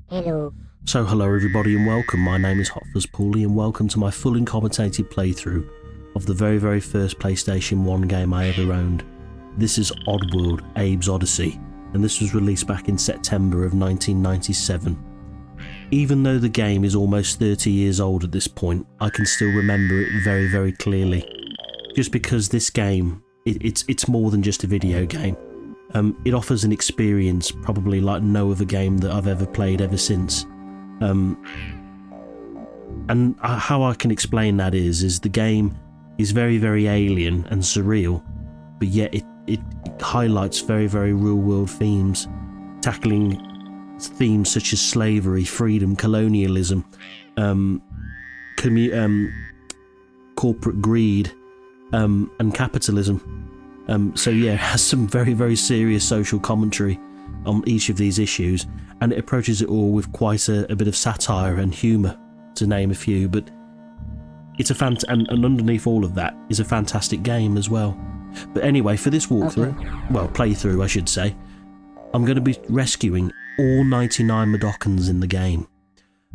Hello. So hello everybody and welcome, my name is HotFuzzPaulie and welcome to my fully commentated playthrough of the very first PlayStation 1 game I ever owned. This is Oddworld, Abe's Oddysee, and this was released back in September of 1997. Even though the game is almost 30 years old at this point, I can still remember it very clearly. Just because this game, it's more than just a video game. It offers an experience probably like no other game that I've ever played ever since. And how I can explain that is the game is very alien and surreal, but yet it highlights very real world themes, tackling themes such as slavery, freedom, colonialism, corporate greed, and capitalism. So yeah, it has some very serious social commentary on each of these issues, and it approaches it all with quite a bit of satire and humour, to name a few, but it's and underneath all of that is a fantastic game as well. But anyway, for this walkthrough, well, playthrough I should say, I'm going to be rescuing all 99 Mudokons in the game.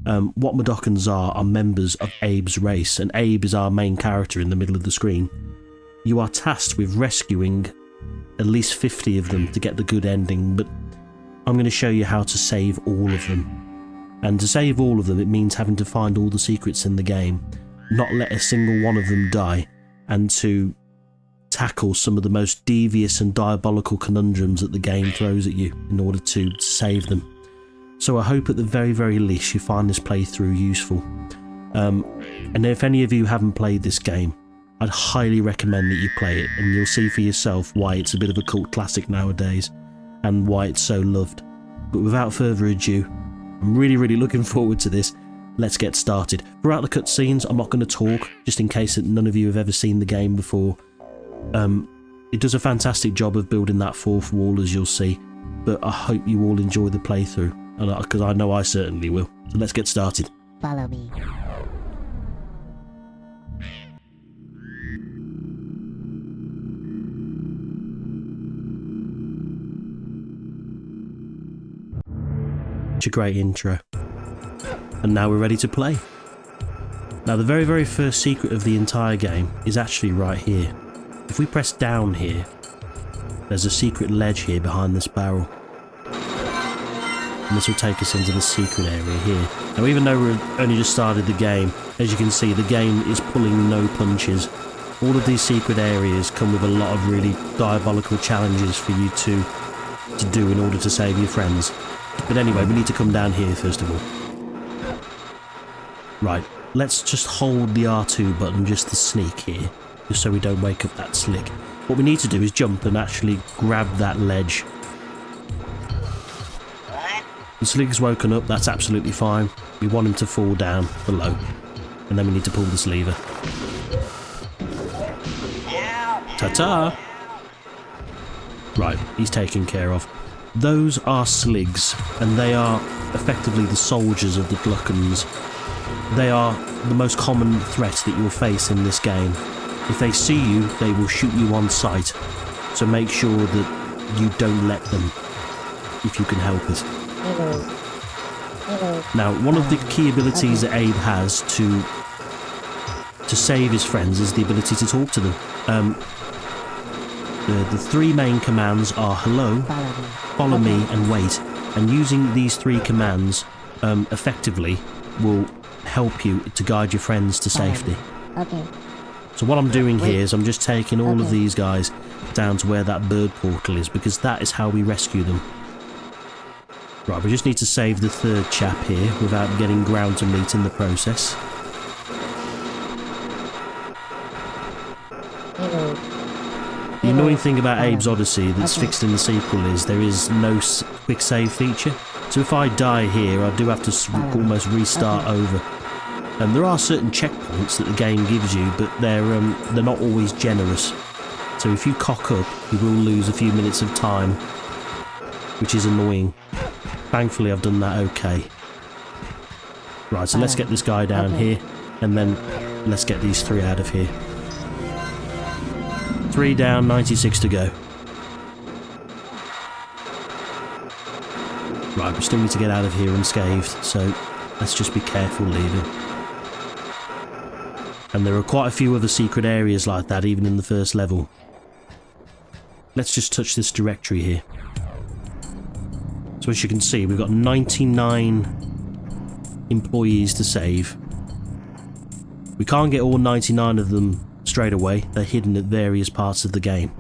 What Mudokons are members of Abe's race, and Abe is our main character in the middle of the screen. You are tasked with rescuing at least 50 of them to get the good ending, but I'm going to show you how to save all of them. And to save all of them, it means having to find all the secrets in the game, not let a single one of them die, and to tackle some of the most devious and diabolical conundrums that the game throws at you in order to save them. So I hope at the very least you find this playthrough useful. And if any of you haven't played this game, I'd highly recommend that you play it, and you'll see for yourself why it's a bit of a cult classic nowadays and why it's so loved. But without further ado, I'm really looking forward to this. Let's get started. Throughout the cutscenes, I'm not going to talk, just in case that none of you have ever seen the game before. It does a fantastic job of building that fourth wall, as you'll see, but I hope you all enjoy the playthrough, because I know I certainly will. So let's get started. Follow me. A great intro, and now we're ready to play. Now the very first secret of the entire game is actually right here. If we press down here, there's a secret ledge here behind this barrel, and this will take us into the secret area here. Now even though we've only just started the game, as you can see the game is pulling no punches. All of these secret areas come with a lot of really diabolical challenges for you to do in order to save your friends. But anyway, we need to come down here first of all. Right, let's just hold the R2 button just to sneak here, just so we don't wake up that slick. What we need to do is jump and actually grab that ledge. The slick's woken up, that's absolutely fine. We want him to fall down below, and then we need to pull this lever. Ta-ta! Right, he's taken care of. Those are sligs, and they are effectively the soldiers of the Mudokons. They are the most common threat that you'll face in this game. If they see you, they will shoot you on sight, so make sure that you don't let them, if you can help it. Now, one of the key abilities that Abe has to save his friends is the ability to talk to them. The three main commands are hello, follow me, and wait. And using these three commands effectively will help you to guide your friends to safety. Okay. So what I'm doing here is I'm just taking all of these guys down to where that bird portal is, because that is how we rescue them. Right, we just need to save the third chap here without getting ground to meat in the process. The annoying thing about Abe's Oddysee that's fixed in the sequel is there is no quick save feature. So if I die here, I do have to almost restart over. There are certain checkpoints that the game gives you, but they're not always generous. So if you cock up, you will lose a few minutes of time, which is annoying. Thankfully, I've done that okay. Right, so let's get this guy down here, and then let's get these three out of here. 3 down, 96 to go. Right, we still need to get out of here unscathed, so let's just be careful leaving. And there are quite a few other secret areas like that, even in the first level. Let's just touch this directory here. So as you can see, we've got 99 employees to save. We can't get all 99 of them straight away. They're hidden at various parts of the game.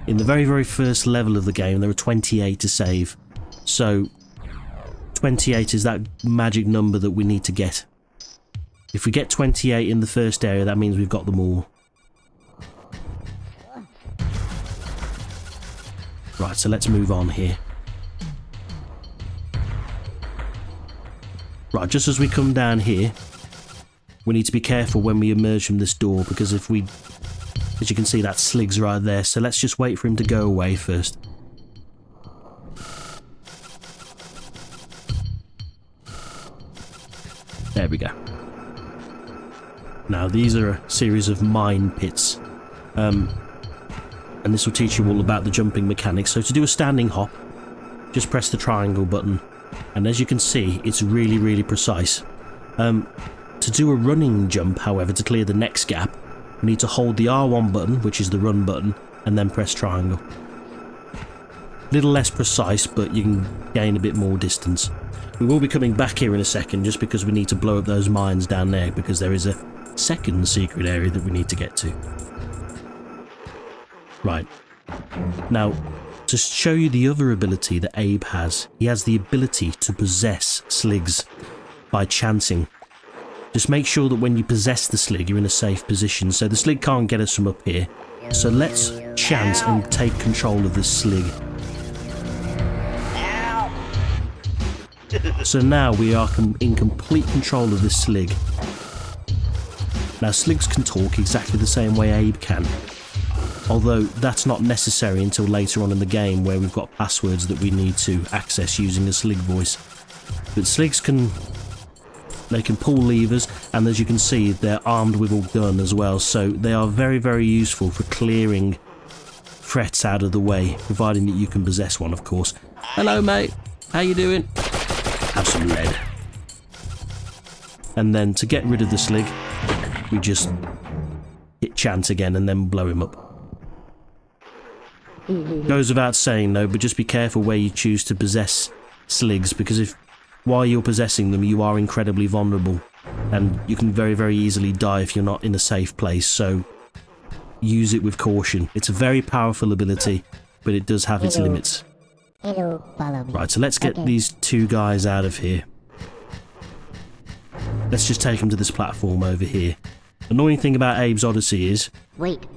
In the very, very first level of the game, there are 28 to save. So 28 is that magic number that we need to get. If we get 28 in the first area, that means we've got them all. Right, so let's move on here. Right, just as we come down here, we need to be careful when we emerge from this door, because if we... As you can see, that Slig's right there, so let's just wait for him to go away first. There we go. Now, these are a series of mine pits, and this will teach you all about the jumping mechanics. So to do a standing hop, just press the triangle button, and as you can see, it's really, really precise. To do a running jump, however, to clear the next gap, we need to hold the R1 button, which is the run button, and then press triangle. A little less precise, but you can gain a bit more distance. We will be coming back here in a second, just because we need to blow up those mines down there, because there is a second secret area that we need to get to. Right. Now, to show you the other ability that Abe has, he has the ability to possess Sligs by chancing. Just make sure that when you possess the Slig, you're in a safe position. So the Slig can't get us from up here. So let's chance and take control of this Slig. So now we are in complete control of this Slig. Now Sligs can talk exactly the same way Abe can. Although that's not necessary until later on in the game, where we've got passwords that we need to access using a Slig voice. But Sligs can pull levers, and as you can see, they're armed with a gun as well, so they are very, very useful for clearing threats out of the way, providing that you can possess one, of course. Hello, mate. How you doing? Have some lead. And then to get rid of the Slig, we just hit chance again and then blow him up. Goes without saying though, but just be careful where you choose to possess Sligs, because if while you're possessing them you are incredibly vulnerable, and you can very, very easily die if you're not in a safe place, so use it with caution. It's a very powerful ability, but it does have its limits. Hello, follow me. Right, so let's get these two guys out of here. Let's just take them to this platform over here. Annoying thing about Abe's Oddysee is,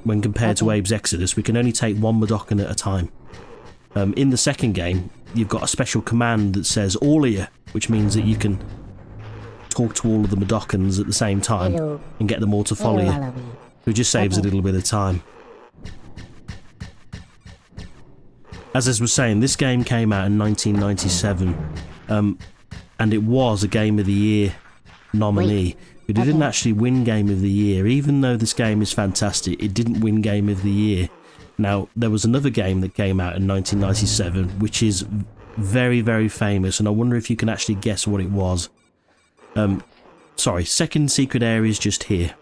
when compared to Abe's Exodus, we can only take one Mudokon at a time. In the second game, you've got a special command that says all of you, which means that you can talk to all of the Mudokons at the same time and get them all to follow you. It just saves a little bit of time. As I was saying, this game came out in 1997, and it was a Game of the Year nominee. But it didn't actually win Game of the Year. Even though this game is fantastic, it didn't win Game of the Year. Now, there was another game that came out in 1997, which is very, very famous, and I wonder if you can actually guess what it was. Sorry, second secret area is just here.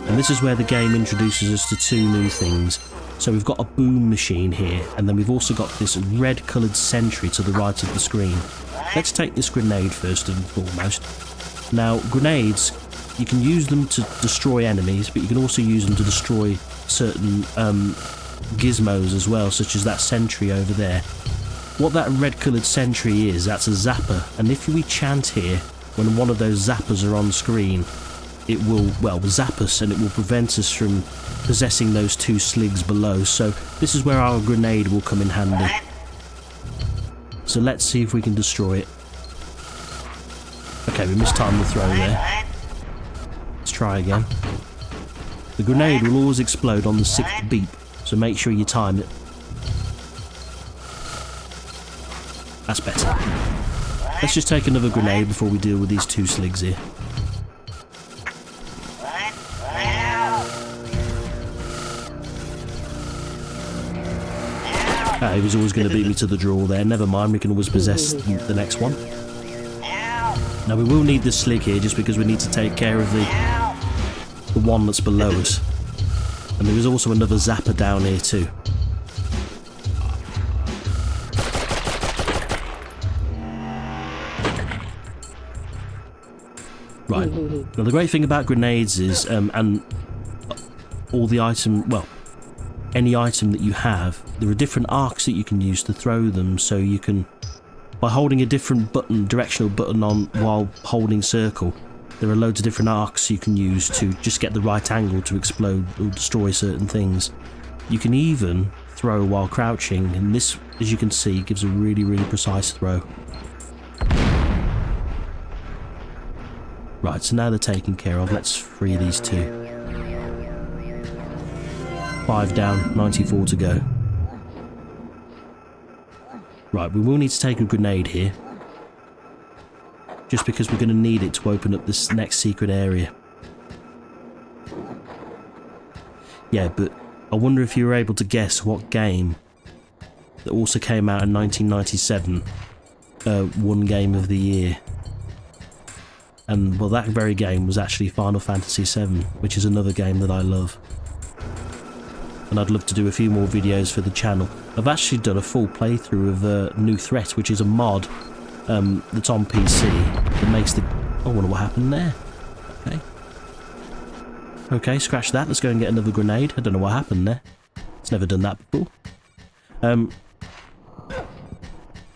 And this is where the game introduces us to two new things. So we've got a boom machine here, and then we've also got this red coloured sentry to the right of the screen. Let's take this grenade first and foremost. Now, grenades, you can use them to destroy enemies, but you can also use them to destroy certain gizmos as well, such as that sentry over there. What that red coloured sentry is, that's a zapper, and if we chant here, when one of those zappers are on screen, it will, well, zap us, and it will prevent us from possessing those two Sligs below. So this is where our grenade will come in handy. So let's see if we can destroy it. Okay, we mistimed the throw there. Let's try again. The grenade will always explode on the 6th beep, so make sure you time it. That's better. Let's just take another grenade before we deal with these two Sligs here. Ah, he was always going to beat me to the draw there. Never mind, we can always possess the next one. Now we will need this slig here just because we need to take care of the one that's below us. And there is also another zapper down here too. Right. Now the great thing about grenades is, and all the item, well, any item that you have, there are different arcs that you can use to throw them, so you can, by holding a different button, directional button on while holding circle, there are loads of different arcs you can use to just get the right angle to explode or destroy certain things. You can even throw while crouching, and this, as you can see, gives a really, really precise throw. Right, so now they're taken care of. Let's free these two. 5 down, 94 to go. Right, we will need to take a grenade here. Just because we're going to need it to open up this next secret area. Yeah, but I wonder if you were able to guess what game that also came out in 1997 won Game of the Year. And, well, that very game was actually Final Fantasy VII, which is another game that I love. And I'd love to do a few more videos for the channel. I've actually done a full playthrough of New Threat, which is a mod that's on PC that makes the... Oh, I wonder what happened there. Okay. Okay, scratch that. Let's go and get another grenade. I don't know what happened there. It's never done that before.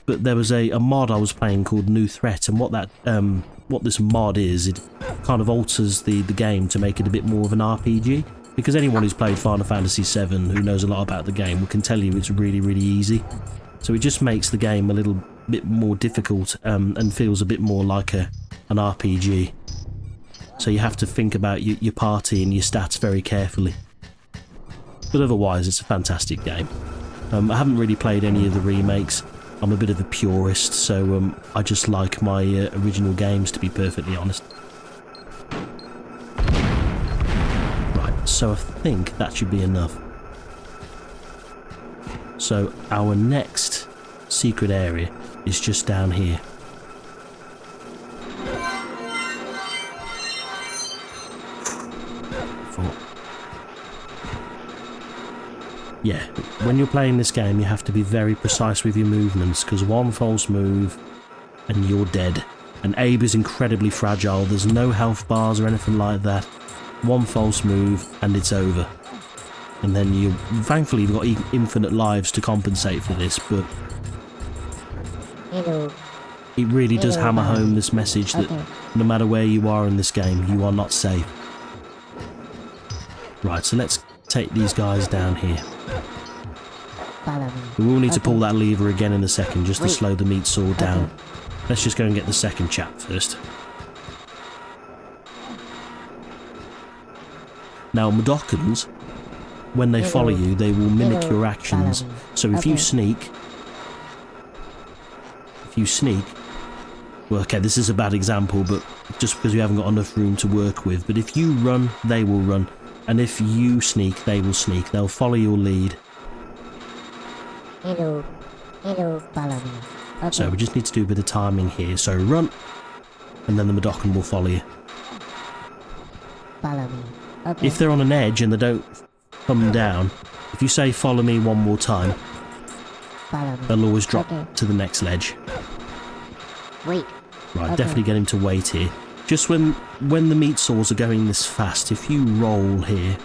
But there was a mod I was playing called New Threat, and what this mod is, it kind of alters the game to make it a bit more of an RPG. Because anyone who's played Final Fantasy VII, who knows a lot about the game, can tell you it's really, really easy. So it just makes the game a little bit more difficult and feels a bit more like an RPG. So you have to think about your party and your stats very carefully. But otherwise, it's a fantastic game. I haven't really played any of the remakes. I'm a bit of a purist, so I just like my original games, to be perfectly honest. Right, so I think that should be enough. So our next secret area is just down here. Yeah, when you're playing this game you have to be very precise with your movements, because one false move and you're dead. And Abe is incredibly fragile, there's no health bars or anything like that. One false move and it's over. And then you, thankfully you've got infinite lives to compensate for this, but it really does hammer home this message that no matter where you are in this game, you are not safe. Right, so let's take these guys down here. We will need to pull that lever again in a second just to slow the meat saw down. Let's just go and get the second chap first. Now Mudokons, when they follow you, they will mimic your actions. So if you sneak, well, okay, this is a bad example, but just because we haven't got enough room to work with, but if you run, they will run. And if you sneak, they will sneak. They'll follow your lead. Follow me. Okay. So we just need to do a bit of timing here. So run, and then the Mudokon will follow you. Follow me. Okay. If they're on an edge and they don't come down, if you say follow me one more time, Follow me. they'll always drop to the next ledge. Wait. Right, definitely get him to wait here. Just when the meat saws are going this fast, if you roll here,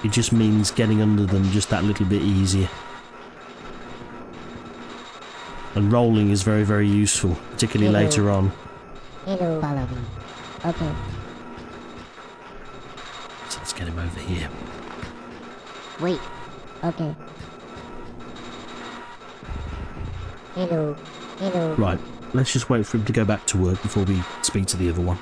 it just means getting under them just that little bit easier. And rolling is very, very useful, particularly later on. Follow me. Okay. So let's get him over here. Wait. Okay. Right, let's just wait for him to go back to work before we speak to the other one.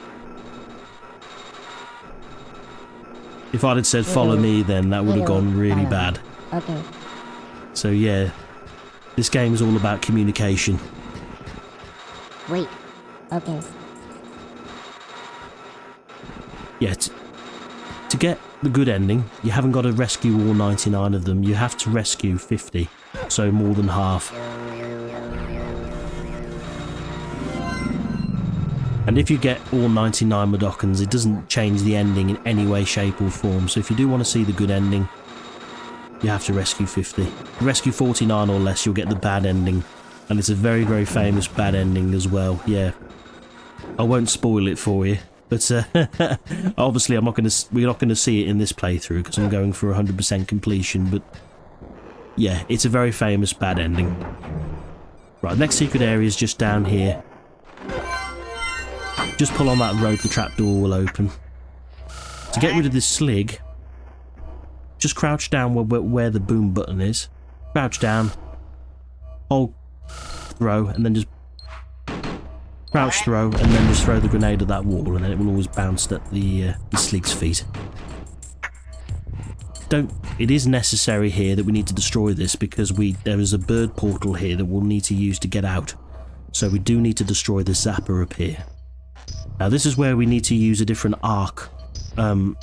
If I'd have said follow me, then that would have gone really bad. Okay. So yeah, this game is all about communication. Wait. Okay. Yeah, to get the good ending, you haven't got to rescue all 99 of them. You have to rescue 50, so more than half. And if you get all 99 Mudokons, it doesn't change the ending in any way, shape or form. So if you do want to see the good ending, you have to rescue 50. If you rescue 49 or less, you'll get the bad ending. And it's a very, very famous bad ending as well, yeah. I won't spoil it for you, but obviously we're not going to see it in this playthrough because I'm going for 100% completion, but yeah, it's a very famous bad ending. Right, the next secret area is just down here. Just pull on that rope, the trapdoor will open. To get rid of this slig, just crouch down where the boom button is. Crouch down, hold throw, and then just crouch throw, and then just throw the grenade at that wall, and then it will always bounce at the slig's feet. It is necessary here that we need to destroy this because there is a bird portal here that we'll need to use to get out. So we do need to destroy the zapper up here. Now this is where we need to use a different arc. So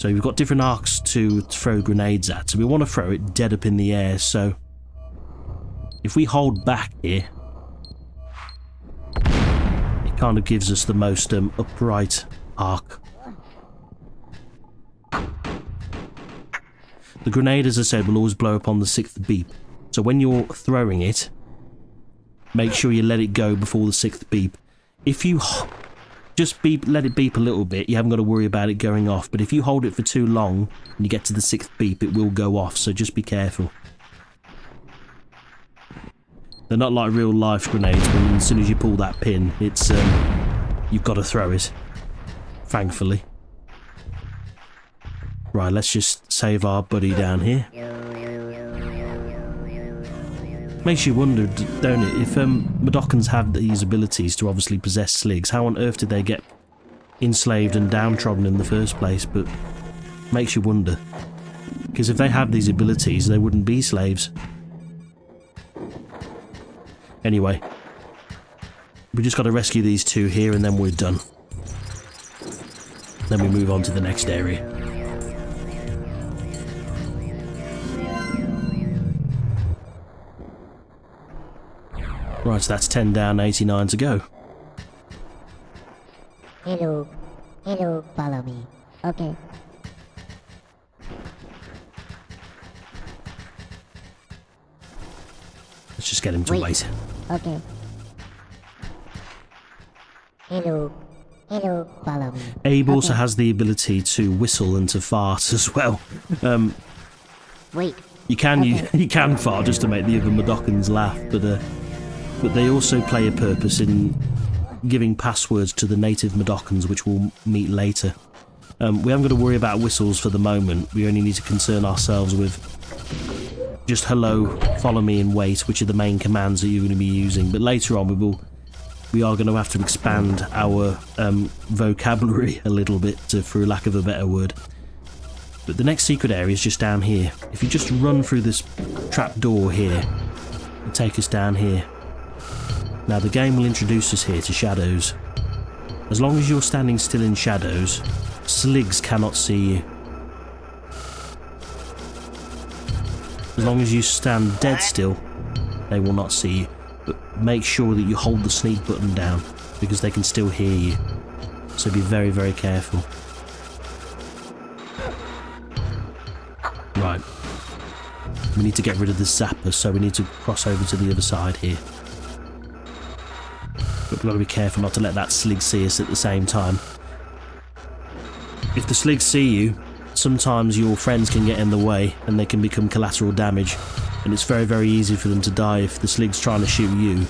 we've got different arcs to throw grenades at. So we want to throw it dead up in the air. So if we hold back here, it kind of gives us the most upright arc. The grenade, as I said, will always blow up on the 6th beep. So when you're throwing it, make sure you let it go before the 6th beep. If you just let it beep a little bit, you haven't got to worry about it going off. But if you hold it for too long and you get to the 6th beep, it will go off. So just be careful. They're not like real life grenades, but as soon as you pull that pin, it's you've got to throw it. Thankfully. Right, let's just save our buddy down here. Makes you wonder, don't it, if Mudokons have these abilities to obviously possess sligs, how on earth did they get enslaved and downtrodden in the first place? But makes you wonder. Because if they have these abilities, they wouldn't be slaves. Anyway, we just got to rescue these two here and then we're done. Then we move on to the next area. Right, so that's 10 down, 89 to go. Hello, follow me. Okay. Let's just get him to wait. Okay. Hello, follow me. Abe also has the ability to whistle and to fart as well. Wait. You can fart just to make the other Mudokons laugh, but they also play a purpose in giving passwords to the native Mudokons, which we'll meet later. We haven't got to worry about whistles for the moment. We only need to concern ourselves with just hello, follow me and wait, which are the main commands that you're going to be using. But later on we are going to have to expand our vocabulary a little bit, for lack of a better word. But the next secret area is just down here. If you just run through this trap door here, it'll take us down here. Now the game will introduce us here to shadows. As long as you're standing still in shadows, sligs cannot see you. As long as you stand dead still, they will not see you. But make sure that you hold the sneak button down, because they can still hear you. So be very, very careful. Right. We need to get rid of the zapper, so we need to cross over to the other side here. But we've got to be careful not to let that slig see us at the same time. If the sligs see you, sometimes your friends can get in the way and they can become collateral damage, and it's very, very easy for them to die. If the slig's trying to shoot you,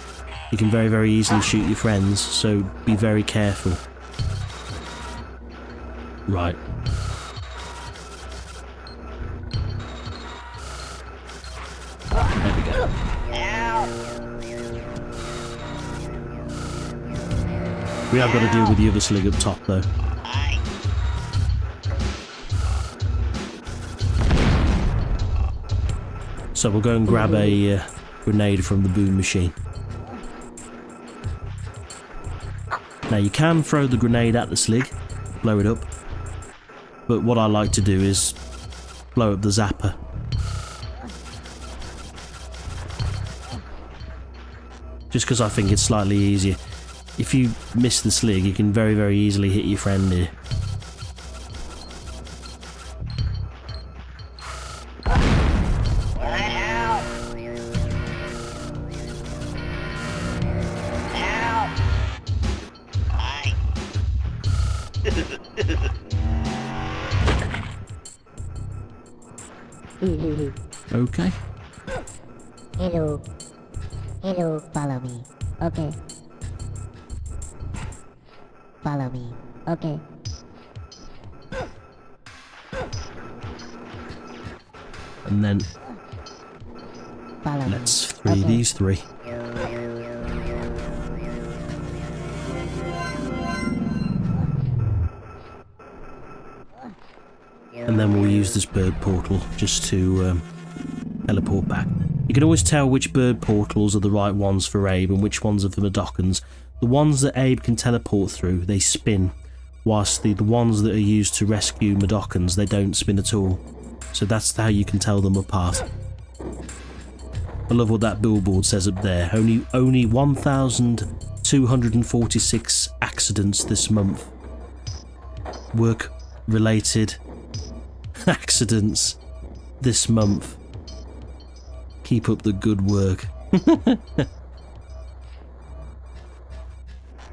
he can very, very easily shoot your friends, so be very careful. Right. There we go. We have got to deal with the other slig up top though. So we'll go and grab a grenade from the boom machine. Now you can throw the grenade at the slig, blow it up, But what I like to do is blow up the zapper. Just because I think it's slightly easier. If you miss the slig, you can very, very easily hit your friend here. Okay. Hello. Hello, follow me. Okay. Follow me. Okay. And then Follow let's me. free Okay. these three. And then we'll use this bird portal just to teleport back. You can always tell which bird portals are the right ones for Abe and which ones are for Mudokons. The ones that Abe can teleport through, they spin, whilst the ones that are used to rescue Mudokons, they don't spin at all. So that's how you can tell them apart. I love what that billboard says up there. Only 1,246 accidents this month. Work-related accidents this month. Keep up the good work.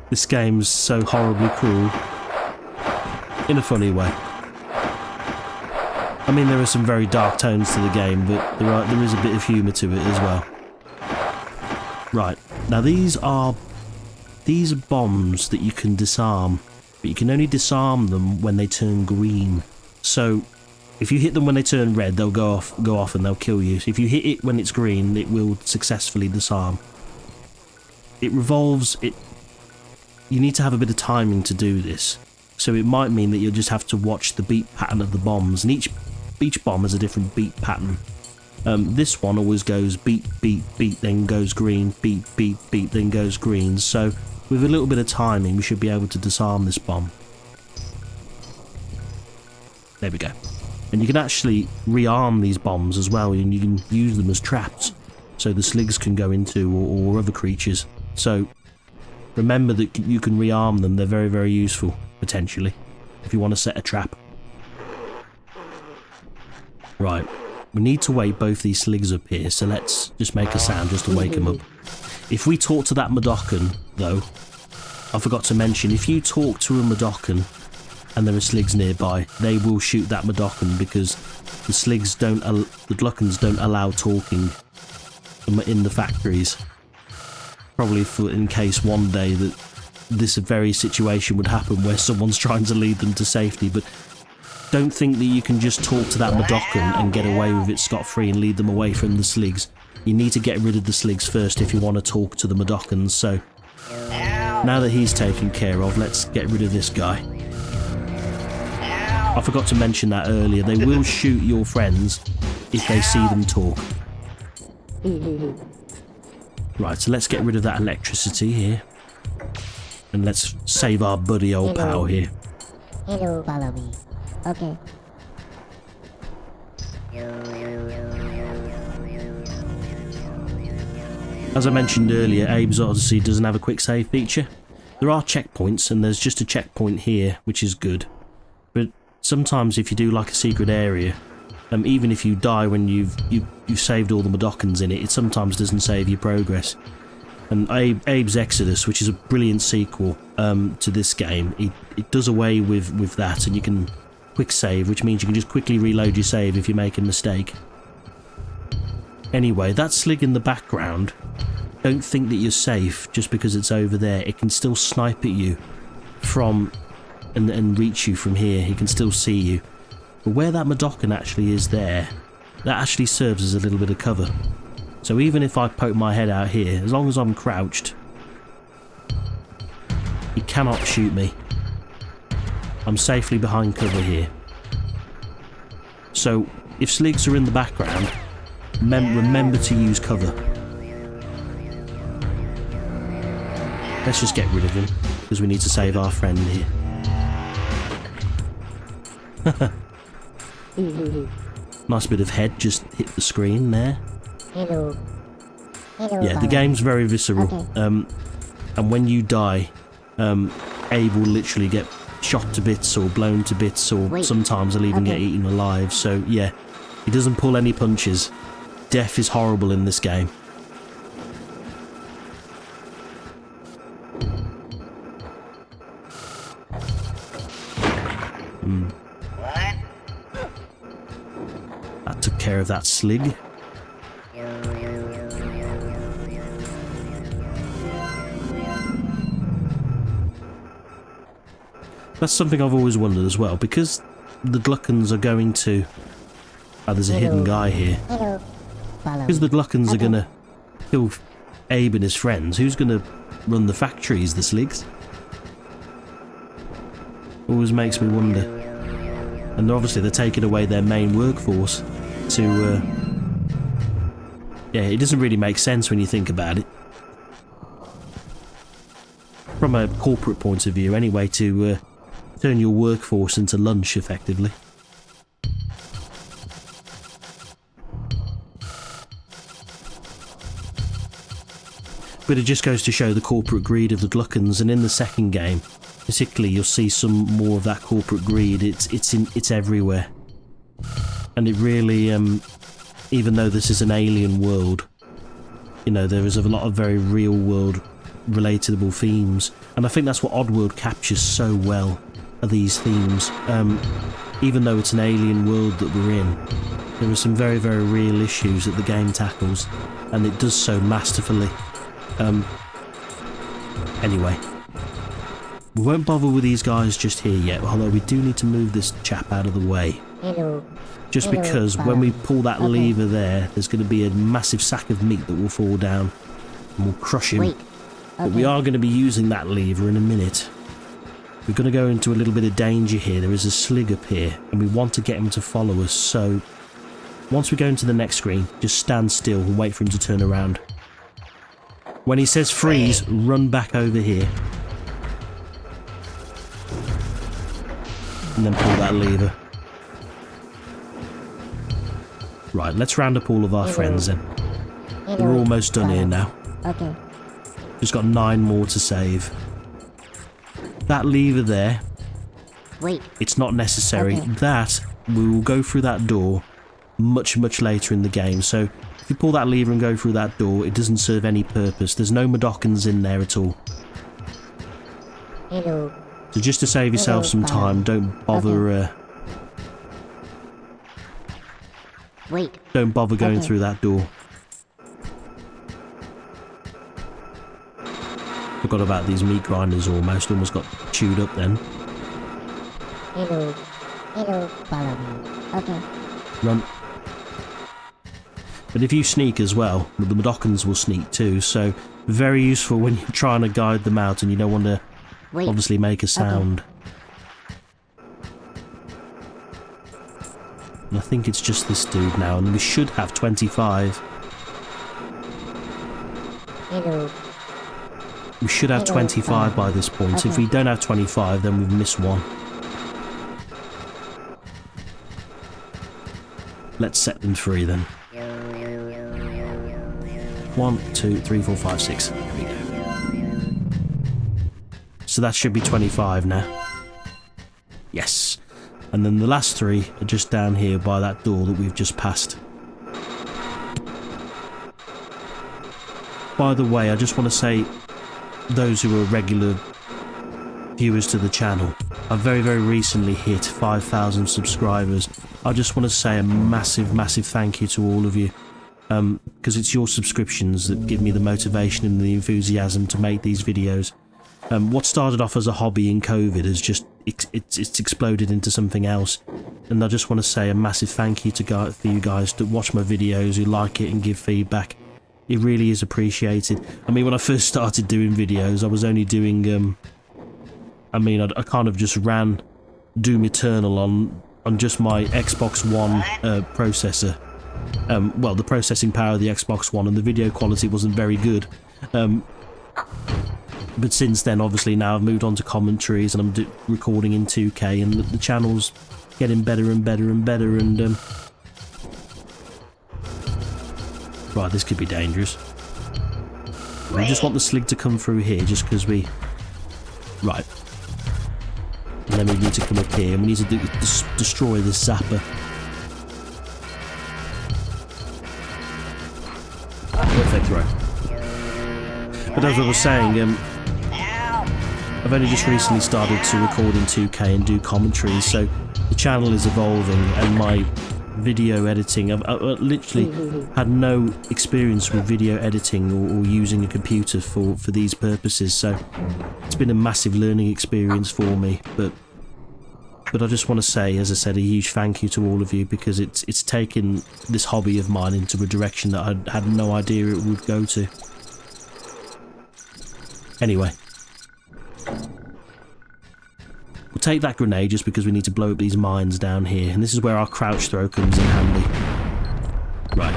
This game's so horribly cruel. In a funny way. I mean, there are some very dark tones to the game, but there is a bit of humour to it as well. Right, now these are bombs that you can disarm, but you can only disarm them when they turn green. So if you hit them when they turn red, they'll go off and they'll kill you. So if you hit it when it's green, it will successfully disarm. It revolves. You need to have a bit of timing to do this. So it might mean that you'll just have to watch the beat pattern of the bombs, and each bomb has a different beat pattern. This one always goes beat, beat, beat, then goes green, beat, beat, beat, then goes green. So with a little bit of timing, we should be able to disarm this bomb. There we go. And you can actually rearm these bombs as well, and you can use them as traps, so the sligs can go into, or other creatures. So remember that you can rearm them. They're very, very useful, potentially, if you want to set a trap. Right, we need to wake both these sligs up here, so let's just make a sound just to wake them up. If we talk to that Mudokon, though, I forgot to mention, if you talk to a Mudokon and there are sligs nearby, they will shoot that Mudokon, because the Glukons don't allow talking in the factories. Probably in case one day that this very situation would happen where someone's trying to lead them to safety, but don't think that you can just talk to that Mudokon and get away with it scot-free and lead them away from the sligs. You need to get rid of the sligs first if you want to talk to the Mudokons. So now that he's taken care of, let's get rid of this guy. I forgot to mention that earlier. They will shoot your friends if they see them talk. Right, so let's get rid of that electricity here. And let's save our buddy old pal here. Hello, follow me. Okay. As I mentioned earlier, Abe's Oddysee doesn't have a quick save feature. There are checkpoints, and there's just a checkpoint here, which is good. But sometimes if you do like a secret area, even if you die when you've saved all the Mudokons in it, it sometimes doesn't save your progress. And Abe's Exodus, which is a brilliant sequel to this game, it does away with that, and you can quick save, which means you can just quickly reload your save if you make a mistake. Anyway, that slig in the background, don't think that you're safe just because it's over there. It can still snipe at you from and reach you from here. He can still see you. But where that Mudokon actually is there, that actually serves as a little bit of cover. So even if I poke my head out here, as long as I'm crouched, he cannot shoot me. I'm safely behind cover here. So if sligs are in the background, remember to use cover. Let's just get rid of him, because we need to save our friend here. Hello. Nice bit of head just hit the screen there. Hello. Hello. Yeah, the game's very visceral. Okay. And when you die, Abe will literally get shot to bits or blown to bits, or sometimes he'll even get eaten alive. So yeah, he doesn't pull any punches. Death is horrible in this game. That took care of that slig. That's something I've always wondered as well, because the Gluckons are going to... Oh, there's a hidden guy here. Hello. Because the Gluckons are going to kill Abe and his friends, who's going to run the factories, the Sligs? Always makes me wonder. And obviously they're taking away their main workforce to... Yeah, it doesn't really make sense when you think about it. From a corporate point of view, anyway, to turn your workforce into lunch, effectively. But it just goes to show the corporate greed of the Gluckons, and in the second game, particularly, you'll see some more of that corporate greed. It's everywhere, and it really, even though this is an alien world, you know, there is a lot of very real world relatable themes, and I think that's what Oddworld captures so well, are these themes. Even though it's an alien world that we're in, there are some very, very real issues that the game tackles, and it does so masterfully. Anyway, we won't bother with these guys just here yet, although we do need to move this chap out of the way. Hello. Just because when we pull that lever there, there's going to be a massive sack of meat that will fall down and will crush him. But we are going to be using that lever in a minute. We're going to go into a little bit of danger here. There is a slig up here, and we want to get him to follow us. So once we go into the next screen, just stand still and wait for him to turn around. When he says freeze, run back over here. And then pull that lever. Right, let's round up all of our friends then. We're almost done here now. Okay. Just got 9 more to save. That lever there, it's not necessary. That, we will go through that door much, much later in the game. So if you pull that lever and go through that door, it doesn't serve any purpose. There's no Mudokons in there at all. Hello. So just to save yourself some time, don't bother... Don't bother going through that door. Forgot about these meat grinders almost got chewed up then. Hello. Hello. Follow me. Okay. Run. But if you sneak as well, the Mudokons will sneak too, so very useful when you're trying to guide them out and you don't want to obviously make a sound. And I think it's just this dude now, and we should have 25. Hello. We should have 25 by this point. If we don't have 25, then we've missed one. Let's set them free then. 1, 2, 3, 4, 5, 6. There we go. So that should be 25 now. Yes. And then the last 3 are just down here by that door that we've just passed. By the way, I just want to say, those who are regular viewers to the channel, I've very, very recently hit 5,000 subscribers. I just want to say a massive, massive thank you to all of you. Because it's your subscriptions that give me the motivation and the enthusiasm to make these videos. What started off as a hobby in COVID has just it's exploded into something else, and I just want to say a massive thank you for you guys to watch my videos, who like it and give feedback. It really is appreciated. I mean, when I first started doing videos, I was only doing I kind of just ran Doom Eternal on just my Xbox One processor. Well, the processing power of the Xbox One, and the video quality wasn't very good. But since then, obviously, now I've moved on to commentaries and I'm recording in 2K, and the channel's getting better and better and better, and right, this could be dangerous. We just want the slig to come through here, just because we... Right. And then we need to come up here, and we need to destroy this zapper. Perfect throw. But as I was saying, I've only just recently started to record in 2K and do commentaries, so the channel is evolving, and my video editing, I've literally had no experience with video editing or using a computer for these purposes, so it's been a massive learning experience for me, but I just want to say, as I said, a huge thank you to all of you, because it's taken this hobby of mine into a direction that I had no idea it would go to. Anyway, we'll take that grenade just because we need to blow up these mines down here, and this is where our crouch throw comes in handy. Right,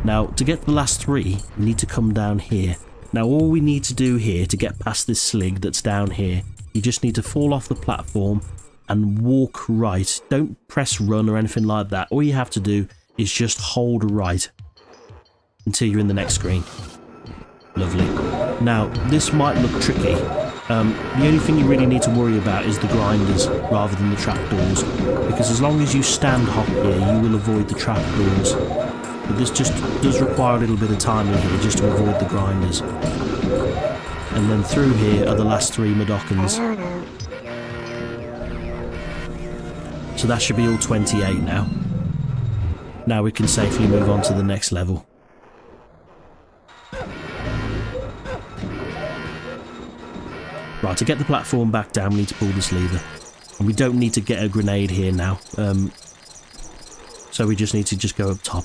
now to get the last three, we need to come down here. Now all we need to do here to get past this slig that's down here, you just need to fall off the platform and walk right. Don't press run or anything like that. All you have to do is just hold right until you're in the next screen. Lovely. Now, this might look tricky. The only thing you really need to worry about is the grinders rather than the trapdoors, because as long as you stand hop here, you will avoid the trapdoors. But this just does require a little bit of timing here just to avoid the grinders. And then through here are the last three Mudokons. So that should be all 28 now. Now we can safely move on to the next level. Right, to get the platform back down, we need to pull this lever. And we don't need to get a grenade here now. So we just need to just go up top.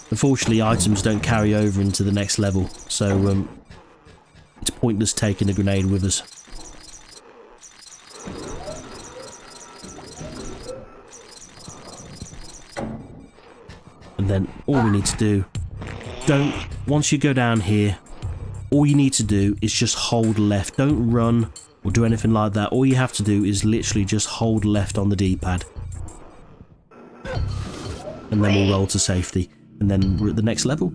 Unfortunately, items don't carry over into the next level, so it's pointless taking a grenade with us. And then all we need to do, once you go down here, all you need to do is just hold left. Don't run or do anything like that. All you have to do is literally just hold left on the D-pad. And then we'll roll to safety. And then we're at the next level.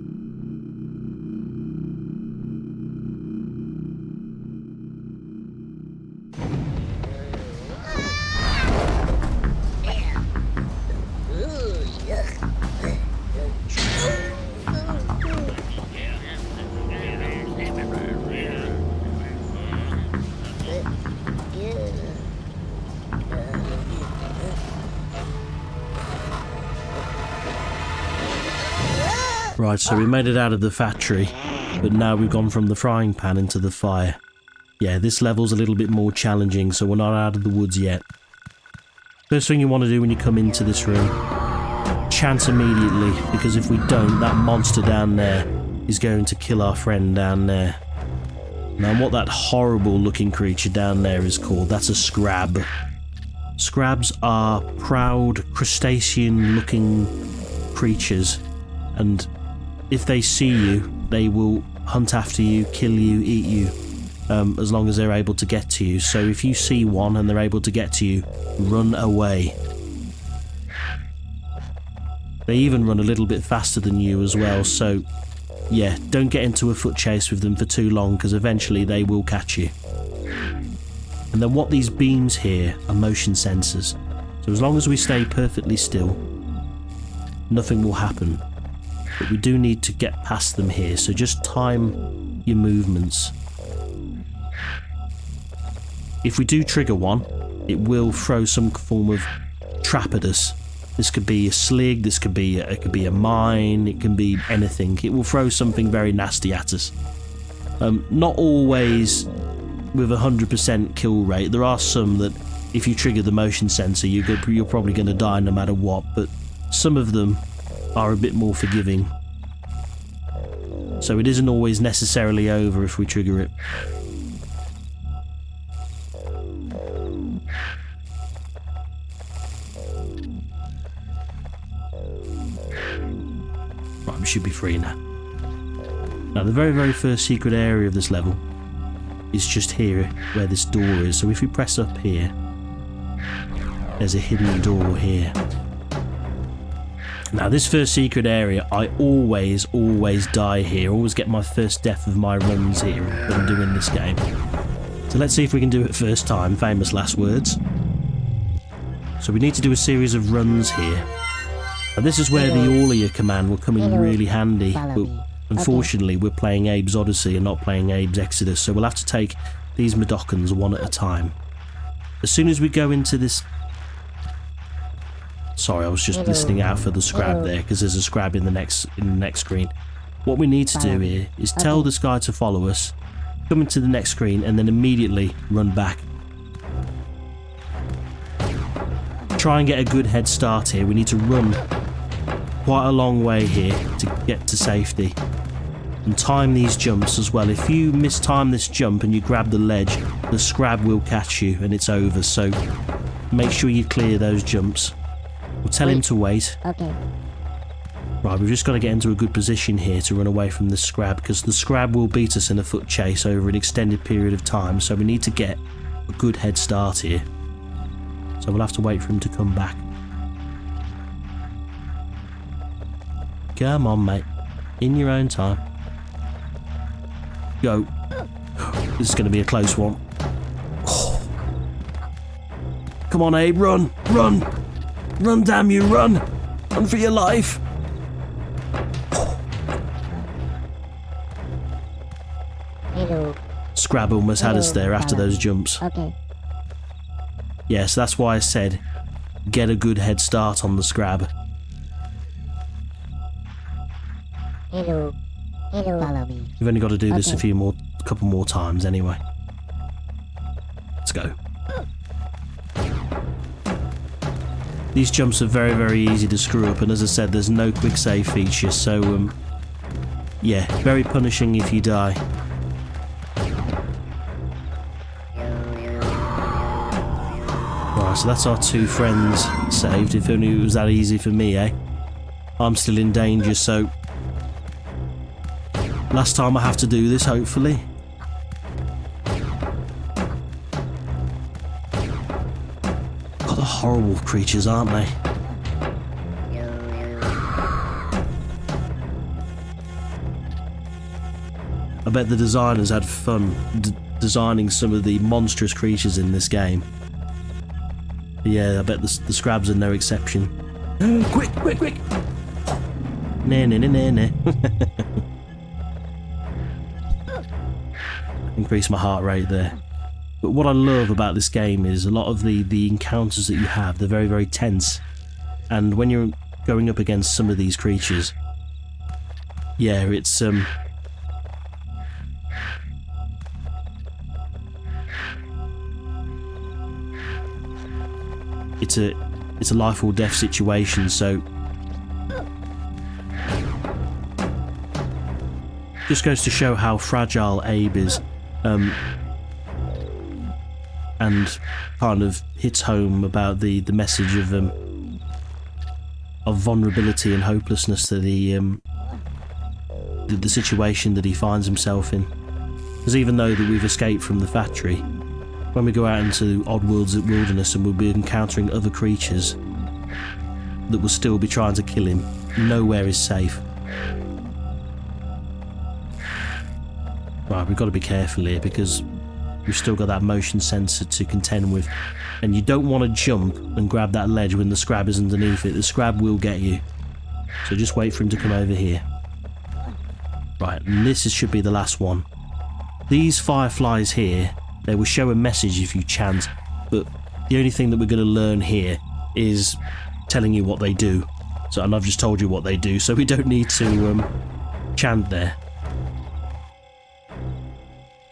Right, so we made it out of the factory, but now we've gone from the frying pan into the fire. Yeah, this level's a little bit more challenging, so we're not out of the woods yet. First thing you want to do when you come into this room, chant immediately, because if we don't, that monster down there is going to kill our friend down there. Now, what that horrible looking creature down there is called, that's a scrab. Scrabs are proud, crustacean looking creatures, and if they see you, they will hunt after you, kill you, eat you, as long as they're able to get to you. So if you see one and they're able to get to you, run away. They even run a little bit faster than you as well, so yeah, don't get into a foot chase with them for too long, because eventually they will catch you. And then what these beams here are motion sensors, so as long as we stay perfectly still, nothing will happen. But we do need to get past them here, so just time your movements. If we do trigger one, it will throw some form of trap at us. This could be a slig, this could be a mine, it can be anything. It will throw something very nasty at us. Not always with 100% kill rate. There are some that if you trigger the motion sensor, you're probably going to die no matter what, but some of them are a bit more forgiving. So it isn't always necessarily over if we trigger it. Right, we should be free now. Now the very, very first secret area of this level is just here where this door is. So if we press up here, there's a hidden door here. Now this first secret area, I always die here. I always get my first death of my runs here when I'm doing this game. So let's see if we can do it first time, famous last words. So we need to do a series of runs here. And this is where the Aulia command will come in really handy. But unfortunately we're playing Abe's Oddysee and not playing Abe's Exodus, so we'll have to take these Mudokons one at a time. As soon as we go into this... Sorry, I was just listening out for the Scrab there, because there's a Scrab in the next screen. What we need to do here is tell this guy to follow us, come into the next screen, and then immediately run back. Try and get a good head start here. We need to run quite a long way here to get to safety. And time these jumps as well. If you mistime this jump and you grab the ledge, the Scrab will catch you and it's over. So make sure you clear those jumps. We'll tell him to wait. Okay. Right, we've just got to get into a good position here to run away from the Scrab, because the Scrab will beat us in a foot chase over an extended period of time. So we need to get a good head start here. So we'll have to wait for him to come back. Come on, mate. In your own time. Go. This is going to be a close one. Oh. Come on, Abe, run! Run! Run, damn you, run! Run for your life! Hello. Scrab almost had us there after those jumps. Okay. Yes, that's why I said get a good head start on the Scrab. Hello. Hello. Follow me. We've only got to do this a couple more times anyway. Let's go. These jumps are very easy to screw up, and as I said, there's no quick save feature, so yeah, very punishing if you die. Right, so that's our two friends saved. If only it was that easy for me, eh? I'm still in danger, so last time I have to do this, hopefully. God, they're horrible creatures, aren't they? I bet the designers had fun designing some of the monstrous creatures in this game. But yeah, I bet the Scrabs are no exception. Quick! Nah. Increase my heart rate there. But what I love about this game is a lot of the encounters that you have, they're very tense. And when you're going up against some of these creatures, yeah, it's it's a life or death situation, so just goes to show how fragile Abe is, and kind of hits home about the message of vulnerability and hopelessness to the situation that he finds himself in. Because even though that we've escaped from the factory, when we go out into Oddworld's wilderness and we'll be encountering other creatures that will still be trying to kill him, nowhere is safe. Right, we've got to be careful here because we've still got that motion sensor to contend with, and you don't want to jump and grab that ledge when the Scrab is underneath it. The Scrab will get you, so just wait for him to come over here. Right, and this should be the last one. These fireflies here, they will show a message if you chant, but the only thing that we're going to learn here is telling you what they do. So, and I've just told you what they do, so we don't need to chant there.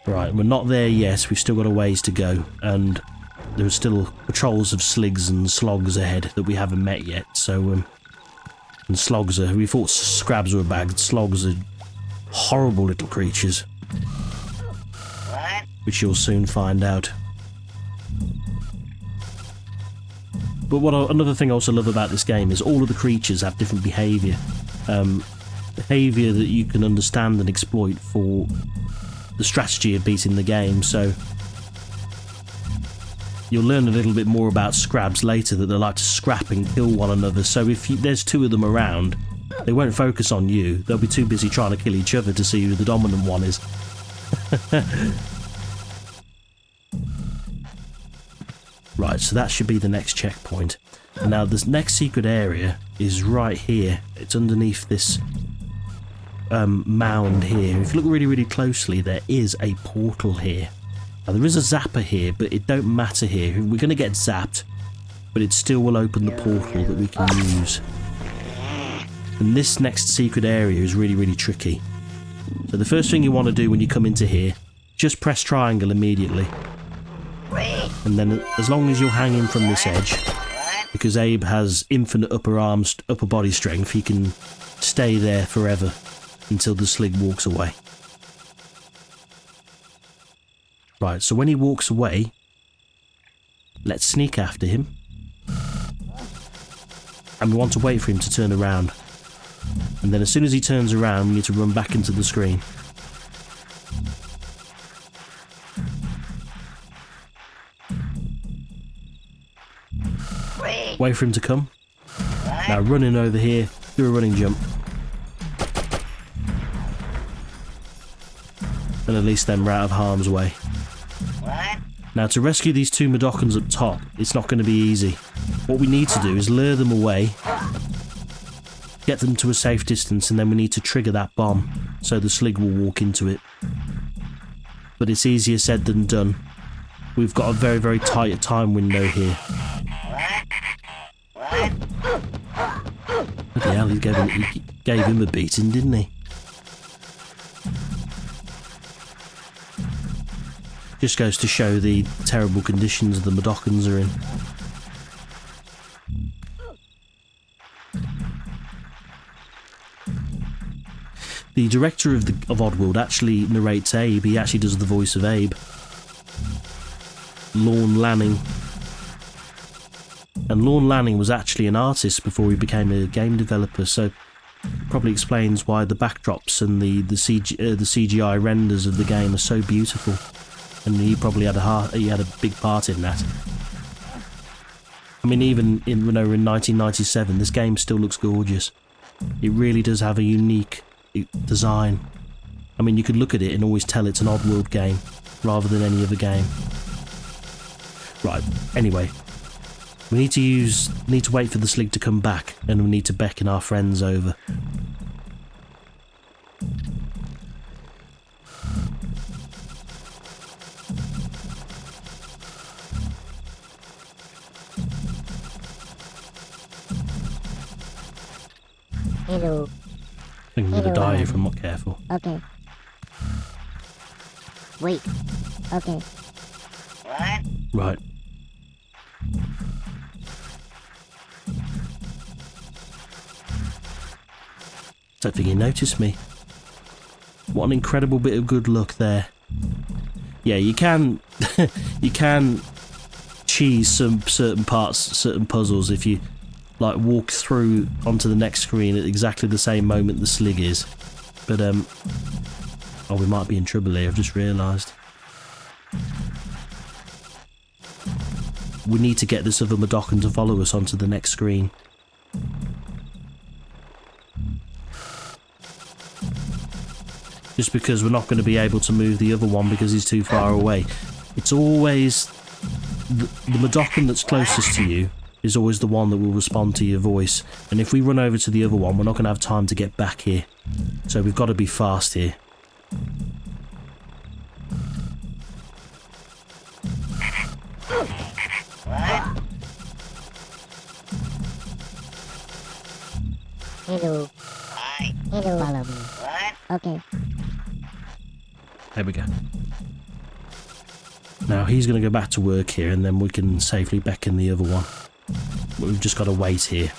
Right, we're not there yet, we've still got a ways to go, and there are still patrols of sligs and slogs ahead that we haven't met yet, so, and slogs are, we thought Scrabs were bagged, slogs are horrible little creatures, which you'll soon find out. But another thing I also love about this game is all of the creatures have different behaviour, behaviour that you can understand and exploit for the strategy of beating the game. So you'll learn a little bit more about Scrabs later, that they like to scrap and kill one another. So if there's two of them around, they won't focus on you. They'll be too busy trying to kill each other to see who the dominant one is. Right, so that should be the next checkpoint. Now, this next secret area is right here. It's underneath this mound here. If you look really, really closely, there is a portal here. Now, there is a zapper here, but it don't matter here. We're going to get zapped, but it still will open the portal that we can use. And this next secret area is really, really tricky. So the first thing you want to do when you come into here, just press triangle immediately. And then as long as you're hanging from this edge, because Abe has infinite upper body strength, he can stay there forever until the slig walks away. Right, so when he walks away, let's sneak after him. And we want to wait for him to turn around. And then as soon as he turns around, we need to run back into the screen. Wait for him to come. Now run in over here, do a running jump. And at least then we're out of harm's way. Now to rescue these two Mudokons up top, it's not going to be easy. What we need to do is lure them away, get them to a safe distance, and then we need to trigger that bomb so the slig will walk into it. But it's easier said than done. We've got a very, very tight time window here. Bloody hell, he gave him a beating, didn't he? Just goes to show the terrible conditions the Mudokons are in. The director of Oddworld actually narrates Abe. He actually does the voice of Abe. Lorne Lanning. And Lorne Lanning was actually an artist before he became a game developer, so probably explains why the backdrops and the CGI renders of the game are so beautiful. And he probably had a big part in that. I mean, even in 1997, this game still looks gorgeous. It really does have a unique design. I mean, you could look at it and always tell it's an Oddworld game rather than any other game. Right. Anyway, we need to wait for the slig to come back, and we need to beckon our friends over. Hello. I think I'm gonna die if I'm not careful. Okay. Wait. Okay. Right. Don't think he noticed me. What an incredible bit of good luck there. Yeah, you can you can cheese some certain parts, certain puzzles if you like walk through onto the next screen at exactly the same moment the slig is. But oh, we might be in trouble here, I've just realised. We need to get this other Mudokon to follow us onto the next screen. Just because we're not going to be able to move the other one because he's too far away. It's always the Mudokon that's closest to you is always the one that will respond to your voice. And if we run over to the other one, we're not going to have time to get back here. So we've got to be fast here. Hello. Hello. Follow me. Okay. There we go. Now he's going to go back to work here, and then we can safely beckon the other one. But we've just got to wait here.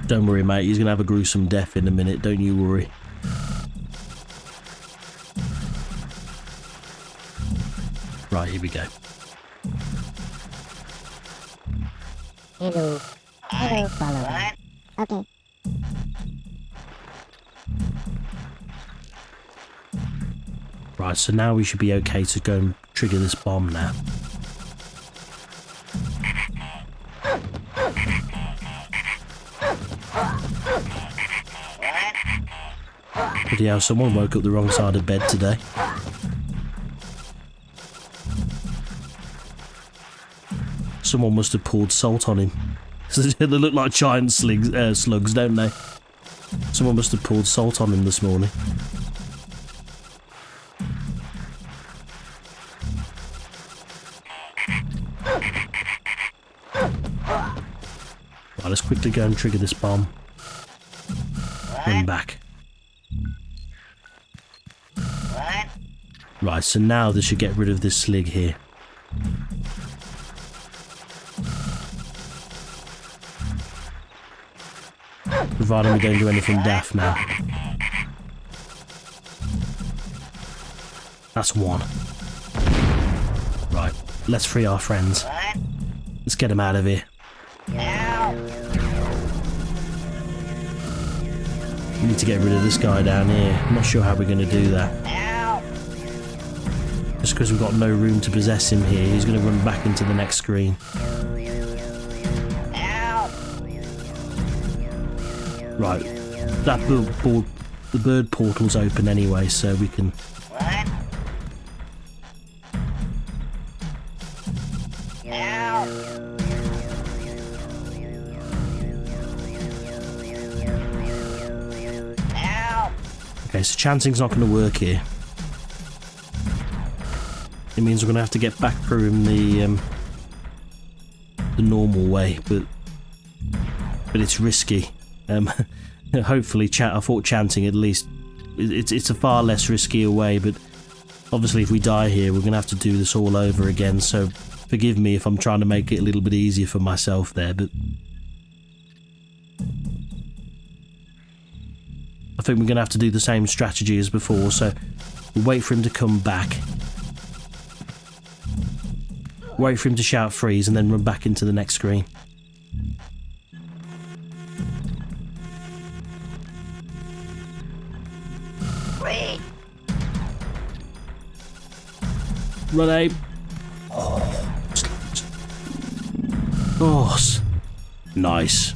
Don't worry, mate, he's going to have a gruesome death in a minute, don't you worry. Right, here we go. Hello. Hello. Follow me. Okay. Right, so now we should be okay to go and trigger this bomb now. Bloody hell, someone woke up the wrong side of bed today. Someone must have poured salt on him. They look like giant slugs, don't they? Someone must have poured salt on him this morning. Right, let's quickly go and trigger this bomb. Run back. Right, so now this should get rid of this slig here. Providing we don't do anything daft now. That's one. Right, let's free our friends. Let's get them out of here. We need to get rid of this guy down here. I'm not sure how we're going to do that. Just because we've got no room to possess him here, he's going to run back into the next screen. Right, the bird portal's open anyway, so we can... Okay, so chanting's not going to work here. It means we're going to have to get back through him the normal way, but it's risky. Hopefully, I thought chanting at least it's a far less risky way, but obviously if we die here, we're going to have to do this all over again. So forgive me if I'm trying to make it a little bit easier for myself there, but I think we're going to have to do the same strategy as before. So we'll wait for him to come back. Wait for him to shout freeze and then run back into the next screen. Run, Abe. Oh, nice.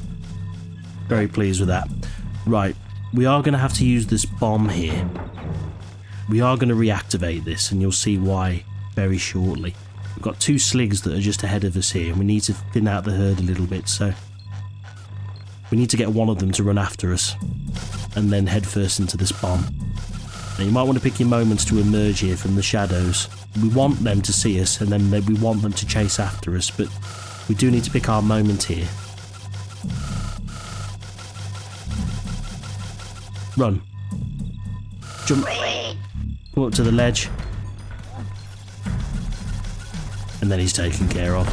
Very pleased with that. Right, we are going to have to use this bomb here. We are going to reactivate this, and you'll see why very shortly. We've got two sligs that are just ahead of us here, and we need to thin out the herd a little bit, so we need to get one of them to run after us, and then head first into this bomb. Now, you might want to pick your moments to emerge here from the shadows. We want them to see us, and then we want them to chase after us, but we do need to pick our moment here. Run. Jump. Come up to the ledge. And then he's taken care of.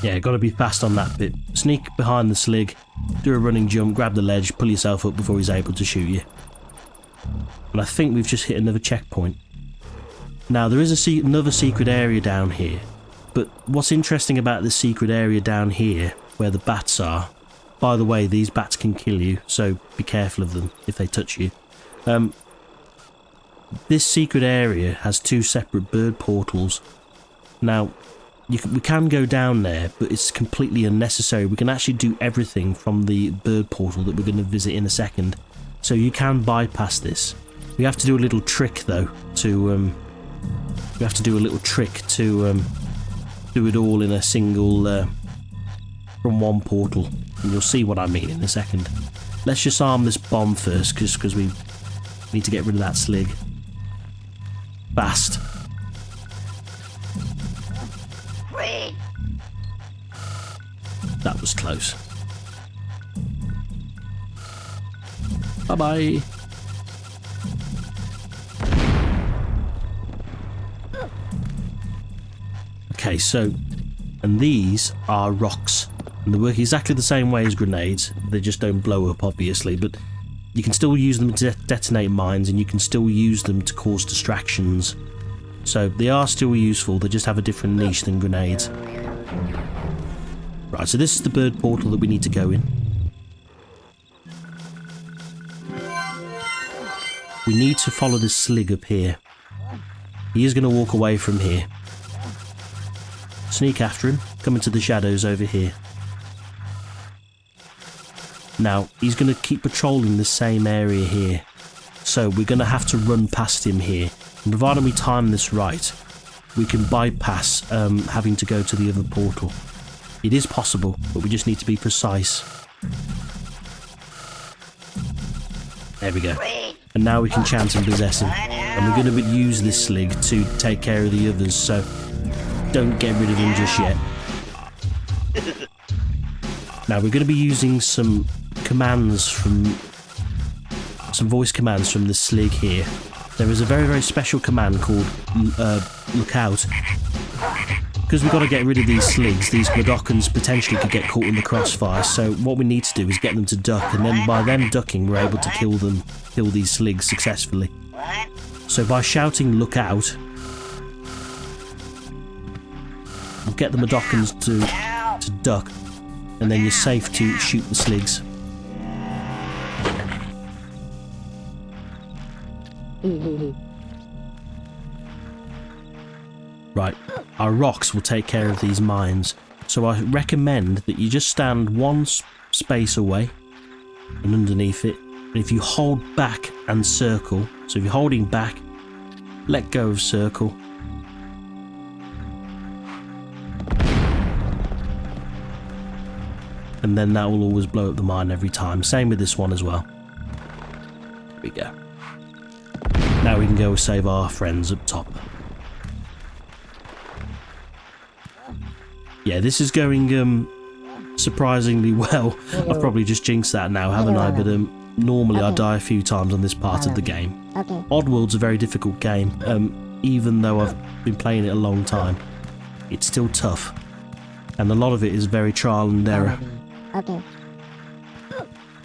Yeah, gotta be fast on that bit. Sneak behind the slig, do a running jump, grab the ledge, pull yourself up before he's able to shoot you. And I think we've just hit another checkpoint. Now, there is another secret area down here, but what's interesting about this secret area down here, where the bats are, by the way, these bats can kill you, so be careful of them if they touch you. This secret area has two separate bird portals. Now, we can go down there, but it's completely unnecessary. We can actually do everything from the bird portal that we're going to visit in a second. So you can bypass this. We have to do a little trick though to do it all in a single from one portal, and you'll see what I mean in a second. Let's just arm this bomb first, because we need to get rid of that slig. Fast. That was close. Bye-bye. Okay, so, and these are rocks. And they work exactly the same way as grenades. They just don't blow up, obviously, but you can still use them to detonate mines, and you can still use them to cause distractions. So they are still useful, they just have a different niche than grenades. Right, so this is the bird portal that we need to go in. We need to follow this slig up here. He is going to walk away from here. Sneak after him, come into the shadows over here. Now, he's going to keep patrolling the same area here. So we're going to have to run past him here. And provided we time this right, we can bypass having to go to the other portal. It is possible, but we just need to be precise. There we go. And now we can chant and possess him. And we're going to use this slig to take care of the others, so don't get rid of him just yet. Now we're going to be using some commands from... some voice commands from the slig here. There is a very, very special command called Look Out. Because we've got to get rid of these sligs, these Mudokons potentially could get caught in the crossfire, so what we need to do is get them to duck, and then by them ducking we're able to kill these sligs successfully. So by shouting Look Out, we'll get the Mudokons to duck, and then you're safe to shoot the sligs. Right, our rocks will take care of these mines, so I recommend that you just stand one space away and underneath it, and if you hold back and circle, so if you're holding back, let go of circle, and then that will always blow up the mine every time. Same with this one as well. There we go. Now we can go save our friends up top. Yeah, this is going surprisingly well. I've probably just jinxed that now, haven't I? But normally I die a few times on this part of the game. Oddworld's a very difficult game. Even though I've been playing it a long time, it's still tough. And a lot of it is very trial and error.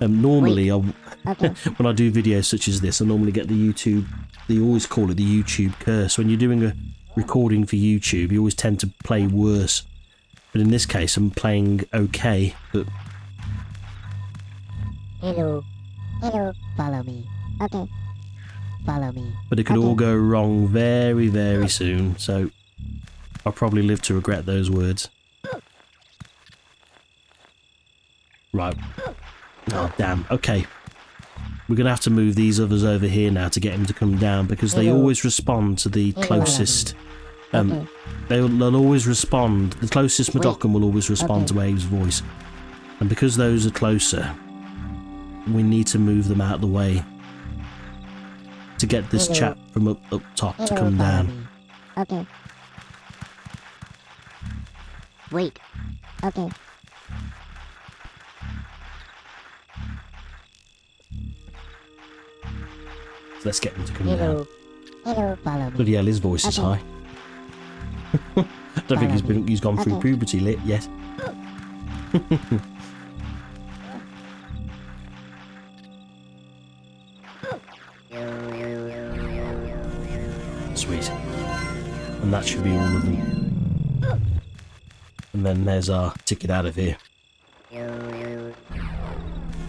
Normally, when I do videos such as this, I normally get the YouTube... They always call it the YouTube curse. When you're doing a recording for YouTube, you always tend to play worse. But in this case, I'm playing okay, but... Hello. Hello. Follow me. Okay. Follow me. But it could all go wrong very, very soon, so I'll probably live to regret those words. Right. Oh, damn. Okay. We're going to have to move these others over here now to get him to come down, because they always respond to the closest... They'll always respond. The closest Mudokon will always respond to Abe's voice. And because those are closer, we need to move them out of the way to get this chap from up top to come down. Okay. Wait. Okay. So let's get him to come down. Hello, follow me. Bloody hell, his voice is high. I don't think he's gone through puberty yet. Sweet. And that should be all of them. And then there's our ticket out of here.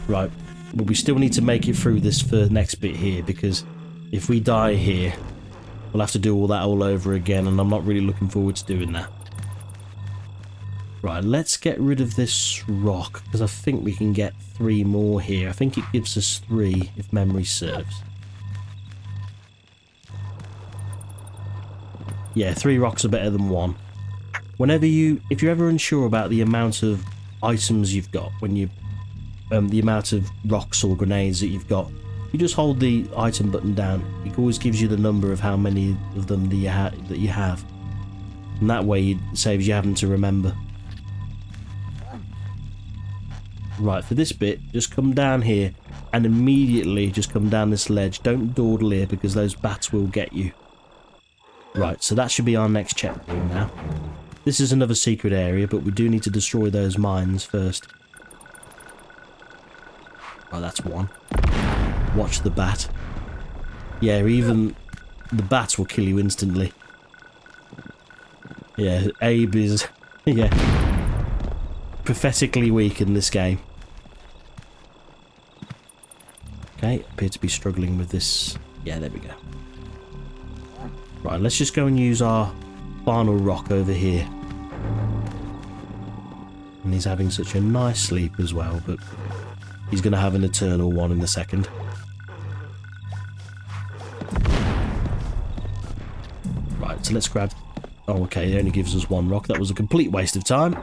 Right. But we still need to make it through this next bit here, because if we die here, we'll have to do all that all over again, and I'm not really looking forward to doing that. Right, let's get rid of this rock, because I think we can get 3 more here. I think it gives us 3, if memory serves. Yeah, 3 rocks are better than 1. If you're ever unsure about the amount of items you've got, when you the amount of rocks or grenades that you've got, you just hold the item button down. It always gives you the number of how many of them that you have, and that way it saves you having to remember. Right, for this bit, just come down here and immediately just come down this ledge. Don't dawdle here, because those bats will get you. Right, so that should be our next checkpoint now. This is another secret area, but we do need to destroy those mines first. Oh, that's one. Watch the bat. Yeah, even the bats will kill you instantly. Yeah, Abe is, yeah, pathetically weak in this game. Okay, appear to be struggling with this. Yeah, there we go. Right, let's just go and use our final rock over here. And he's having such a nice sleep as well, but he's going to have an eternal one in a second. Right, so let's grab... Oh, okay, it only gives us one rock. That was a complete waste of time.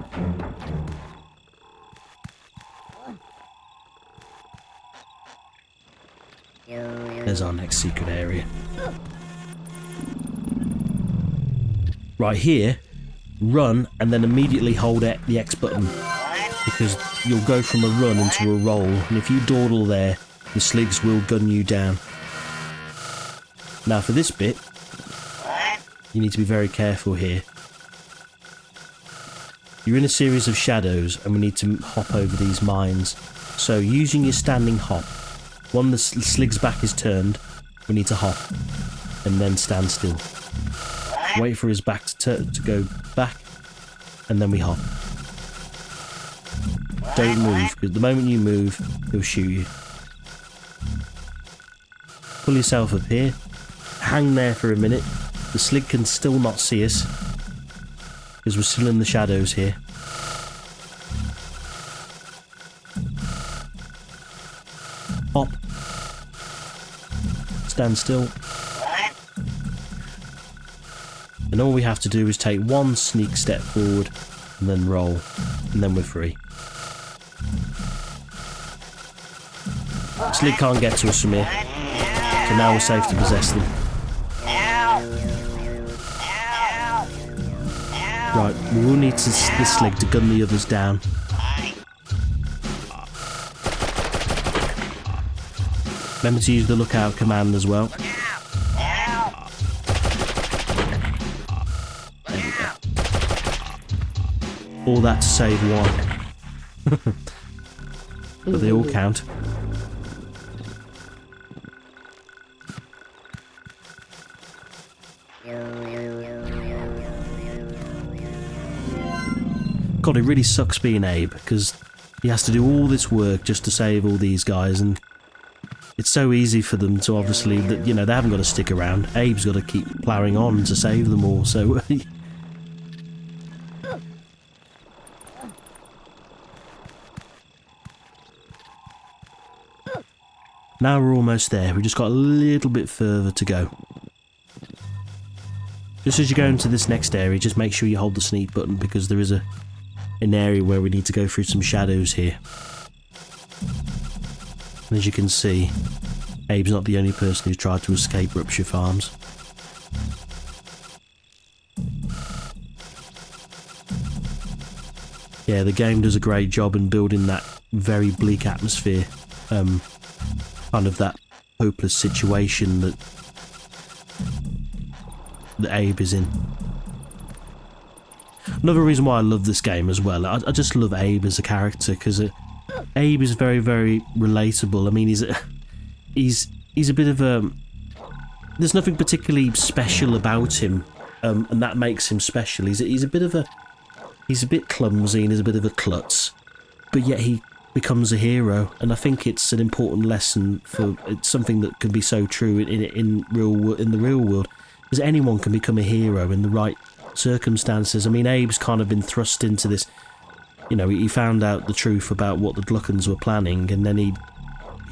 There's our next secret area. Right here, run and then immediately hold the X button, because you'll go from a run into a roll, and if you dawdle there, the sligs will gun you down. Now for this bit, you need to be very careful here. You're in a series of shadows and we need to hop over these mines. So using your standing hop, when the slig's back is turned, we need to hop and then stand still. Wait for his back to go back and then we hop. Don't move, because the moment you move, he'll shoot you. Pull yourself up here, hang there for a minute. The slig can still not see us, because we're still in the shadows here. Hop. Stand still. And all we have to do is take one sneak step forward, and then roll, and then we're free. Slig can't get to us from here, so now we're safe to possess them. Right, we will need this slig to gun the others down. Remember to use the lookout command as well. There we go. All that to save one. But they all count. God, it really sucks being Abe, because he has to do all this work just to save all these guys, and it's so easy for them to obviously, you know, they haven't got to stick around. Abe's got to keep ploughing on to save them all, so... Now we're almost there, we've just got a little bit further to go. Just as you go into this next area, just make sure you hold the sneak button, because there is an area where we need to go through some shadows here. And as you can see, Abe's not the only person who's tried to escape Rupture Farms. Yeah, the game does a great job in building that very bleak atmosphere, kind of that hopeless situation that Abe is in. Another reason why I love this game as well, I just love Abe as a character, because Abe is very, very relatable. I mean, he's a bit of a... There's nothing particularly special about him, and that makes him special. He's a bit of a... He's a bit clumsy and he's a bit of a klutz, but yet he becomes a hero, and I think it's an important lesson for... It's something that can be so true in the real world, because anyone can become a hero in the right circumstances. I mean, Abe's kind of been thrust into this, you know, he found out the truth about what the Mudokons were planning, and then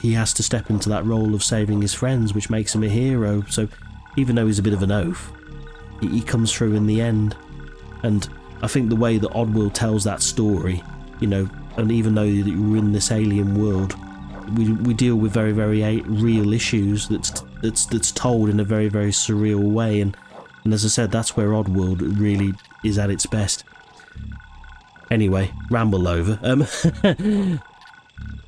he has to step into that role of saving his friends, which makes him a hero. So even though he's a bit of an oaf, he comes through in the end. And I think the way that Oddworld tells that story, you know, and even though we're in this alien world, we deal with very, very real issues that's told in a very, very surreal way. And as I said, that's where Oddworld really is at its best. Anyway, ramble over.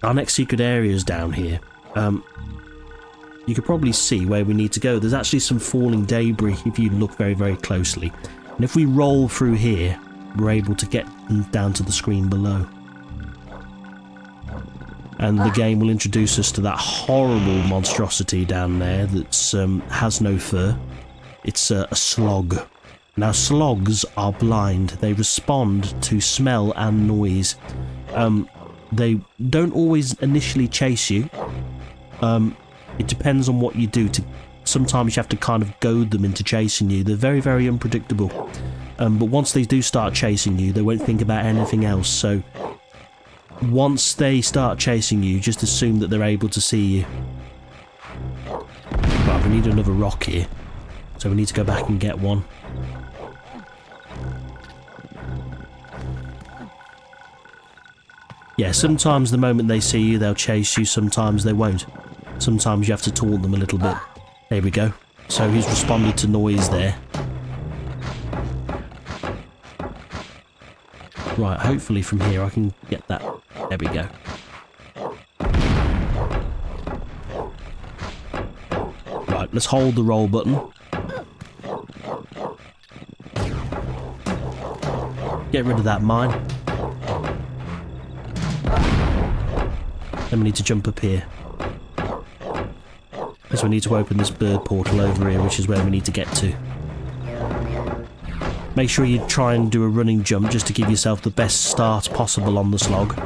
Our next secret area is down here. You could probably see where we need to go. There's actually some falling debris if you look very, very closely. And if we roll through here, we're able to get down to the screen below. And the game will introduce us to that horrible monstrosity down there that has no fur. It's a slog. Now, slogs are blind. They respond to smell and noise. They don't always initially chase you. It depends on what you do. Sometimes you have to kind of goad them into chasing you. They're very, very unpredictable. But once they do start chasing you, they won't think about anything else. So once they start chasing you, just assume that they're able to see you. Right, we need another rock here. So we need to go back and get one. Yeah, sometimes the moment they see you, they'll chase you. Sometimes they won't. Sometimes you have to taunt them a little bit. There we go. So he's responded to noise there. Right, hopefully from here I can get that. There we go. Right, let's hold the roll button. Get rid of that mine. Then we need to jump up here. Because we need to open this bird portal over here, which is where we need to get to. Make sure you try and do a running jump just to give yourself the best start possible on the slog.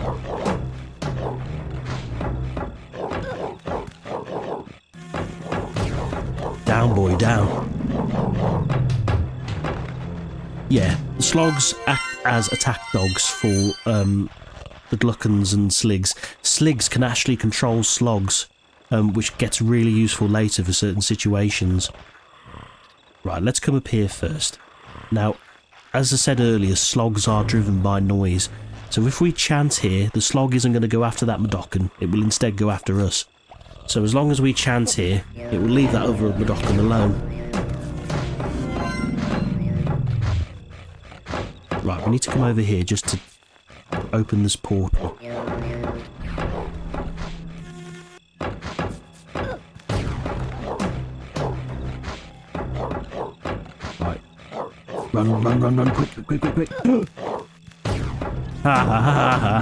Down, boy, down. Yeah, the slogs act as attack dogs for the Mudokons and Sligs. Sligs can actually control slogs, which gets really useful later for certain situations. Right, let's come up here first. Now, as I said earlier, slogs are driven by noise. So if we chant here, the slog isn't going to go after that Mudokon. It will instead go after us. So as long as we chant here, it will leave that other Mudokon alone. Right, we need to come over here just to open this portal. Right. Run, quick. Ha ha ha ha.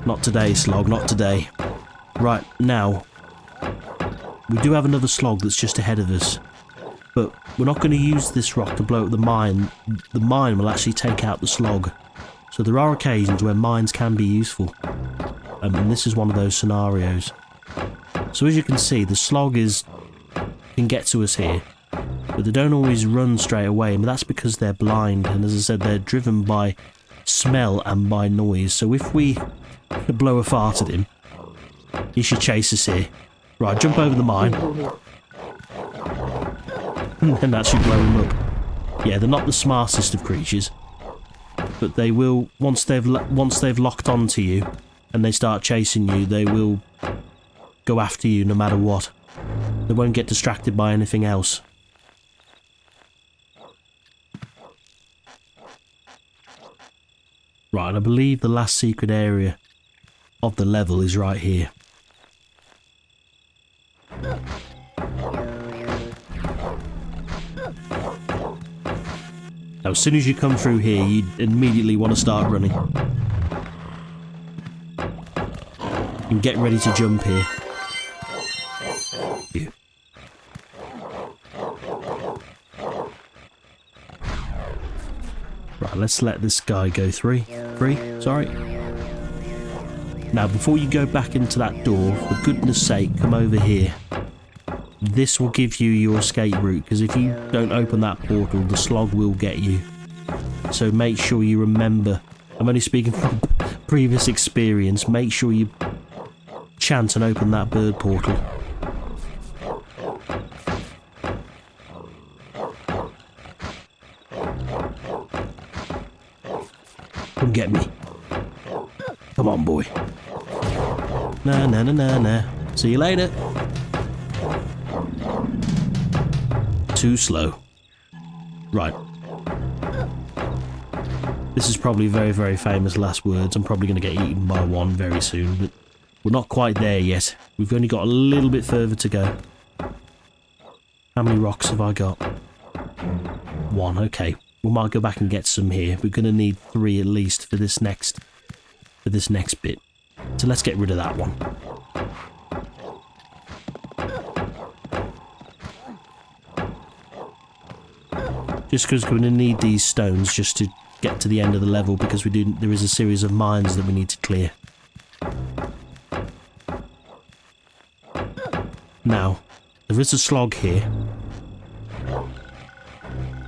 Not today, slog, not today. Right, now, we do have another slog that's just ahead of us. But we're not going to use this rock to blow up the mine. The mine will actually take out the slog. So there are occasions where mines can be useful. And this is one of those scenarios. So as you can see, the slog can get to us here. But they don't always run straight away. But that's because they're blind. And as I said, they're driven by smell and by noise. So if we blow a fart at him, he should chase us here. Right, jump over the mine. And then that should blow them up. Yeah, they're not the smartest of creatures, but they will, once they've locked onto you and they start chasing you, they will go after you no matter what. They won't get distracted by anything else. Right, and I believe the last secret area of the level is right here. Now, as soon as you come through here, you immediately want to start running. And get ready to jump here. Yeah. Right, let's let this guy go through. Sorry. Now, before you go back into that door, for goodness sake, come over here. This will give you your escape route, because if you don't open that portal, the slog will get you. So make sure you remember. I'm only speaking from previous experience. Make sure you chant and open that bird portal. Come get me. Come on, boy. Nah. See you later. Too slow. Right. This is probably very, very famous last words. I'm probably going to get eaten by one very soon, but we're not quite there yet. We've only got a little bit further to go. How many rocks have I got? One, okay. We might go back and get some here. We're going to need 3 at least for this next bit. So let's get rid of that one. Just because we're going to need these stones just to get to the end of the level, because there is a series of mines that we need to clear. Now, there is a slog here.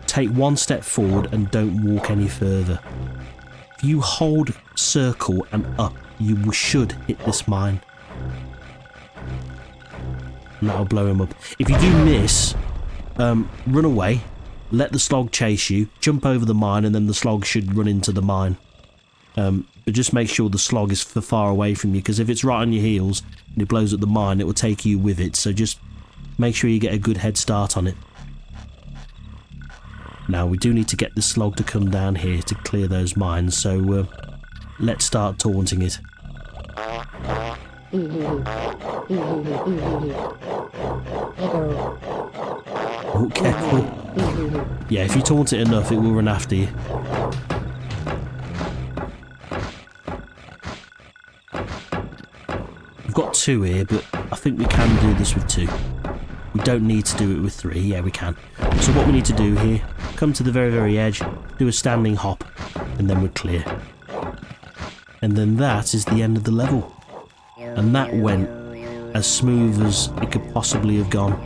Take 1 step forward and don't walk any further. If you hold circle and up, you should hit this mine. And that'll blow him up. If you do miss, run away, let the slog chase you, jump over the mine, and then the slog should run into the mine. But just make sure the slog is far away from you, because if it's right on your heels and it blows up the mine, it will take you with it. So just make sure you get a good head start on it. Now, we do need to get the slog to come down here to clear those mines, so let's start taunting it. Oh, careful. Yeah, if you taunt it enough, it will run after you. We've got 2 here, but I think we can do this with 2. We don't need to do it with 3. Yeah, we can. So what we need to do here, come to the very, very edge, do a standing hop, and then we're clear. And then that is the end of the level. And that went as smooth as it could possibly have gone.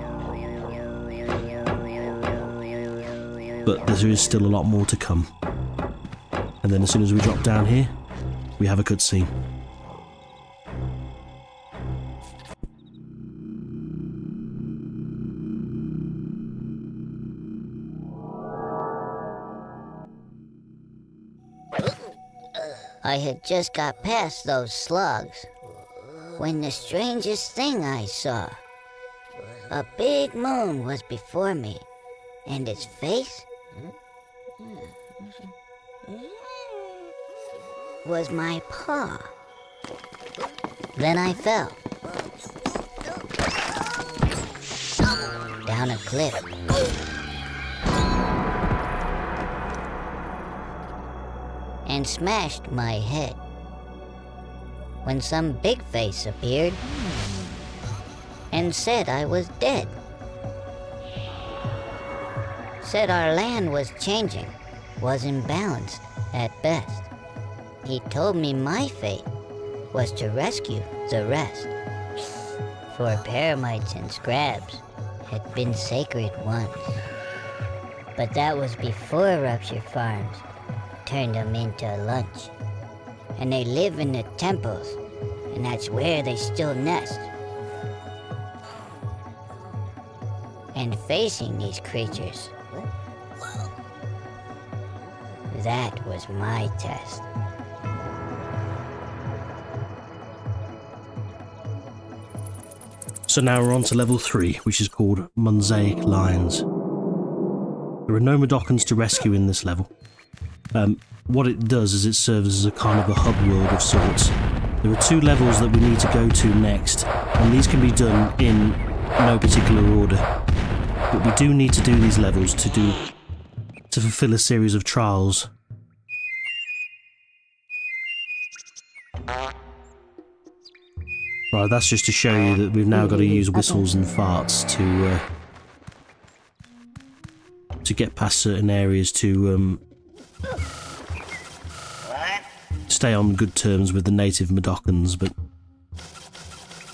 But there is still a lot more to come. And then as soon as we drop down here, we have a cutscene. I had just got past those slugs when the strangest thing I saw. A big moon was before me, and its face was my paw. Then I fell down a cliff. And smashed my head when some big face appeared and said I was dead. Said our land was changing, was imbalanced at best. He told me my fate was to rescue the rest. For Paramites and Scrabs had been sacred once. But that was before Rupture Farms turned them into lunch. And they live in the temples, and that's where they still nest. And facing these creatures, that was my test. So now we're on to level 3, which is called Monsaic Lines. There are no Mudokons to rescue in this level. What it does is it serves as a kind of a hub world of sorts. There are 2 levels that we need to go to next, and these can be done in no particular order. But we do need to do these levels to fulfill a series of trials. Right, that's just to show you that we've now got to use whistles and farts to get past certain areas to stay on good terms with the native Mudokons. But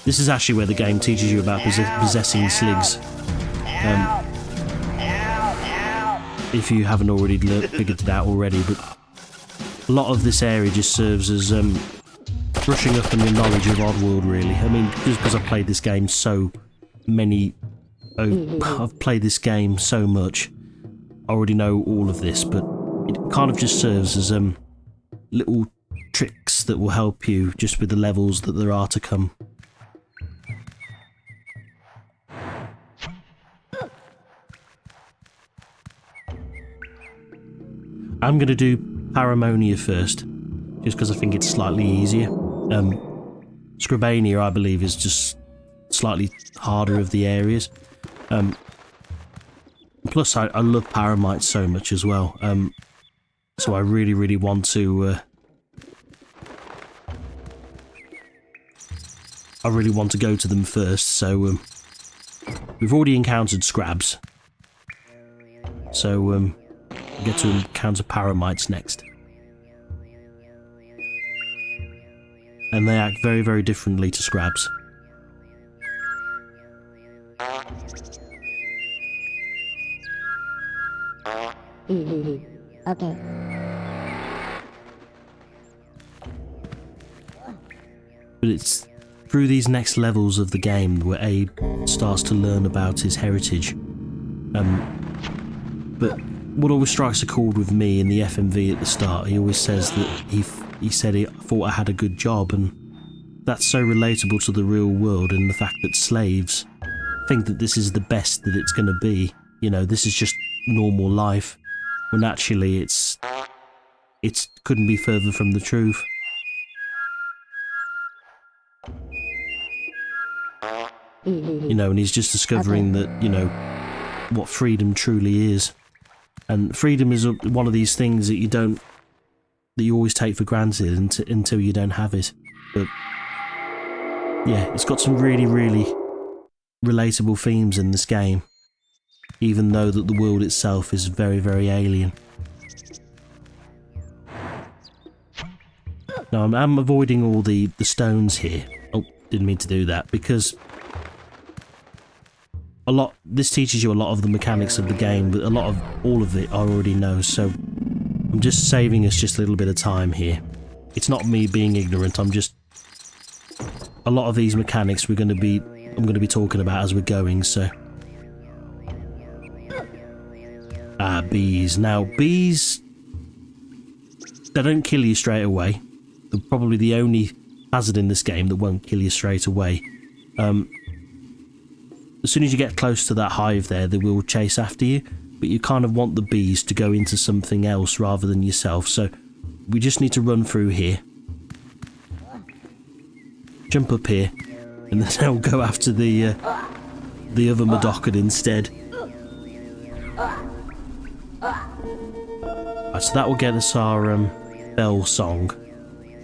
this is actually where the game teaches you about possessing sligs. If you haven't already figured it out already, but a lot of this area just serves as brushing up on your knowledge of Oddworld, really. I mean, just because I've played this game I've played this game so much, I already know all of this, but it kind of just serves as little tricks that will help you just with the levels that there are to come. I'm going to do Paramonia first, just because I think it's slightly easier. Scrabania, I believe, is just slightly harder of the areas. Plus, I love Paramites so much as well. So I really want to. I really want to go to them first. So we've already encountered Scrabs. So we get to encounter Paramites next. And they act very differently to Scrabs. Okay. But it's through these next levels of the game where Abe starts to learn about his heritage. But what always strikes a chord with me in the FMV at the start, he always says that he said he thought I had a good job, and that's so relatable to the real world, and the fact that slaves think that this is the best that it's going to be. You know, this is just normal life, when actually it couldn't be further from the truth. You know, and he's just discovering that, you know, what freedom truly is. And freedom is one of these things that you always take for granted until you don't have it. But yeah, it's got some really relatable themes in this game, even though that the world itself is very alien. Now I'm avoiding all the stones here. Oh, didn't mean to do that, because this teaches you a lot of the mechanics of the game, but all of it I already know, so I'm just saving us just a little bit of time here. It's not me being ignorant, I'm just... A lot of these mechanics I'm going to be talking about as we're going, so... Bees. Now, bees... They don't kill you straight away. They're probably the only hazard in this game that won't kill you straight away. As soon as you get close to that hive there, they will chase after you, but you kind of want the bees to go into something else rather than yourself, so we just need to run through here. Jump up here, and then they'll go after the other Mudokon instead. Right, so that will get us our bell song,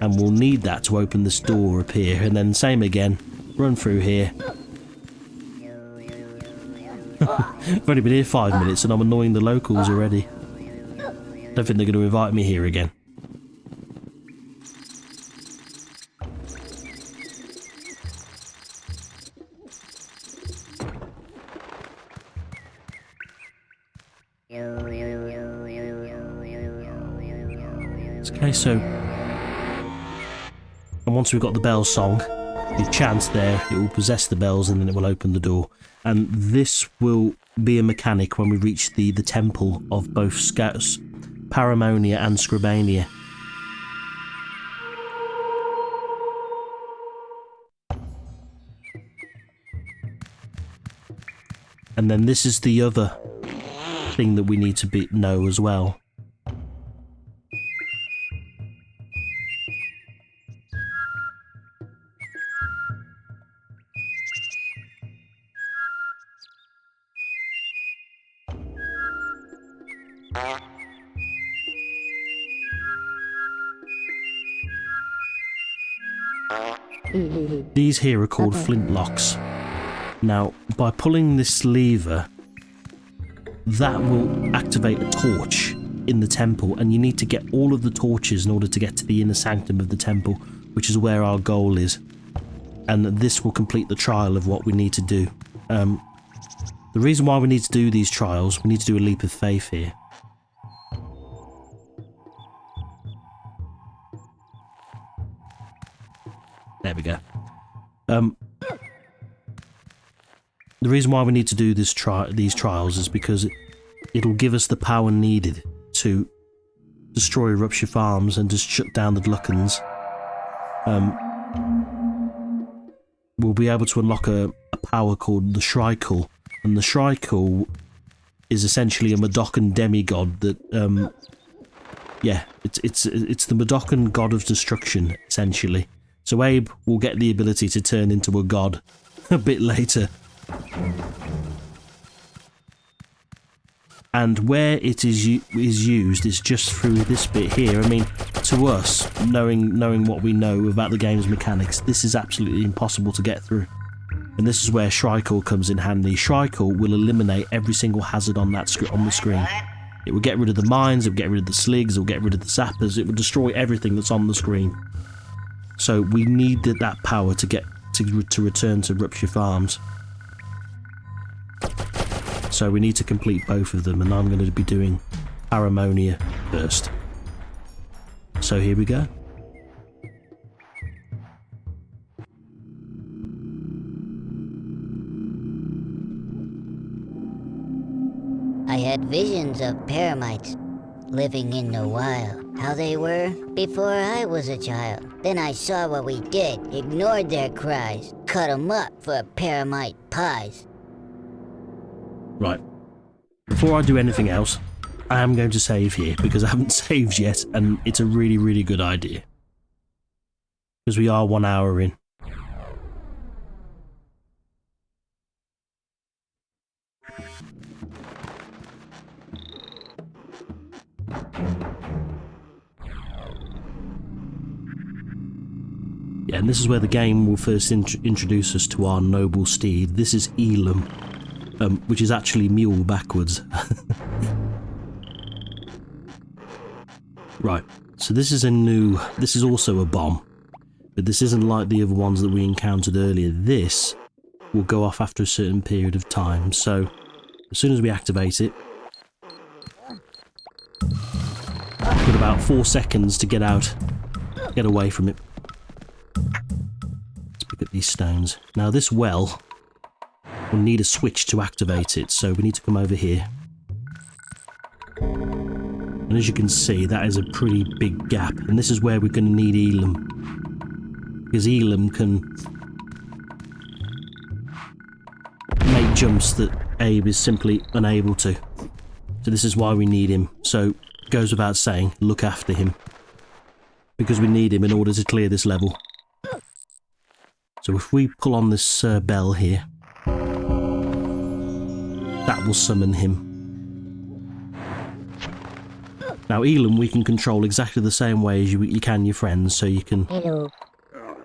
and we'll need that to open this door up here, and then same again, run through here. I've only been here 5 minutes and I'm annoying the locals already. Don't think they're going to invite me here again. Okay, so... And once we've got the bell song, the chant there, it will possess the bells and then it will open the door. And this will be a mechanic when we reach the temple of both Scouts, Paramonia and Scrabania. And then this is the other thing that we need to know as well. These here are called flintlocks. Now, by pulling this lever, that will activate a torch in the temple, and you need to get all of the torches in order to get to the inner sanctum of the temple, which is where our goal is. And this will complete the trial of what we need to do. The reason why we need to do these trials, we need to do a leap of faith here. There we go. The reason why we need to do these trials is because it'll give us the power needed to destroy Rupture Farms and just shut down the Mudokons. We'll be able to unlock a power called the Shrikle, and the Shrikle is essentially a Mudokon demigod that, yeah, it's the Mudokon god of destruction, essentially. So Abe will get the ability to turn into a god a bit later. And where it is used is just through this bit here. I mean, to us, knowing what we know about the game's mechanics, this is absolutely impossible to get through. And this is where Shrikle comes in handy. Shrikle will eliminate every single hazard on the screen. It will get rid of the mines, it will get rid of the sligs, it will get rid of the zappers, it will destroy everything that's on the screen. So we needed that power to return to Rupture Farms. So we need to complete both of them, and I'm going to be doing Paramonia first. So here we go. I had visions of Paramites living in the wild, how they were before I was a child. Then I saw what we did, ignored their cries, cut 'em up for Paramite pies. Right. Before I do anything else, I am going to save here, because I haven't saved yet, and it's a really, really good idea. Because we are 1 hour in. Yeah, and this is where the game will first introduce us to our noble steed. This is Elam, which is actually mule backwards. Right, so this is also a bomb, but this isn't like the other ones that we encountered earlier. This will go off after a certain period of time, so as soon as we activate it, we've got about 4 seconds to get away from it. Let's pick up these stones. Now this well will need a switch to activate it, so we need to come over here. And as you can see, that is a pretty big gap, and this is where we're going to need Elam, because Elam can make jumps that Abe is simply unable to. So this is why we need him. So it goes without saying, look after him, because we need him in order to clear this level. So if we pull on this bell here, that will summon him. Now Elam we can control exactly the same way as you can your friends, so you can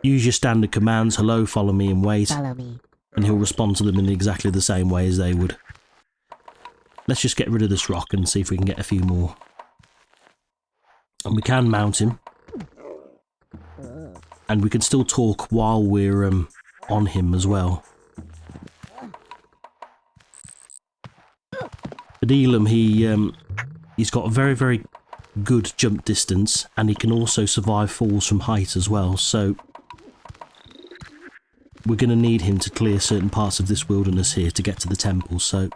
use your standard commands, hello, follow me, and wait, Follow me. and he'll respond to them in exactly the same way as they would. Let's just get rid of this rock and see if we can get a few more. And we can mount him. And we can still talk while we're on him as well. But Elam, he's got a very, very good jump distance, and he can also survive falls from height as well, so we're going to need him to clear certain parts of this wilderness here to get to the temple. So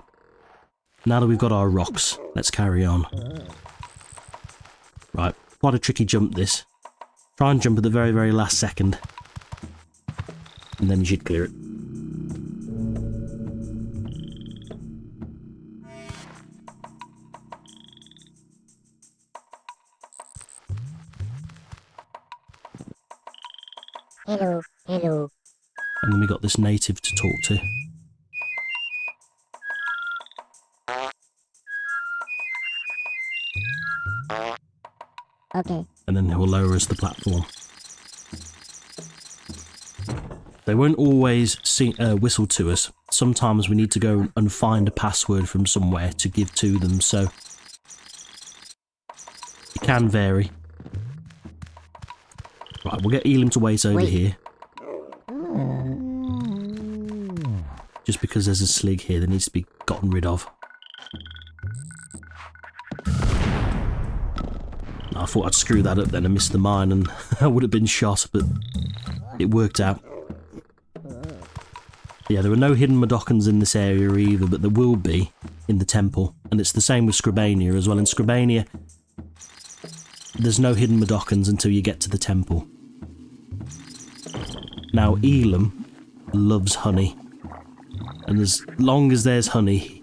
now that we've got our rocks, let's carry on. Right, quite a tricky jump this. Try and jump at the very, very last second, and then you should clear it. Hello, hello. And then we got this native to talk to. Okay. And then he'll lower us the platform. They won't always whistle to us. Sometimes we need to go and find a password from somewhere to give to them, so it can vary. Right, we'll get Elam to wait over here. Just because there's a slig here that needs to be gotten rid of. I thought I'd screw that up then and miss the mine, and I would have been shot, but it worked out. Yeah, there are no hidden Mudokons in this area either, but there will be in the temple. And it's the same with Scrabania as well. In Scrabania, there's no hidden Mudokons until you get to the temple. Now, Elam loves honey. And as long as there's honey,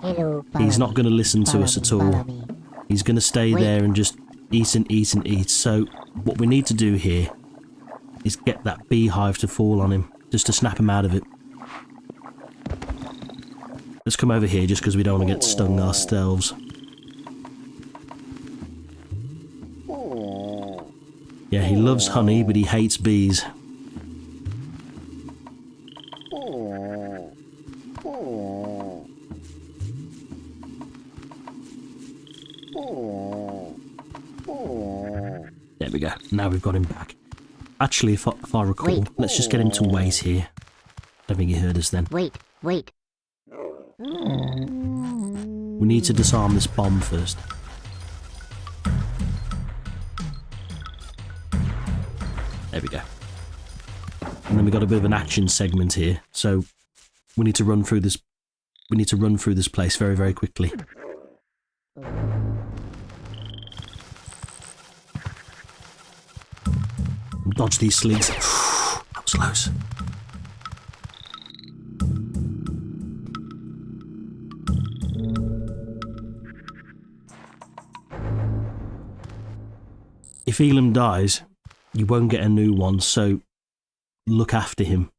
Hello, he's not going to listen to us at all. Follow me. He's going to stay there and just eat and eat and eat. So what we need to do here is get that beehive to fall on him, just to snap him out of it. Let's come over here just because we don't want to get stung ourselves. Yeah, he loves honey, but he hates bees. There we go. Now we've got him back. Actually, if I recall, Wait. let's just get him to wait here. I don't think he heard us then. Wait. We need to disarm this bomb first. There we go. And then we've got a bit of an action segment here, so we need to run through this. We need to run through this place very, very quickly. Dodge these sligs. That was close. If Elam dies, you won't get a new one, so look after him.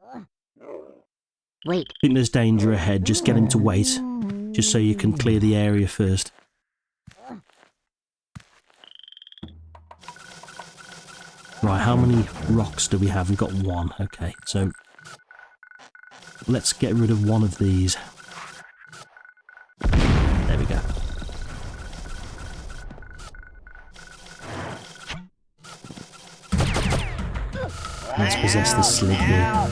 Wait. I think there's danger ahead, just get him to wait, just so you can clear the area first. Right, how many rocks do we have? We've got one, okay, so let's get rid of one of these. There we go. Let's possess the slig here.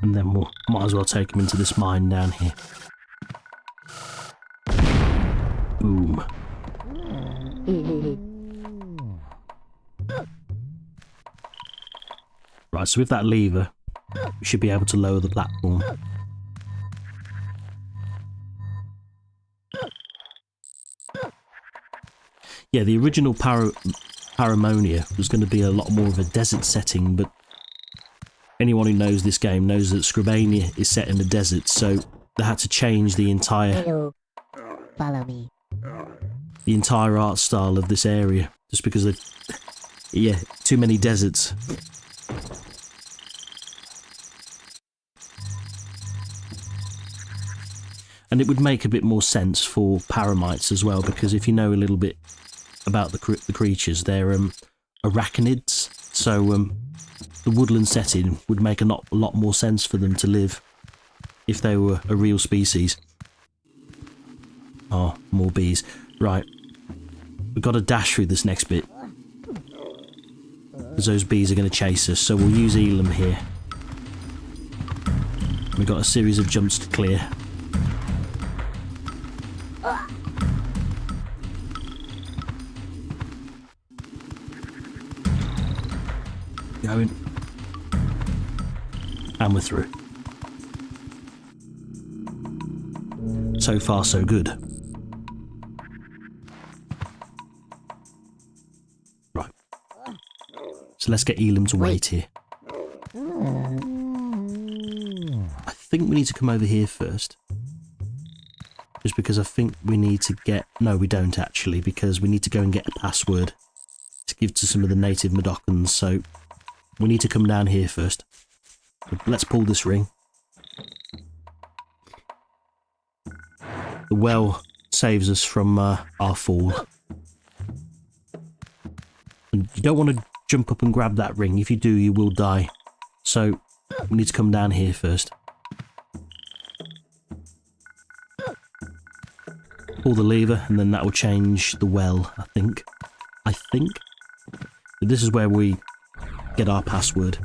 And then we'll might as well take him into this mine down here. Boom. Right, so with that lever, we should be able to lower the platform. Yeah, the original Paramonia was going to be a lot more of a desert setting, but anyone who knows this game knows that Scrabania is set in the desert, so they had to change the entire Hello. Follow me. the entire art style of this area, just because of, yeah, too many deserts. And it would make a bit more sense for paramites as well, because if you know a little bit about the creatures, they're arachnids, so the woodland setting would make a lot more sense for them to live if they were a real species. Oh, more bees. Right. We've got to dash through this next bit, because those bees are going to chase us, so we'll use Elam here. We've got a series of jumps to clear. Going. And we're through. So far, so good. Right. So let's get Elam to wait here. I think we need to come over here first. Just because I think we need to get... No, we don't actually, because we need to go and get a password to give to some of the native Mudokons, so we need to come down here first. Let's pull this ring. The well saves us from our fall. And you don't want to jump up and grab that ring. If you do, you will die. So we need to come down here first. Pull the lever, and then that will change the well, I think. But this is where we get our password.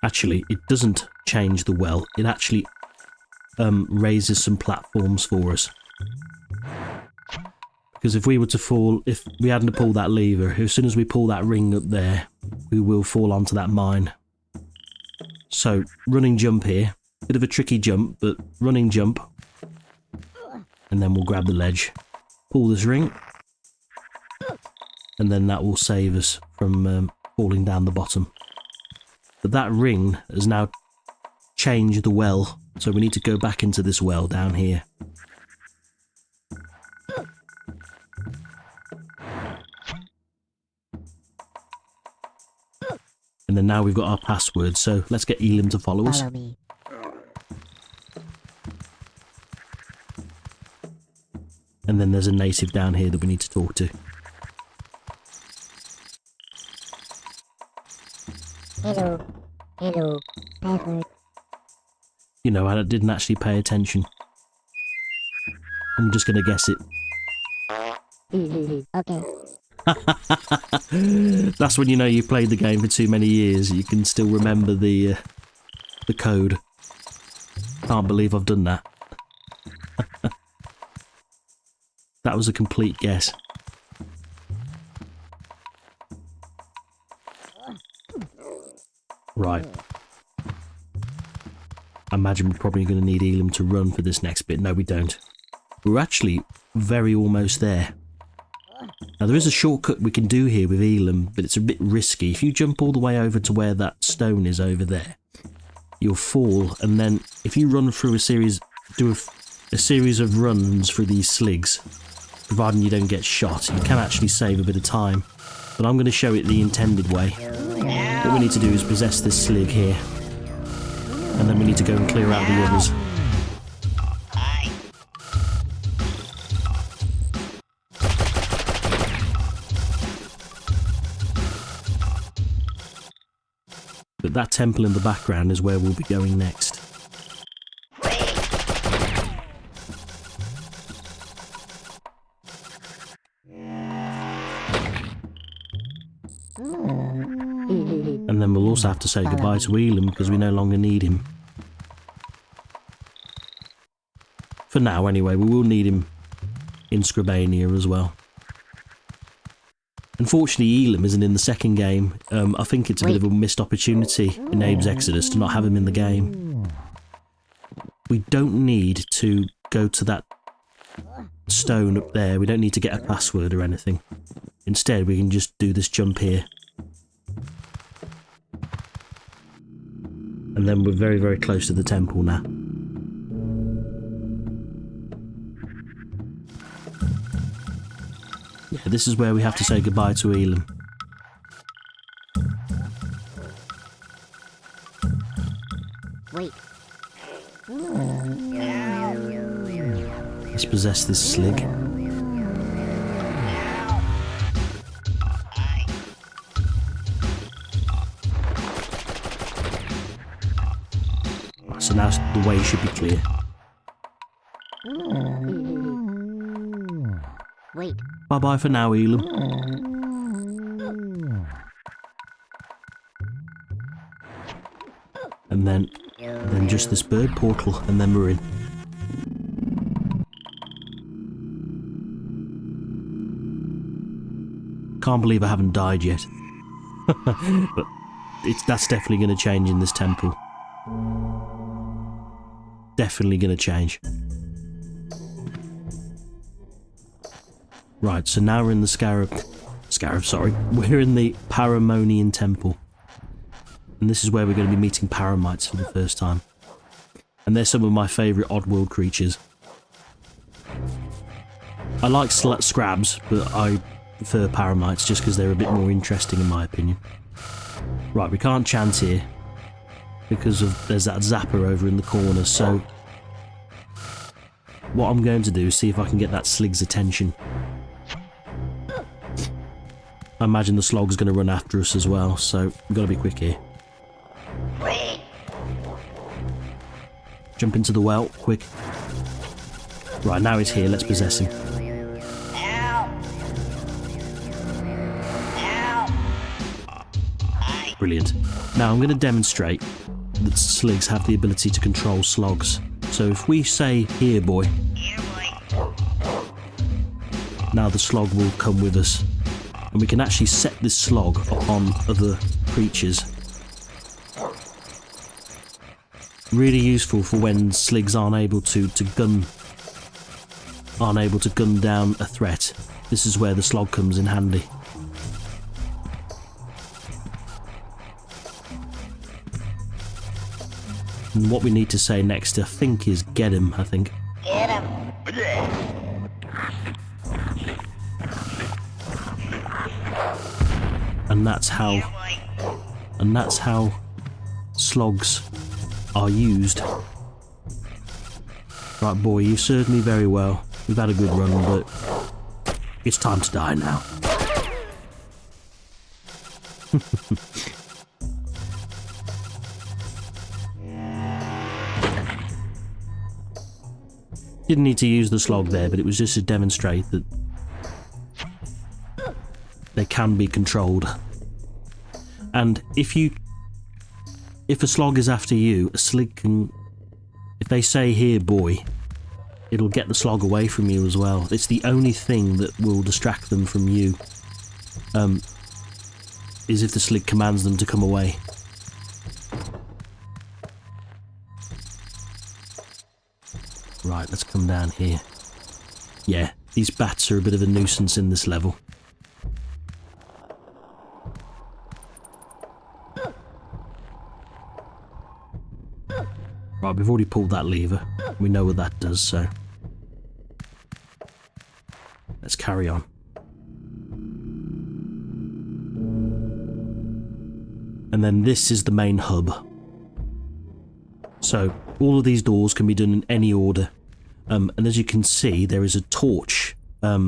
Actually, it doesn't change the well. It actually raises some platforms for us. Because if we were to fall, if we hadn't to pull that lever, as soon as we pull that ring up there, we will fall onto that mine. So, running jump here. Bit of a tricky jump, but running jump. And then we'll grab the ledge. Pull this ring. and then that will save us from falling down the bottom. But that ring has now changed the well, so we need to go back into this well down here. And then now we've got our password, so let's get Elim to follow us. Follow me. And then there's a native down here that we need to talk to. Hello. Hello. Password. You know, I didn't actually pay attention. I'm just going to guess it. Okay. That's when you know you've played the game for too many years. You can still remember the code. Can't believe I've done that. That was a complete guess. Right. I imagine we're probably going to need Elim to run for this next bit. No, we don't. We're actually very almost there. Now, there is a shortcut we can do here with Elim, but it's a bit risky. If you jump all the way over to where that stone is over there, you'll fall, and then if you run through a series of runs through these sligs, providing you don't get shot, you can actually save a bit of time. But I'm going to show it the intended way. What we need to do is possess this slig here, and then we need to go and clear out the others. But that temple in the background is where we'll be going next. And then we'll also have to say goodbye to Elim because we no longer need him. For now, anyway, we will need him in Scrabania as well. Unfortunately, Elim isn't in the second game. I think it's a bit of a missed opportunity in Abe's Exodus to not have him in the game. We don't need to go to that stone up there. We don't need to get a password or anything. Instead, we can just do this jump here. And then we're very, very close to the temple now. Yeah, this is where we have to say goodbye to Elim. Wait. Let's possess this slig. So now the way should be clear. Wait. Bye-bye for now, Elim. And then just this bird portal, and then we're in. Can't believe I haven't died yet. But that's definitely going to change in this temple. Definitely going to change. Right, so now we're in the we're in the Paramonian Temple. And this is where we're going to be meeting Paramites for the first time. And they're some of my favourite Oddworld creatures. I like Scrabs, but I prefer Paramites just because they're a bit more interesting in my opinion. Right, we can't chant here because there's that zapper over in the corner, so what I'm going to do is see if I can get that slig's attention. I imagine the slog's going to run after us as well, so we've got to be quick here. Jump into the well, quick. Right, now he's here, let's possess him. Brilliant. Now I'm going to demonstrate that sligs have the ability to control slogs. So if we say, "Here, boy," now the slog will come with us. And we can actually set this slog upon other creatures. Really useful for when sligs aren't able to gun down a threat. This is where the slog comes in handy. And what we need to say next, I think, is get him, I think. Get him. And that's how slogs are used. Right, boy, you served me very well. We've had a good run, but it's time to die now. Didn't need to use the slog there, but it was just to demonstrate that they can be controlled. And if a slog is after you, a slug can, if they say, "Here, boy," it'll get the slog away from you as well. It's the only thing that will distract them from you, is if the slug commands them to come away. Right, let's come down here. Yeah, these bats are a bit of a nuisance in this level. Right, we've already pulled that lever. We know what that does, so let's carry on. And then this is the main hub. So all of these doors can be done in any order. And as you can see, there is a torch, a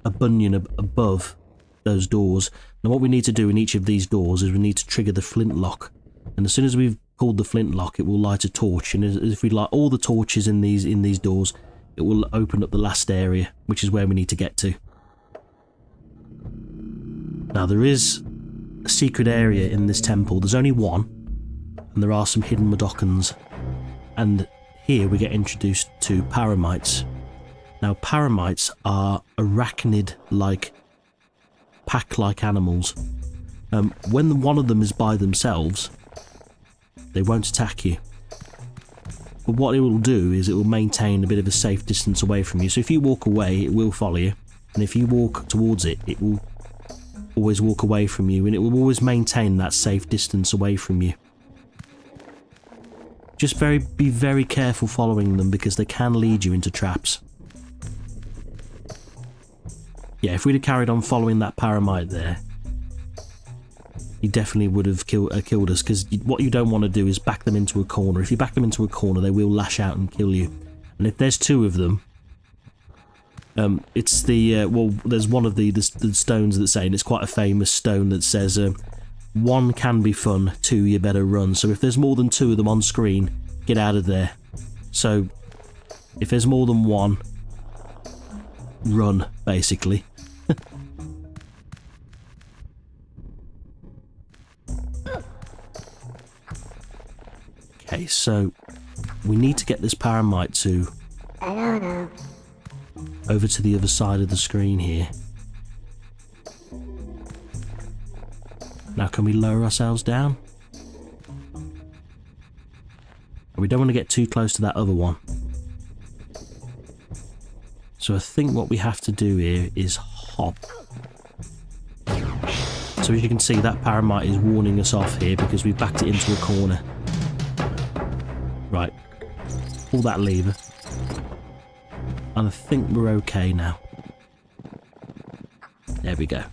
bunion above those doors. Now what we need to do in each of these doors is we need to trigger the flintlock. And as soon as we've pulled the flintlock, it will light a torch. And if we light all the torches in these doors, it will open up the last area, which is where we need to get to. Now there is a secret area in this temple. There's only one, and there are some hidden Mudokons. And here we get introduced to Paramites. Now Paramites are arachnid-like, pack-like animals. When one of them is by themselves, they won't attack you. But what it will do is it will maintain a bit of a safe distance away from you. So if you walk away, it will follow you. And if you walk towards it, it will always walk away from you. And it will always maintain that safe distance away from you. Just be very careful following them, because they can lead you into traps. Yeah, if we'd have carried on following that Paramite there, he definitely would have killed us, because what you don't want to do is back them into a corner. If you back them into a corner, they will lash out and kill you. And if there's two of them, it's the, well, there's one of the stones that say, and it's quite a famous stone that says, one can be fun, two you better run. So if there's more than two of them on screen, get out of there. So if there's more than one, run, basically. Okay, so we need to get this Paramite over to the other side of the screen here. Now can we lower ourselves down? We don't want to get too close to that other one. So I think what we have to do here is hop. So as you can see, that Paramite is warning us off here because we've backed it into a corner. Right, pull that lever. And I think we're okay now. There we go.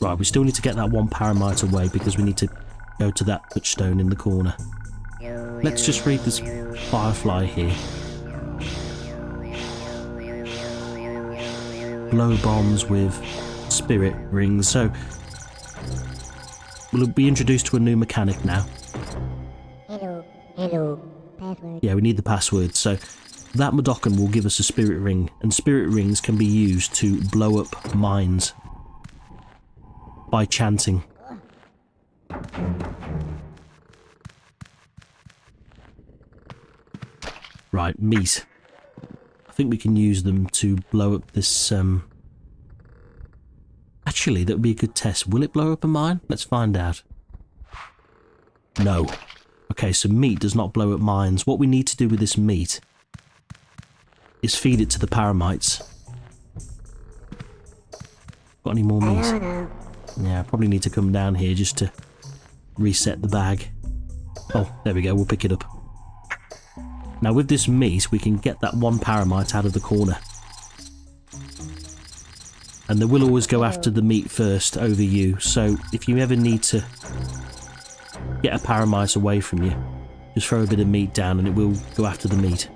Right, we still need to get that one Paramite away because we need to go to that touchstone in the corner. Let's just read this firefly here. Blow bombs with spirit rings. So we'll be introduced to a new mechanic now. Hello, password. Yeah, we need the password. So that Mudokon will give us a spirit ring, and spirit rings can be used to blow up mines by chanting. Right, meat. I think we can use them to blow up this, Actually, that would be a good test. Will it blow up a mine? Let's find out. No. Okay, so meat does not blow up mines. What we need to do with this meat is feed it to the Paramites. Got any more meat? don't know. Yeah, I probably need to come down here just to reset the bag. Oh, there we go, we'll pick it up. Now with this meat, we can get that one paramite out of the corner. And they will always go after the meat first over you, so if you ever need to get a paramite away from you, just throw a bit of meat down and it will go after the meat.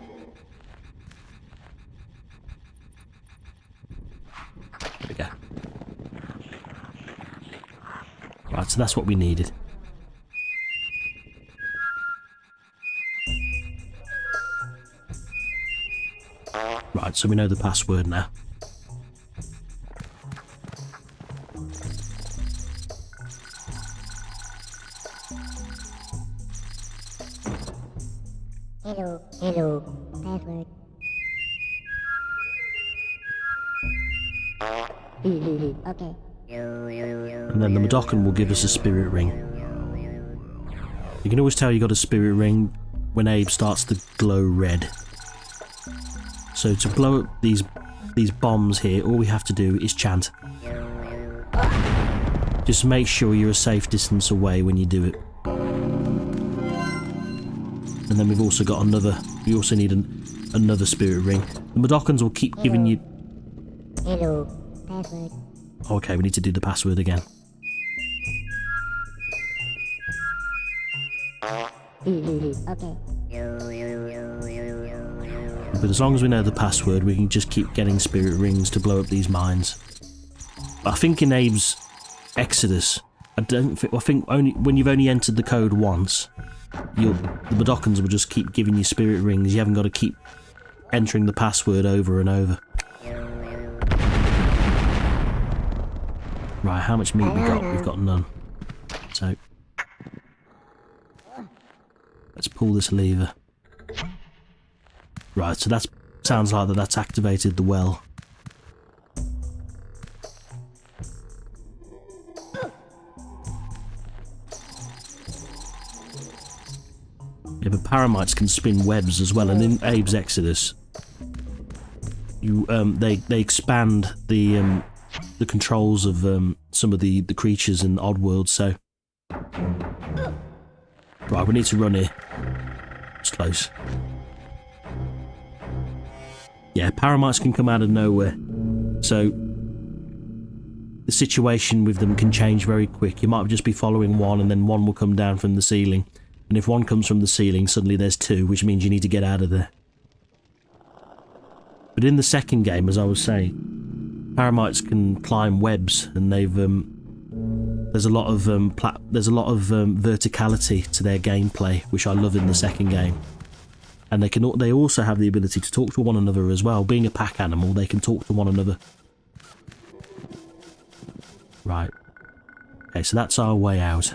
There we go. Right, so that's what we needed. Right, so we know the password now. Hello, password. Okay. And then the Mudokon will give us a spirit ring. You can always tell you got a spirit ring when Abe starts to glow red. So to blow up these bombs here, all we have to do is chant. Just make sure you're a safe distance away when you do it. And then we've also got another, we also need another spirit ring. The Mudokons will keep giving you... Hello, password. Okay, we need to do the password again. Okay. But as long as we know the password, we can just keep getting spirit rings to blow up these mines. I think in Abe's Exodus, I think only when you've only entered the code once, the Mudokons will just keep giving you spirit rings. You haven't got to keep entering the password over and over. Right, how much meat we got? We've got none. So let's pull this lever. Right, so that sounds like that's activated the well. Yeah, but paramites can spin webs as well, and in Abe's Exodus, you they expand the controls of some of the creatures in Oddworld. So, right, we need to run here. It's close. Yeah, paramites can come out of nowhere, so the situation with them can change very quick. You might just be following one, and then one will come down from the ceiling. And if one comes from the ceiling, suddenly there's two, which means you need to get out of there. But in the second game, as I was saying, paramites can climb webs, and they've there's a lot of verticality to their gameplay, which I love in the second game. And they also have the ability to talk to one another as well. Being a pack animal, they can talk to one another. Right. Okay, so that's our way out.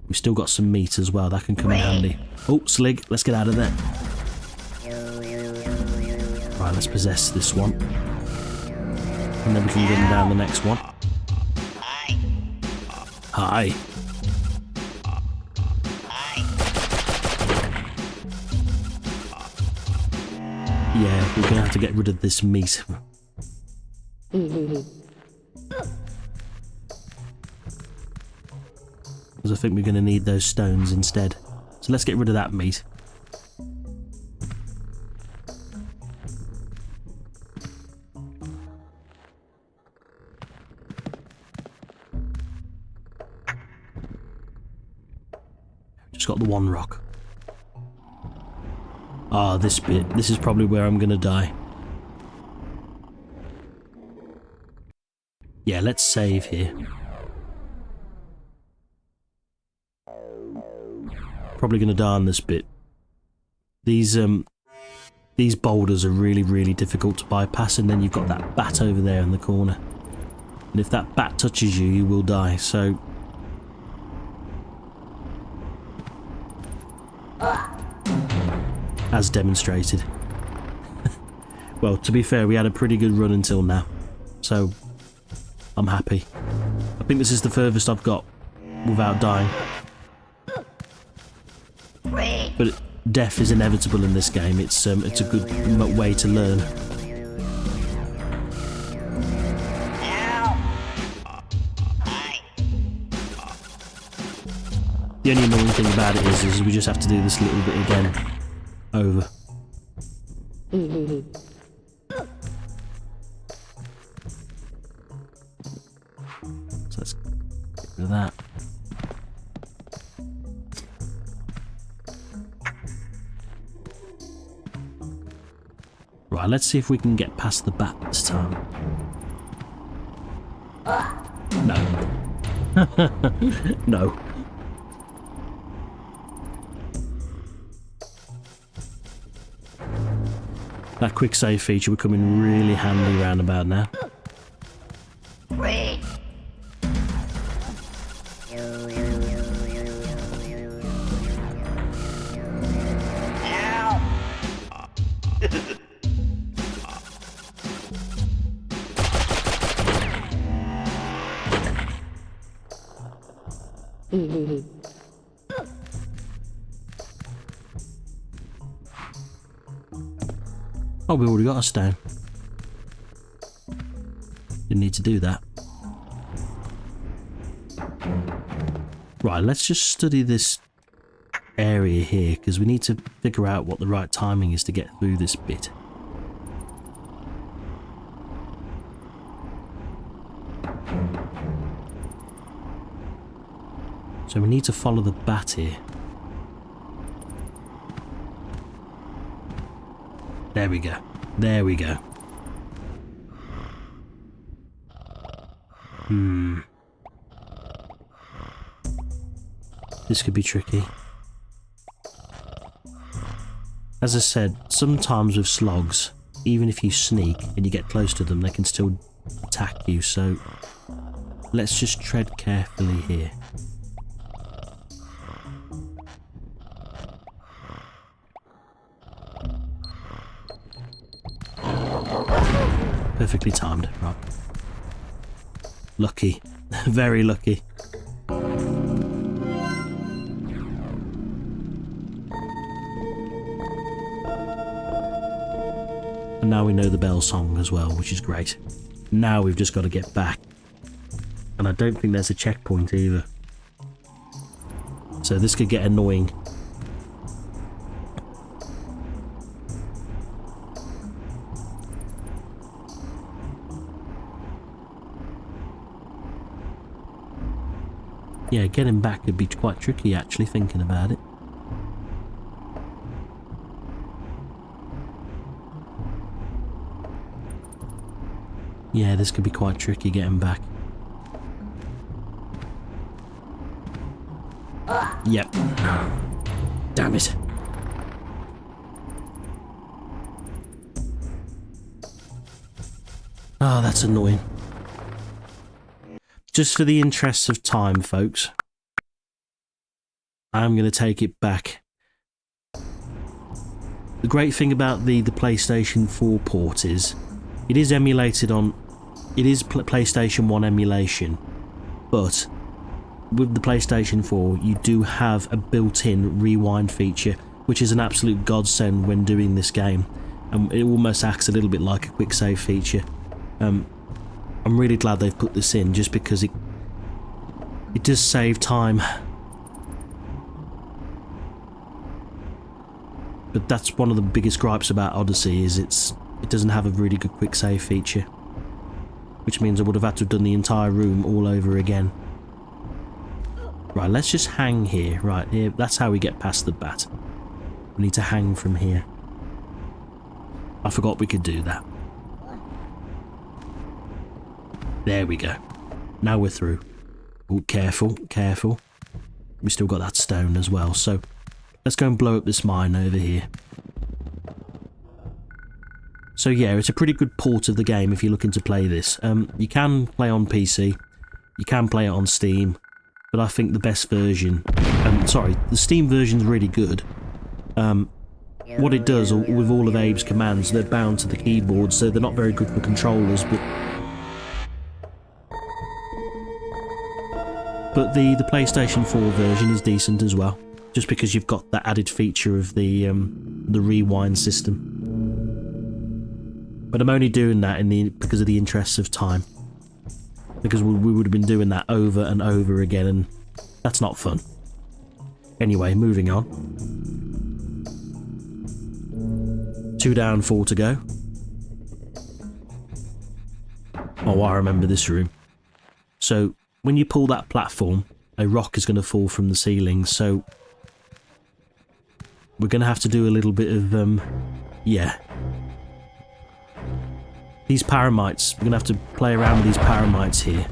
We've still got some meat as well, that can come in handy. Oh, Slig, let's get out of there. Right, let's possess this one. And then we can run down the next one. Hi. Yeah, we're going to have to get rid of this meat. Because I think we're going to need those stones instead. So let's get rid of that meat. Just got the one rock. Ah, this bit. This is probably where I'm going to die. Yeah, let's save here. Probably going to die on this bit. These boulders are really, really difficult to bypass, and then you've got that bat over there in the corner. And if that bat touches you, you will die, so... As demonstrated. Well, to be fair, we had a pretty good run until now, so I'm happy. I think this is the furthest I've got without dying. But death is inevitable in this game. It's a good way to learn. The only annoying thing about it is we just have to do this little bit again. Over. So let's get rid of that. Right, let's see if we can get past the bat this time. No. No. That quick save feature will come in really handy round about now. Wait. Oh, we already got a stone. Didn't need to do that. Right, let's just study this area here, because we need to figure out what the right timing is to get through this bit. So we need to follow the bat here. There we go. There we go. This could be tricky. As I said, sometimes with slogs, even if you sneak and you get close to them, they can still attack you, so let's just tread carefully here. Perfectly timed, right. Lucky. Very lucky. And now we know the bell song as well, which is great. Now we've just got to get back. And I don't think there's a checkpoint either. So this could get annoying. Yeah, getting back could be quite tricky actually, thinking about it. Yeah, this could be quite tricky getting back. Yep. Damn it. Oh, that's annoying. Just for the interests of time, folks, I'm going to take it back. The great thing about the PlayStation 4 port is it is emulated on... It is PlayStation 1 emulation, but with the PlayStation 4 you do have a built-in rewind feature, which is an absolute godsend when doing this game, and it almost acts a little bit like a quick save feature. I'm really glad they've put this in, just because it does save time. But that's one of the biggest gripes about Oddysee, is it doesn't have a really good quick save feature, which means I would have had to have done the entire room all over again. Right, let's just hang here. Right here, that's how we get past the bat. We need to hang from here. I forgot we could do that. There we go. Now we're through. Oh, careful, careful. We still got that stone as well, so let's go and blow up this mine over here. So yeah, it's a pretty good port of the game if you're looking to play this. You can play on PC, you can play it on Steam, but I think the best version... the Steam version's really good. What it does, with all of Abe's commands, they're bound to the keyboard, so they're not very good for controllers, but the PlayStation 4 version is decent as well, just because you've got that added feature of the rewind system. But I'm only doing that because of the interests of time, because we would have been doing that over and over again, and that's not fun. Anyway, moving on. 2 down, 4 to go. Oh, I remember this room. So, when you pull that platform, a rock is going to fall from the ceiling, so we're going to have to do a little bit of, yeah. These paramites, we're going to have to play around with these paramites here.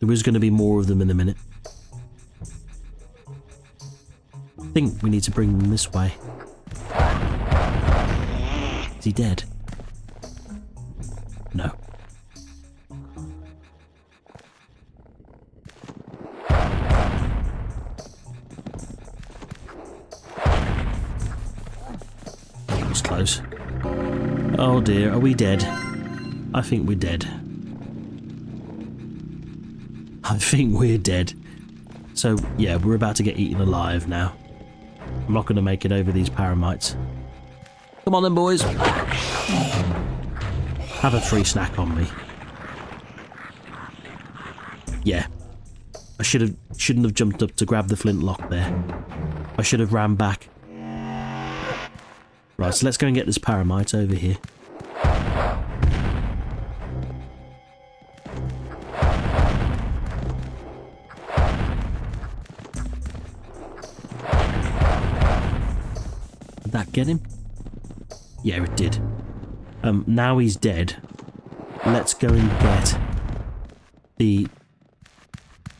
There is going to be more of them in a minute. I think we need to bring them this way. Is he dead? No. That was close. Oh dear, are we dead? I think we're dead. I think we're dead. So, yeah, we're about to get eaten alive now. I'm not going to make it over these paramites. Come on then, boys. Have a free snack on me. Yeah. I shouldn't have jumped up to grab the flintlock there. I should have ran back. Right, so let's go and get this paramite over here. Did that get him? Yeah, it did. Now he's dead. Let's go and get the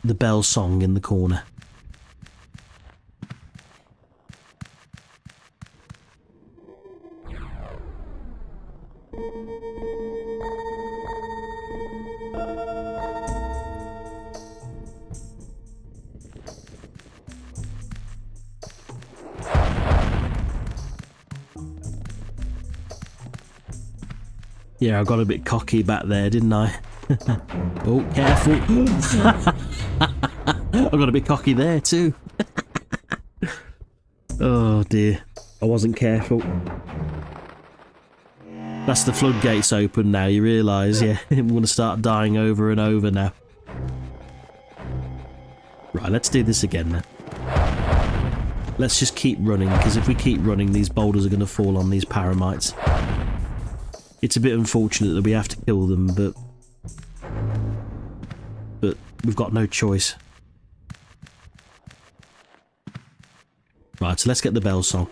bell song in the corner. Yeah, I got a bit cocky back there, didn't I? Oh, careful. I got a bit cocky there too. Oh dear. I wasn't careful. That's the floodgates open now, you realise, yeah? I'm going to start dying over and over now. Right, let's do this again then. Let's just keep running, because if we keep running, these boulders are going to fall on these paramites. It's a bit unfortunate that we have to kill them, but we've got no choice. Right, so let's get the bell song.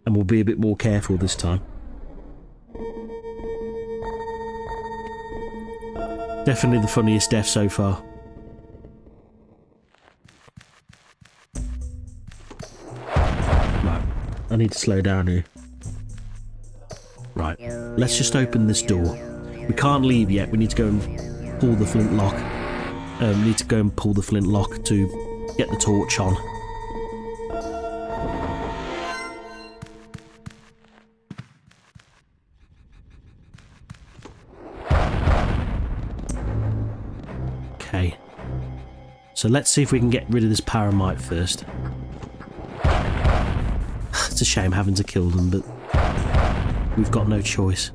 And we'll be a bit more careful this time. Definitely the funniest death so far. Right, I need to slow down here. Right, let's just open this door. We can't leave yet, we need to go and pull the flintlock. We need to go and pull the flintlock to get the torch on. Okay. So let's see if we can get rid of this paramite first. It's a shame having to kill them, but we've got no choice.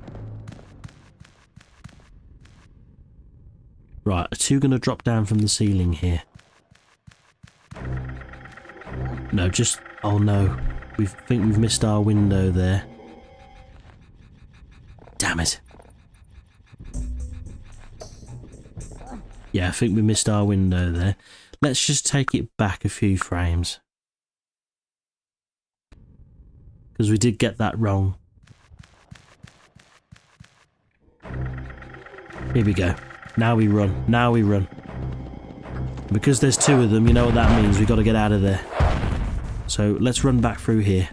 Right, are 2 going to drop down from the ceiling here? No, just... oh no. We think we've missed our window there. Damn it. Yeah, I think we missed our window there. Let's just take it back a few frames. Because we did get that wrong. Here we go. Now we run. Now we run. Because there's 2 of them, you know what that means. We've got to get out of there. So let's run back through here.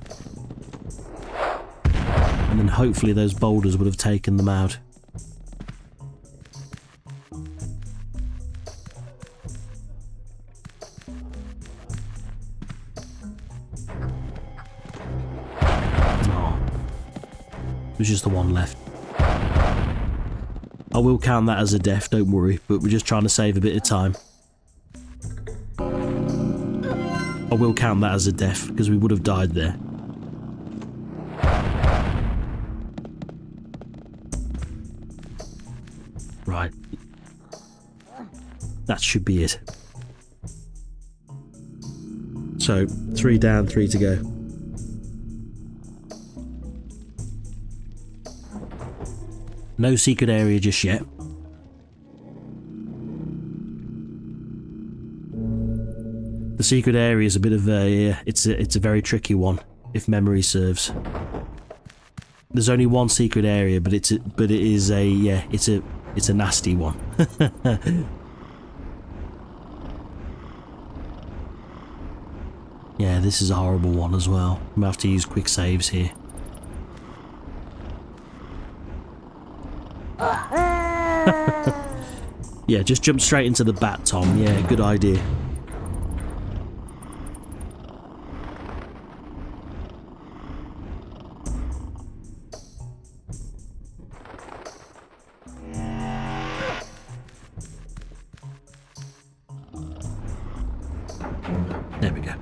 And then hopefully those boulders would have taken them out. Oh. There's just the one left. I will count that as a death, don't worry, but we're just trying to save a bit of time. I will count that as a death, because we would have died there. Right. That should be it. So, 3 down, 3 to go. No secret area just yet. The secret area is a bit of a... it's a very tricky one, if memory serves. There's only one secret area, but it's a nasty one. Yeah, this is a horrible one as well. I'm gonna have to use quick saves here. Yeah, just jump straight into the bat, Tom. Yeah, good idea. There we go.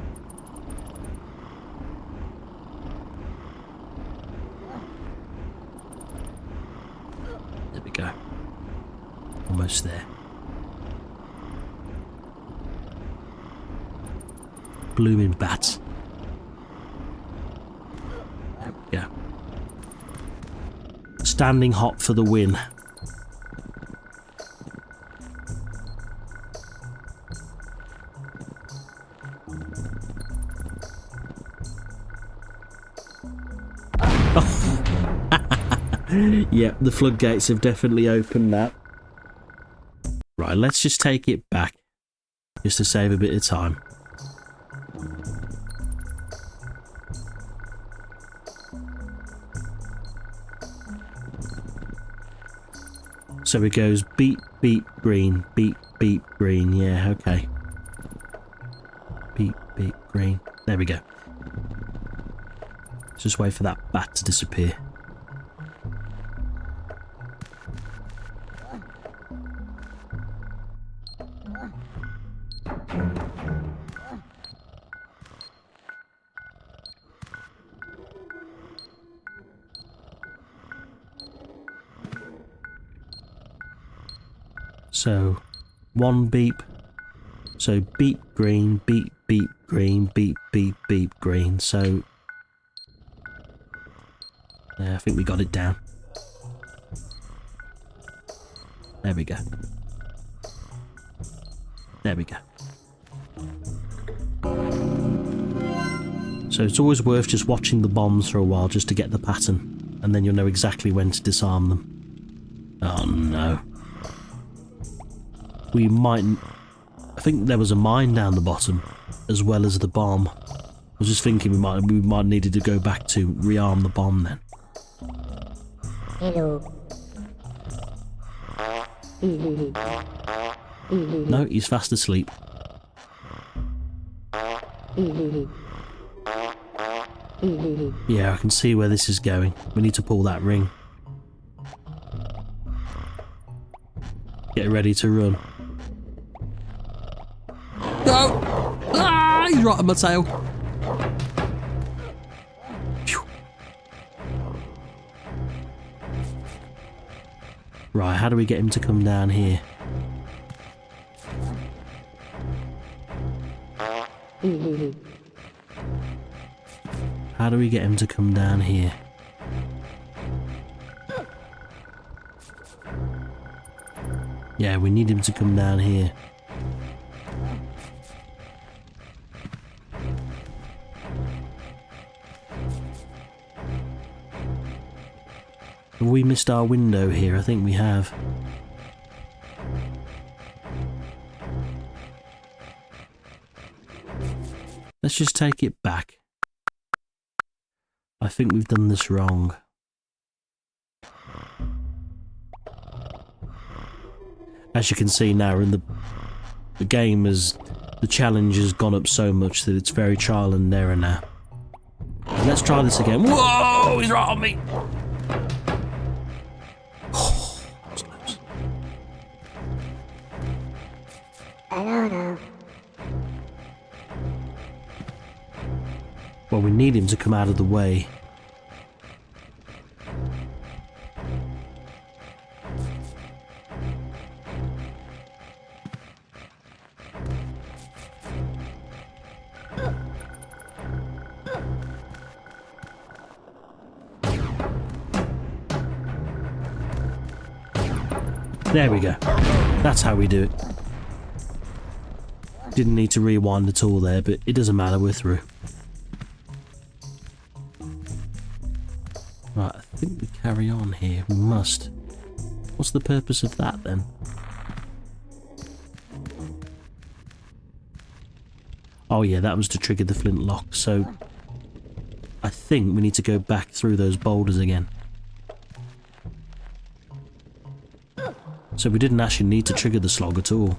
There we go. Almost there. Blooming bats. There we go. Standing hot for the win. Yeah, the floodgates have definitely opened that. Right, let's just take it back, just to save a bit of time. So it goes beep, beep, green, beep, beep, green. Yeah, okay. Beep, beep, green. There we go. Let's just wait for that bat to disappear. So, 1 beep. So, beep, green, beep, beep, green, beep, beep, beep, green. So, yeah, I think we got it down. There we go. There we go. So it's always worth just watching the bombs for a while just to get the pattern, and then you'll know exactly when to disarm them. Oh no. We might... I think there was a mine down the bottom, as well as the bomb. I was just thinking we might needed to go back to rearm the bomb then. Hello. No, he's fast asleep. Yeah, I can see where this is going. We need to pull that ring. Get ready to run. No! Ah, he's right on my tail. Phew. Right, how do we get him to come down here? How do we get him to come down here? Yeah, we need him to come down here. Have we missed our window here? I think we have. Let's just take it back. I think we've done this wrong. As you can see now, in the game the challenge has gone up so much that it's very trial and error now. Let's try this again. Whoa! He's right on me! Oh, that was close. I don't know. Well, we need him to come out of the way. There we go. That's how we do it. Didn't need to rewind at all there, but it doesn't matter, we're through. Right, I think we carry on here. We must. What's the purpose of that then? Oh yeah, that was to trigger the flintlock, so I think we need to go back through those boulders again. So we didn't actually need to trigger the slog at all.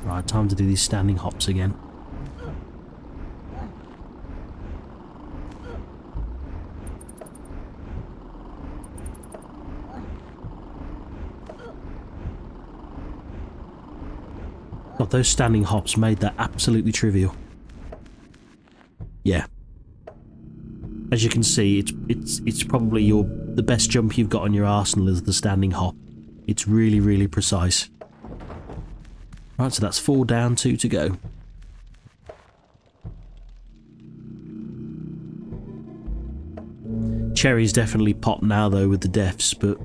Right, time to do these standing hops again. God, those standing hops made that absolutely trivial. Yeah. As you can see, it's probably the best jump you've got on your arsenal is the standing hop. It's really, really precise. Right, so that's 4 down, 2 to go. Cherry's definitely popped now though with the deaths, but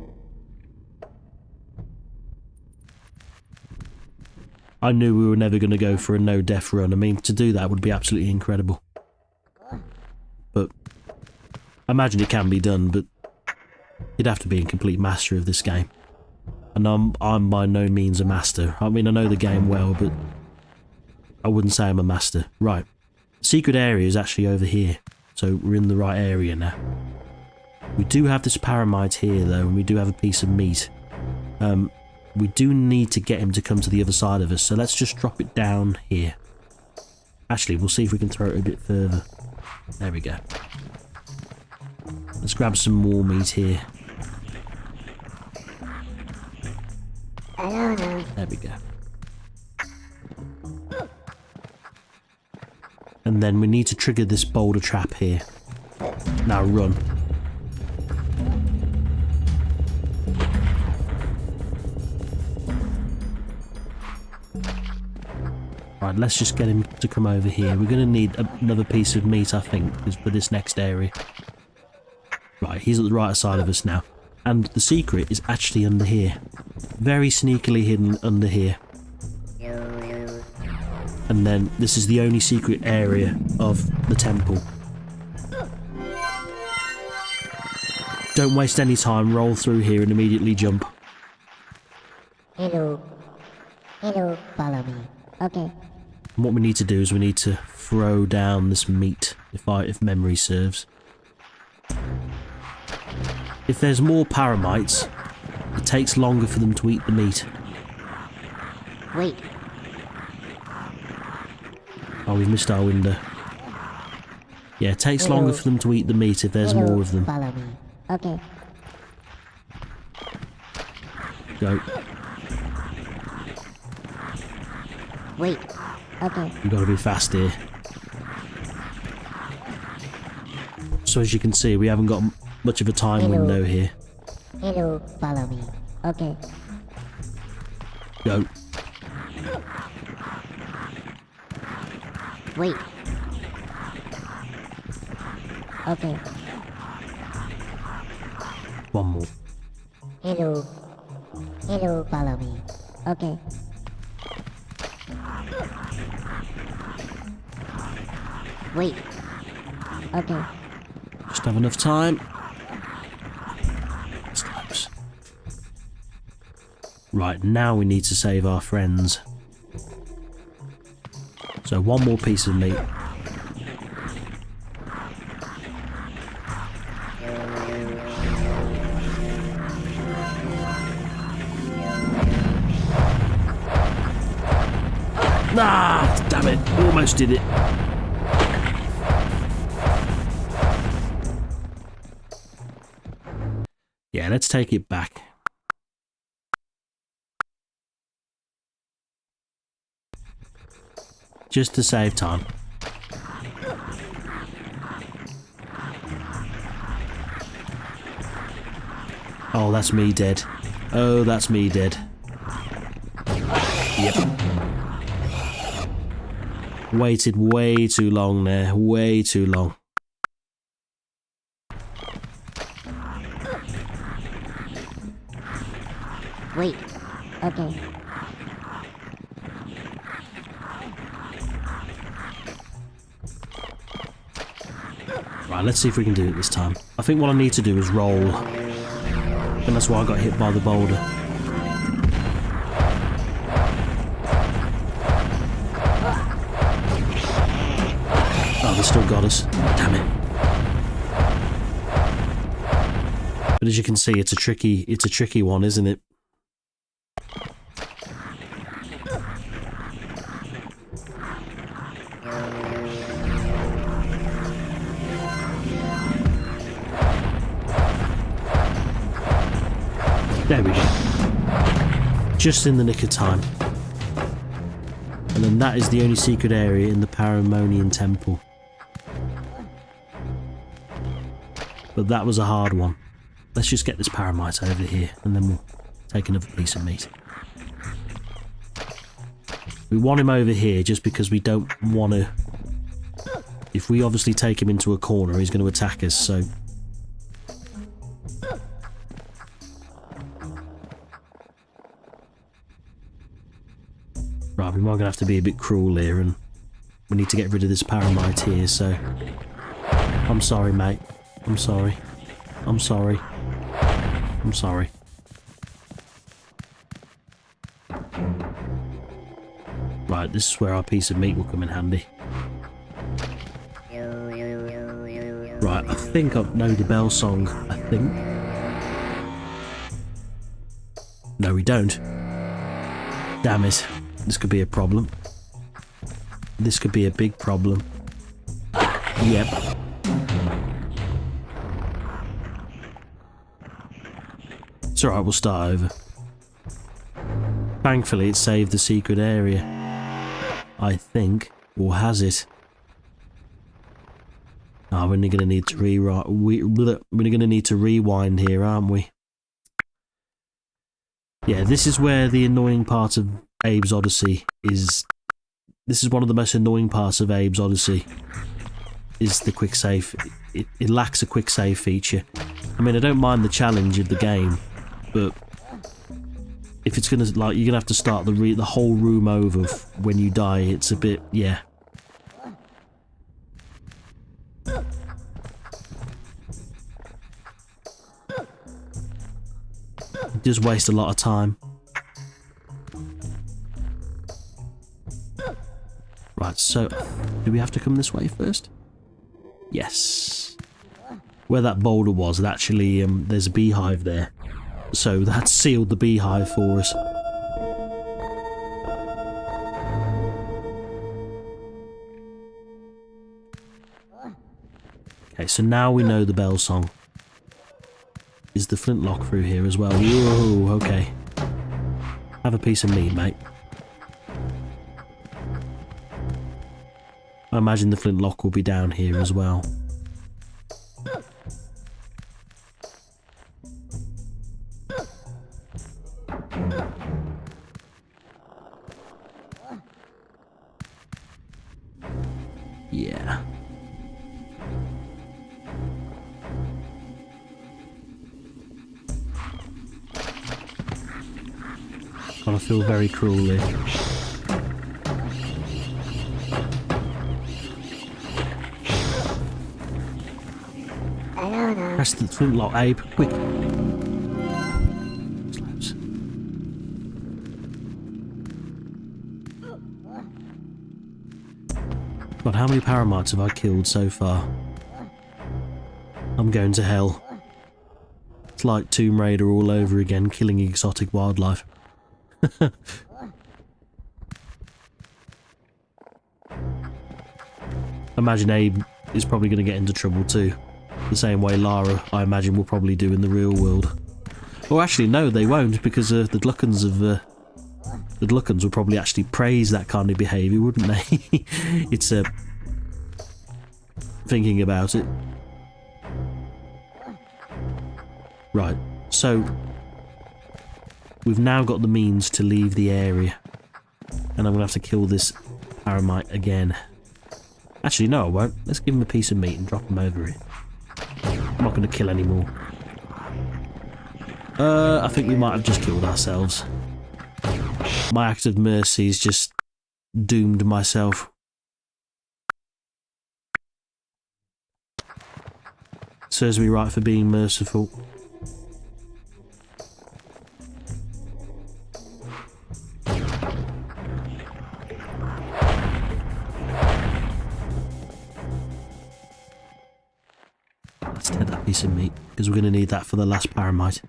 I knew we were never going to go for a no-death run. I mean, to do that would be absolutely incredible. But I imagine it can be done, but you'd have to be in complete master of this game. And I'm by no means a master. I mean, I know the game well, but I wouldn't say I'm a master. Right. Secret area is actually over here, so we're in the right area now. We do have this paramite here, though, and we do have a piece of meat. We do need to get him to come to the other side of us, so let's just drop it down here. Actually, we'll see if we can throw it a bit further. There we go. Let's grab some more meat here. There we go. And then we need to trigger this boulder trap here. Now run. Right, let's just get him to come over here. We're going to need another piece of meat, I think, for this next area. Right, he's at the right side of us now. And the secret is actually under here. Very sneakily hidden under here. And then this is the only secret area of the temple. Don't waste any time, roll through here and immediately jump. Hello. Hello, follow me. Okay. And what we need to do is we need to throw down this meat, if memory serves. If there's more paramites, it takes longer for them to eat the meat. Wait. Oh, we've missed our window. Yeah, it takes longer for them to eat the meat if there's more of them. Follow me. Okay. Go. Wait. Okay. You've got to be fast here. So as you can see, we haven't got much of a time window here. Hello, follow me. Okay. Go. Wait. Okay. One more. Hello. Hello, follow me. Okay. Wait. Okay. Just have enough time. It's close. Right, now we need to save our friends. So one more piece of meat. Ah, damn it, almost did it. Yeah, let's take it back. Just to save time. Oh, that's me dead. Oh, that's me dead. Yep. Waited way too long there. Way too long. Wait. Okay. Right, let's see if we can do it this time. I think what I need to do is roll. And that's why I got hit by the boulder. Oh, they still got us. Damn it. But as you can see, it's a tricky one, isn't it? There we go. Just in the nick of time. And then that is the only secret area in the Paramonian Temple. But that was a hard one. Let's just get this Paramite over here and then we'll take another piece of meat. We want him over here just because we don't want to... If we obviously take him into a corner, he's going to attack us, so... Right, we might going to have to be a bit cruel here, and we need to get rid of this Paramite here, so... I'm sorry, mate. I'm sorry. I'm sorry. I'm sorry. Right, this is where our piece of meat will come in handy. Right, I think I know the bell song, I think. No, we don't. Damn it. This could be a problem. This could be a big problem. Yep. It's alright, we'll start over. Thankfully, it saved the secret area. I think. Or has it? Ah, we're going to need to rewrite. We're going to need to rewind here, aren't we? Yeah, this is where the annoying part of Abe's Oddysee is. This is one of the most annoying parts of Abe's Oddysee. Is the quick save. It lacks a quick save feature. I mean, I don't mind the challenge of the game, but if it's gonna like you're gonna have to start the whole room over when you die, it's a bit yeah. Just waste a lot of time. Right, so do we have to come this way first? Yes. Where that boulder was, actually, there's a beehive there. So that sealed the beehive for us. Okay, so now we know the bell song. Is the flintlock through here as well? Whoa, okay. Have a piece of meat, mate. I imagine the flintlock will be down here as well. Yeah. I feel very cruel here. Press the flintlock, Abe, quick. Slaps. God, how many paramites have I killed so far? I'm going to hell. It's like Tomb Raider all over again, killing exotic wildlife. Imagine Abe is probably going to get into trouble too. The same way Lara, I imagine, will probably do in the real world. Or actually, no, they won't, because the Gluckons of the Gluckons would probably actually praise that kind of behaviour, wouldn't they? It's thinking about it. Right, so we've now got the means to leave the area, and I'm gonna have to kill this Paramite again. Actually, no, I won't. Let's give him a piece of meat and drop him over here. I'm not going to kill any more. I think we might have just killed ourselves. My act of mercy's just doomed myself. Serves me right for being merciful. Let's take that piece of meat, because we're going to need that for the last paramite.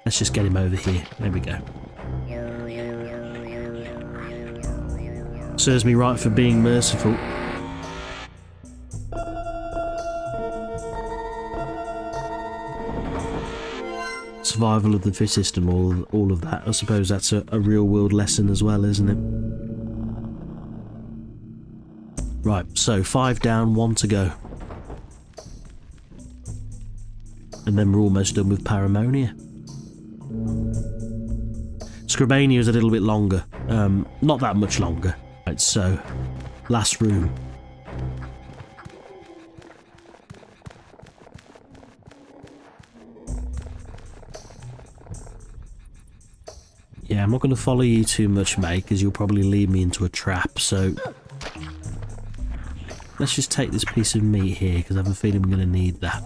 Let's just get him over here. There we go. Serves me right for being merciful. Survival of the fittest and all of that. I suppose that's a real world lesson as well, isn't it? Right, so 5 down, 1 to go. And then we're almost done with Paramonia. Scrabania is a little bit longer. Not that much longer. Right, so last room. Yeah, I'm not going to follow you too much, mate, because you'll probably lead me into a trap, so let's just take this piece of meat here, because I have a feeling we're going to need that.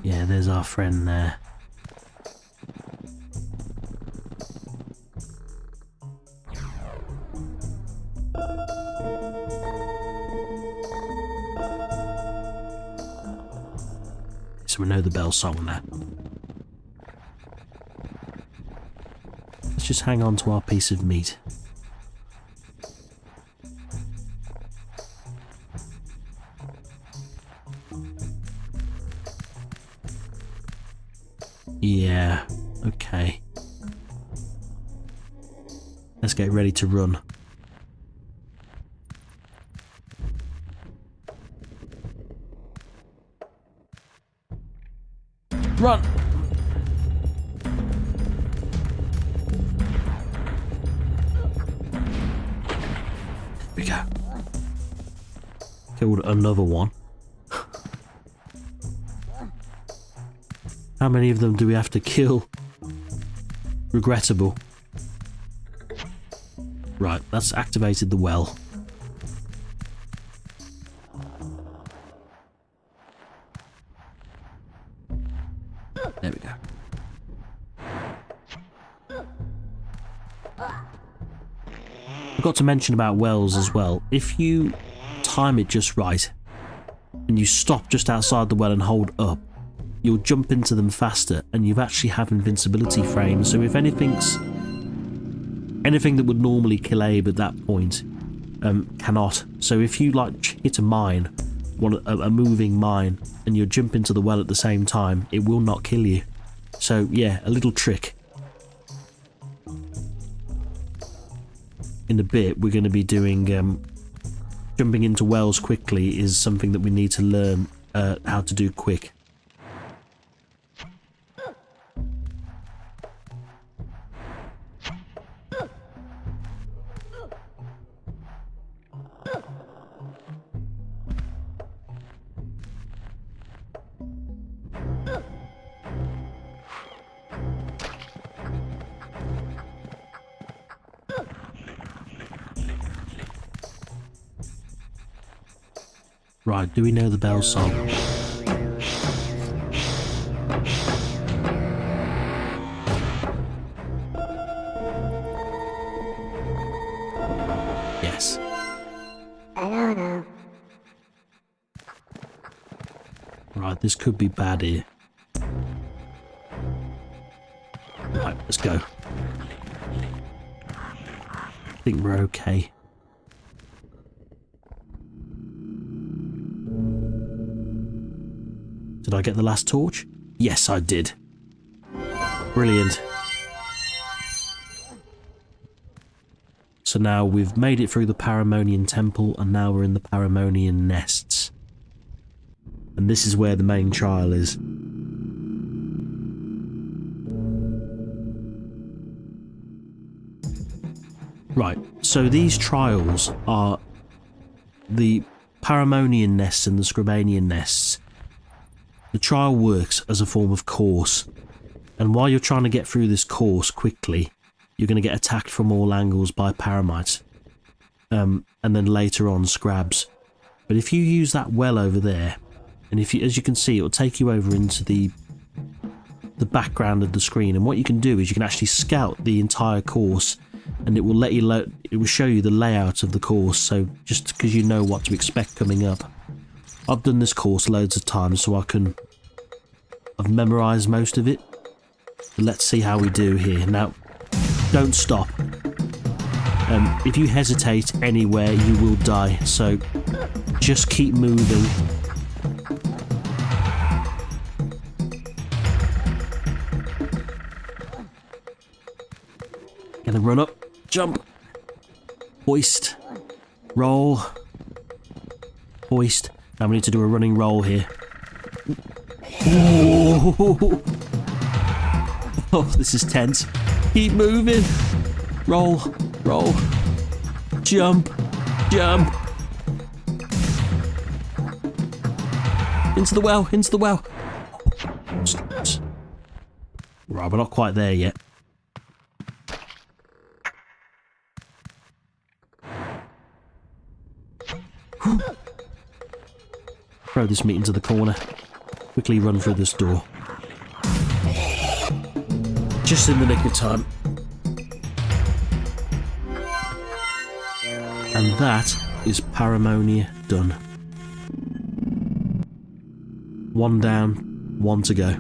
Yeah, there's our friend there. So we know the bell song now. Let's just hang on to our piece of meat. Yeah, okay. Let's get ready to run. Run! There we go. Killed another one. How many of them do we have to kill? Regrettable. Right, that's activated the well. There we go. Forgot to mention about wells as well. If you time it just right, and you stop just outside the well and hold up, you'll jump into them faster, and you actually have invincibility frames, so if anything that would normally kill Abe at that point, cannot. So if you like hit a mine, a moving mine, and you jump into the well at the same time, it will not kill you. So yeah, a little trick. In a bit, we're going to be doing jumping into wells quickly is something that we need to learn how to do quick. Right, do we know the bell song? Yes. Right, this could be bad here. Right, let's go. I think we're okay. Did I get the last torch? Yes, I did. Brilliant. So now we've made it through the Paramonian Temple, and now we're in the Paramonian Nests. And this is where the main trial is. Right, So these trials are the Paramonian nests and the Scrabanian nests. The trial works as a form of course, and while you're trying to get through this course quickly, you're going to get attacked from all angles by paramites, and then later on scrabs. But if you use that well over there, and if you, as you can see, it will take you over into the background of the screen, and what you can do is you can actually scout the entire course, and it will let you it will show you the layout of the course, so just because you know what to expect coming up. I've done this course loads of times, so I've memorised most of it. But let's see how we do here. Now, don't stop. If you hesitate anywhere, you will die, so just keep moving. Gonna run up, jump, hoist, roll, hoist. Now we need to do a running roll here. Oh, oh, this is tense. Keep moving. Roll, roll, jump, jump. Into the well, into the well. Right, we're not quite there yet. Throw this meat into the corner. Quickly run through this door. Just in the nick of time. And that is Paramonia done. One down, one to go.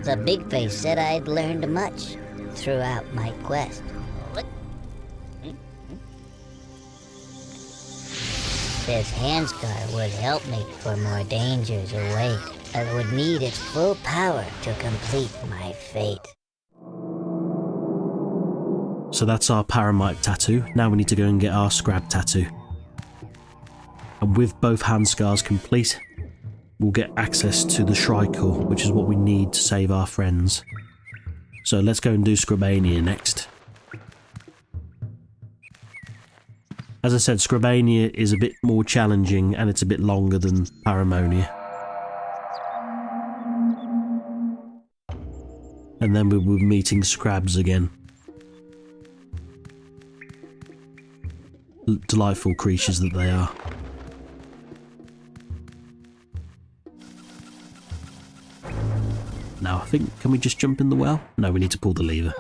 The big face said I'd learned much throughout my quest. This handscar would help me for more dangers await. I would need its full power to complete my fate. So that's our Paramite tattoo. Now we need to go and get our Scrab tattoo. And with both hand scars complete, we'll get access to the Shrike-Core, which is what we need to save our friends. So let's go and do Scrabania next. As I said, Scrabania is a bit more challenging and it's a bit longer than Paramonia. And then we were meeting Scrabs again. Delightful creatures that they are. Now I think, can we just jump in the well? No, we need to pull the lever.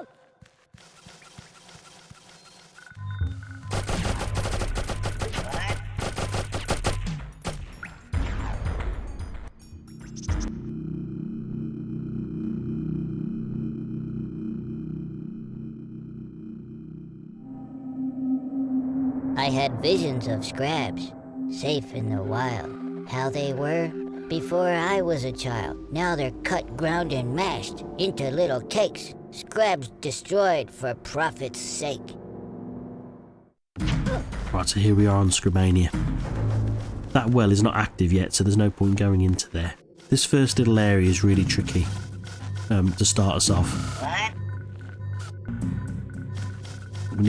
I had visions of Scrabs, safe in the wild. How they were before I was a child. Now they're cut, ground, and mashed into little cakes. Scrabs destroyed for profit's sake. Right, so here we are on Scrabania. That well is not active yet, so there's no point going into there. This first little area is really tricky to start us off. We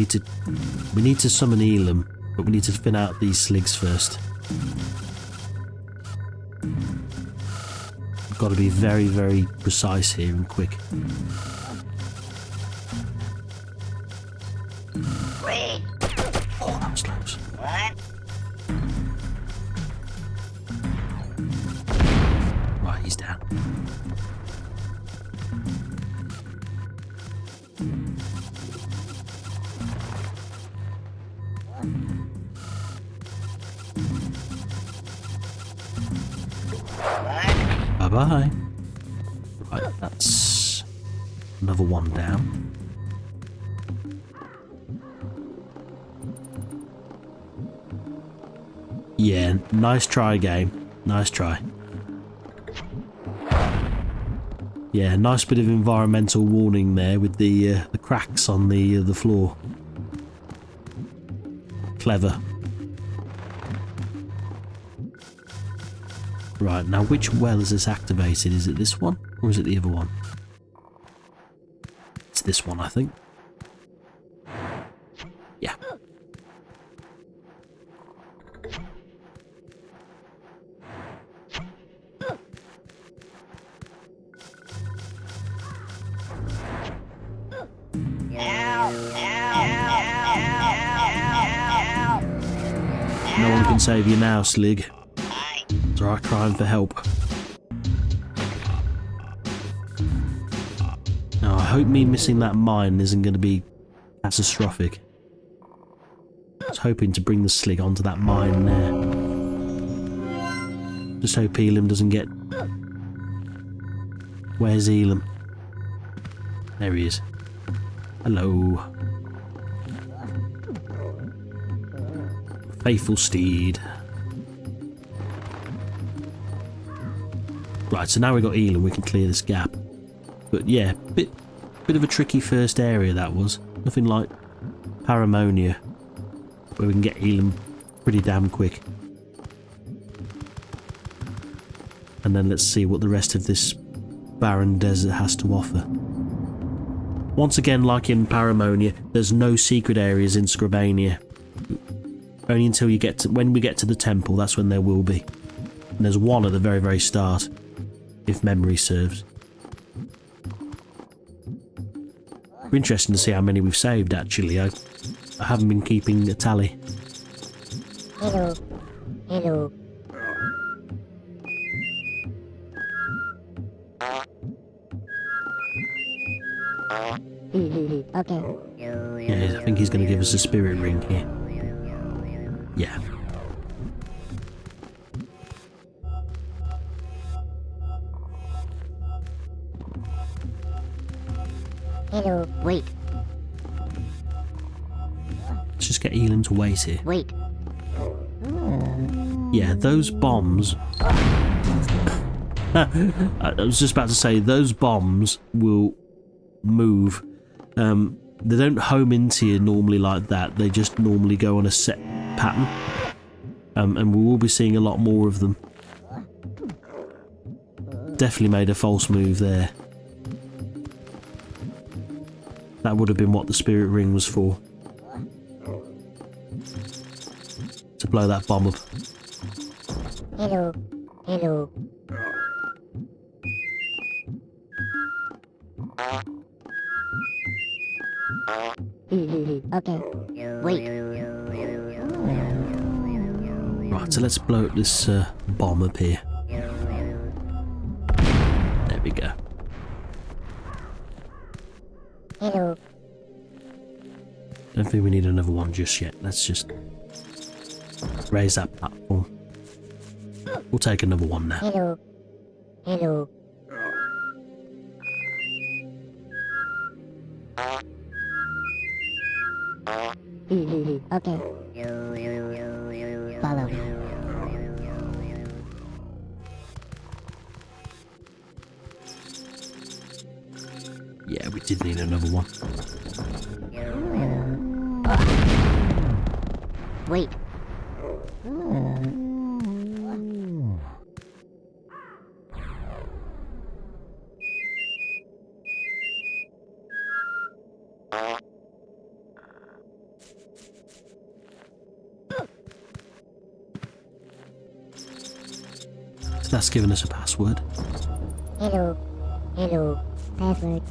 need to summon Elam, but we need to thin out these sligs first. We've got to be very, very precise here and quick. Wait. Oh, that was close. What? Right, he's down. Bye-bye. Right, that's another one down. Yeah, nice try, game. Nice try. Yeah, nice bit of environmental warning there with the cracks on the floor. Clever. Right, now which well is this activated? Is it this one or is it the other one? It's this one, I think. No one can save you now, Slig. It's alright crying for help. Now, I hope me missing that mine isn't going to be catastrophic. I was hoping to bring the Slig onto that mine there. Just hope Elam doesn't get... Where's Elam? There he is. Hello. Faithful steed. Right, so now we've got Elam, we can clear this gap. But yeah, bit of a tricky first area that was. Nothing like Paramonia, where we can get Elam pretty damn quick. And then let's see what the rest of this barren desert has to offer. Once again, like in Paramonia, there's no secret areas in Scrabania. Only until you get to, when we get to the temple, that's when there will be. And there's one at the very, very start, if memory serves. It'll be interesting to see how many we've saved, actually. I haven't been keeping a tally. Hello. Hello. Okay. Yeah, I think he's going to give us a spirit ring here. Yeah. Hello. Wait. Let's just get Elam to wait here. Wait. Yeah, those bombs... I was just about to say, those bombs will move. They don't home into you normally like that. They just normally go on a set pattern. And we will be seeing a lot more of them. Definitely made a false move there. That would have been what the spirit ring was for. To blow that bomb up. Hello. Hello. Okay. Wait. Right, so let's blow up this bomb up here. There we go. Hello. Don't think we need another one just yet. Let's just raise that platform. We'll take another one now. Hello. Hello. Okay. Follow me. Yeah, we did need another one. Wait. So that's given us a password. Hello. Hello. Password.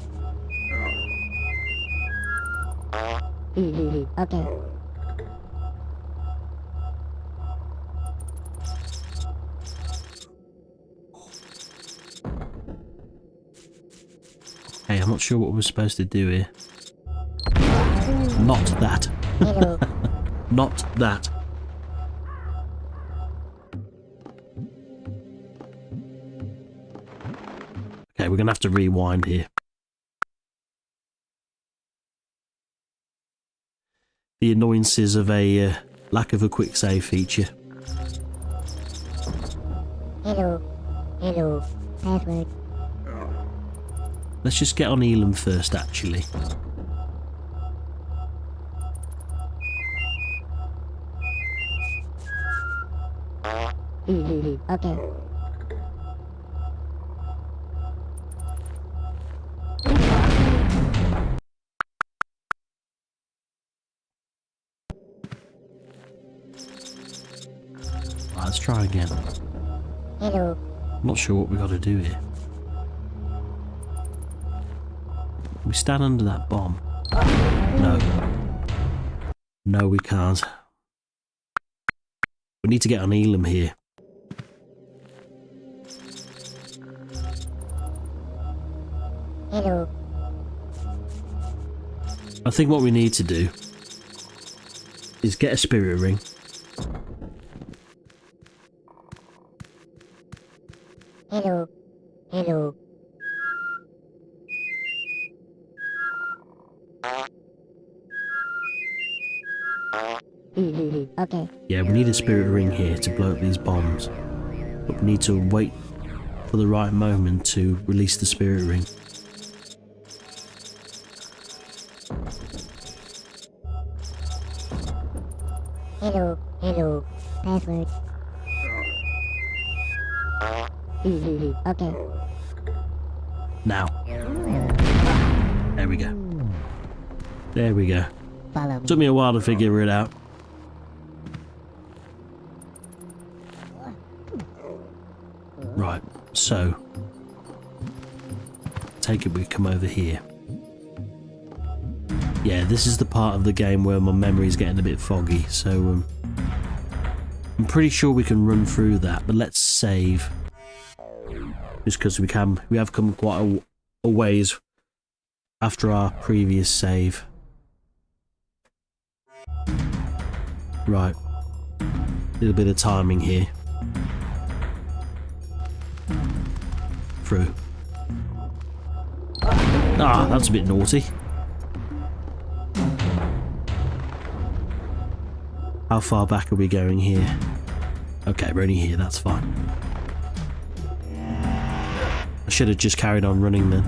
Okay. Hey, I'm not sure what we're supposed to do here. Not that. Hello. Not that. Okay, we're going to have to rewind here. The annoyances of a lack of a quick save feature. Hello. Hello. Password. Let's just get on Elam first, actually. Okay. Right, let's try again. Hello. I'm not sure what we got to do here. We stand under that bomb. No. No, we can't. We need to get on Elam here. Hello. I think what we need to do is get a spirit ring. Hello. Hello. Okay. Yeah, we need a spirit ring here to blow up these bombs. But we need to wait for the right moment to release the spirit ring. Hello. Hello. Password. Okay. Now. There we go. There we go. Follow me. Took me a while to figure it out. Right, so take it we come over here. Yeah, this is the part of the game where my memory's getting a bit foggy, so I'm pretty sure we can run through that, but let's save. Just because we have come quite a ways after our previous save. Right, a little bit of timing here. Through. Ah, that's a bit naughty. How far back are we going here? Okay, we're only here, that's fine. I should have just carried on running then.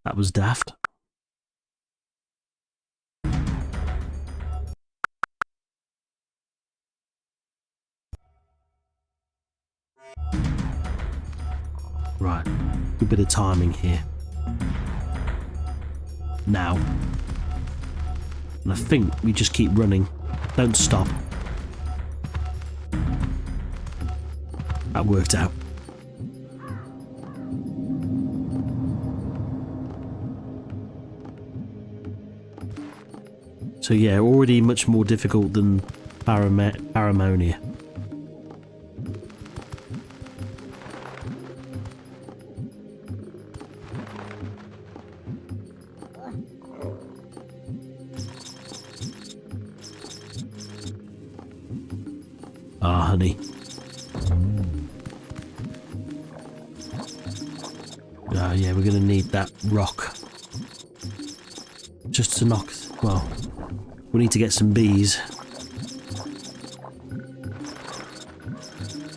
That was daft. Right, a bit of timing here. Now. And I think we just keep running. Don't stop. That worked out. So yeah, already much more difficult than Paramonia. Ah, honey. Yeah, we're going to need that rock. Just to knock... Well, we need to get some bees.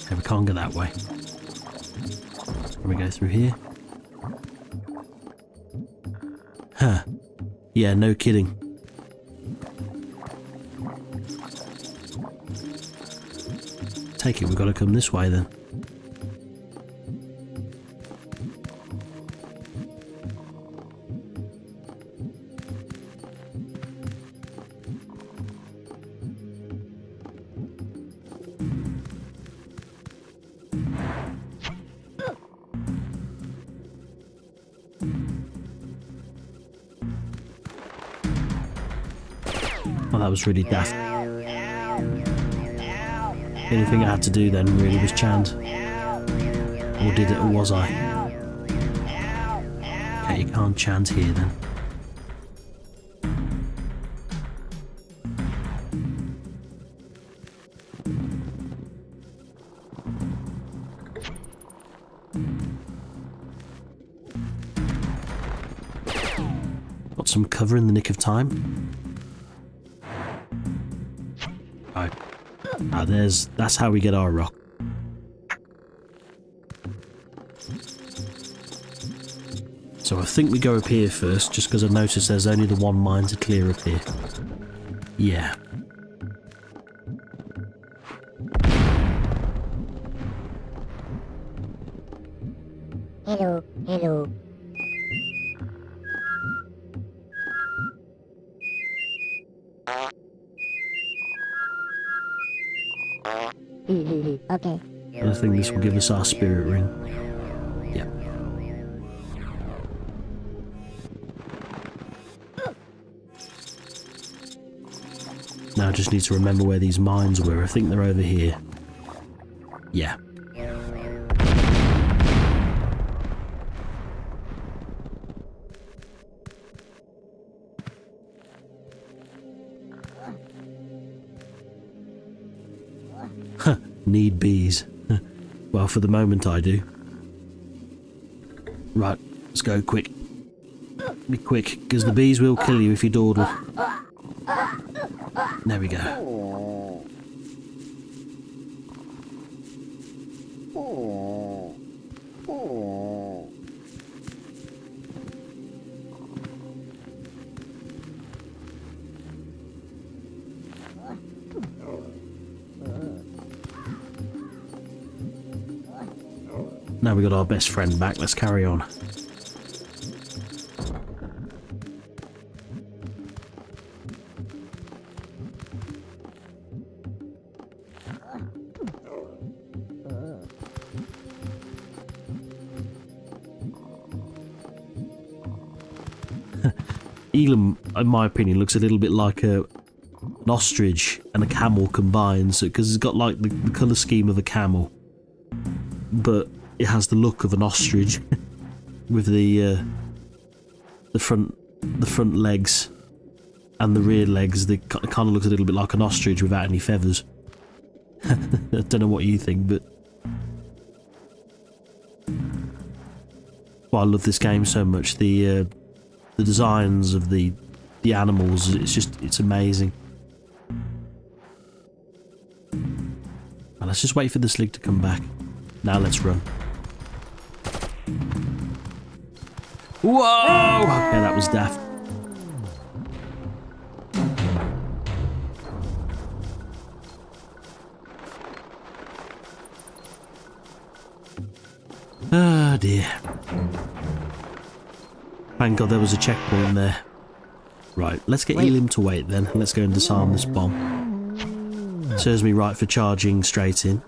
Okay, we can't go that way. Can we go through here? Huh. Yeah, no kidding. Take it, we've got to come this way then. Oh, that was really daft. The only thing I had to do then really was chant. Or did it, or was I? Okay, you can't chant here then. Got some cover in the nick of time. Right. Ah, that's how we get our rock. So I think we go up here first, just because I noticed there's only the one mine to clear up here. Yeah. Hello. Hello. Okay. I think this will give us our spirit ring. Yep. Now I just need to remember where these mines were. I think they're over here. Yeah. Need bees. Well, for the moment I do. Right, let's go quick. Be quick, because the bees will kill you if you dawdle. There we go. Now we got our best friend back, let's carry on. Elam, in my opinion, looks a little bit like an ostrich and a camel combined, because it's got like the colour scheme of a camel, but it has the look of an ostrich with the front legs and the rear legs. It kind of looks a little bit like an ostrich without any feathers. I don't know what you think, but well, I love this game so much. The designs of the animals, it's amazing. Now let's just wait for the slig to come back. Now let's run. Whoa! Okay, that was daft. Oh dear. Thank God there was a checkpoint there. Right, let's get Elim to wait then. Let's go and disarm this bomb. Serves me right for charging straight in.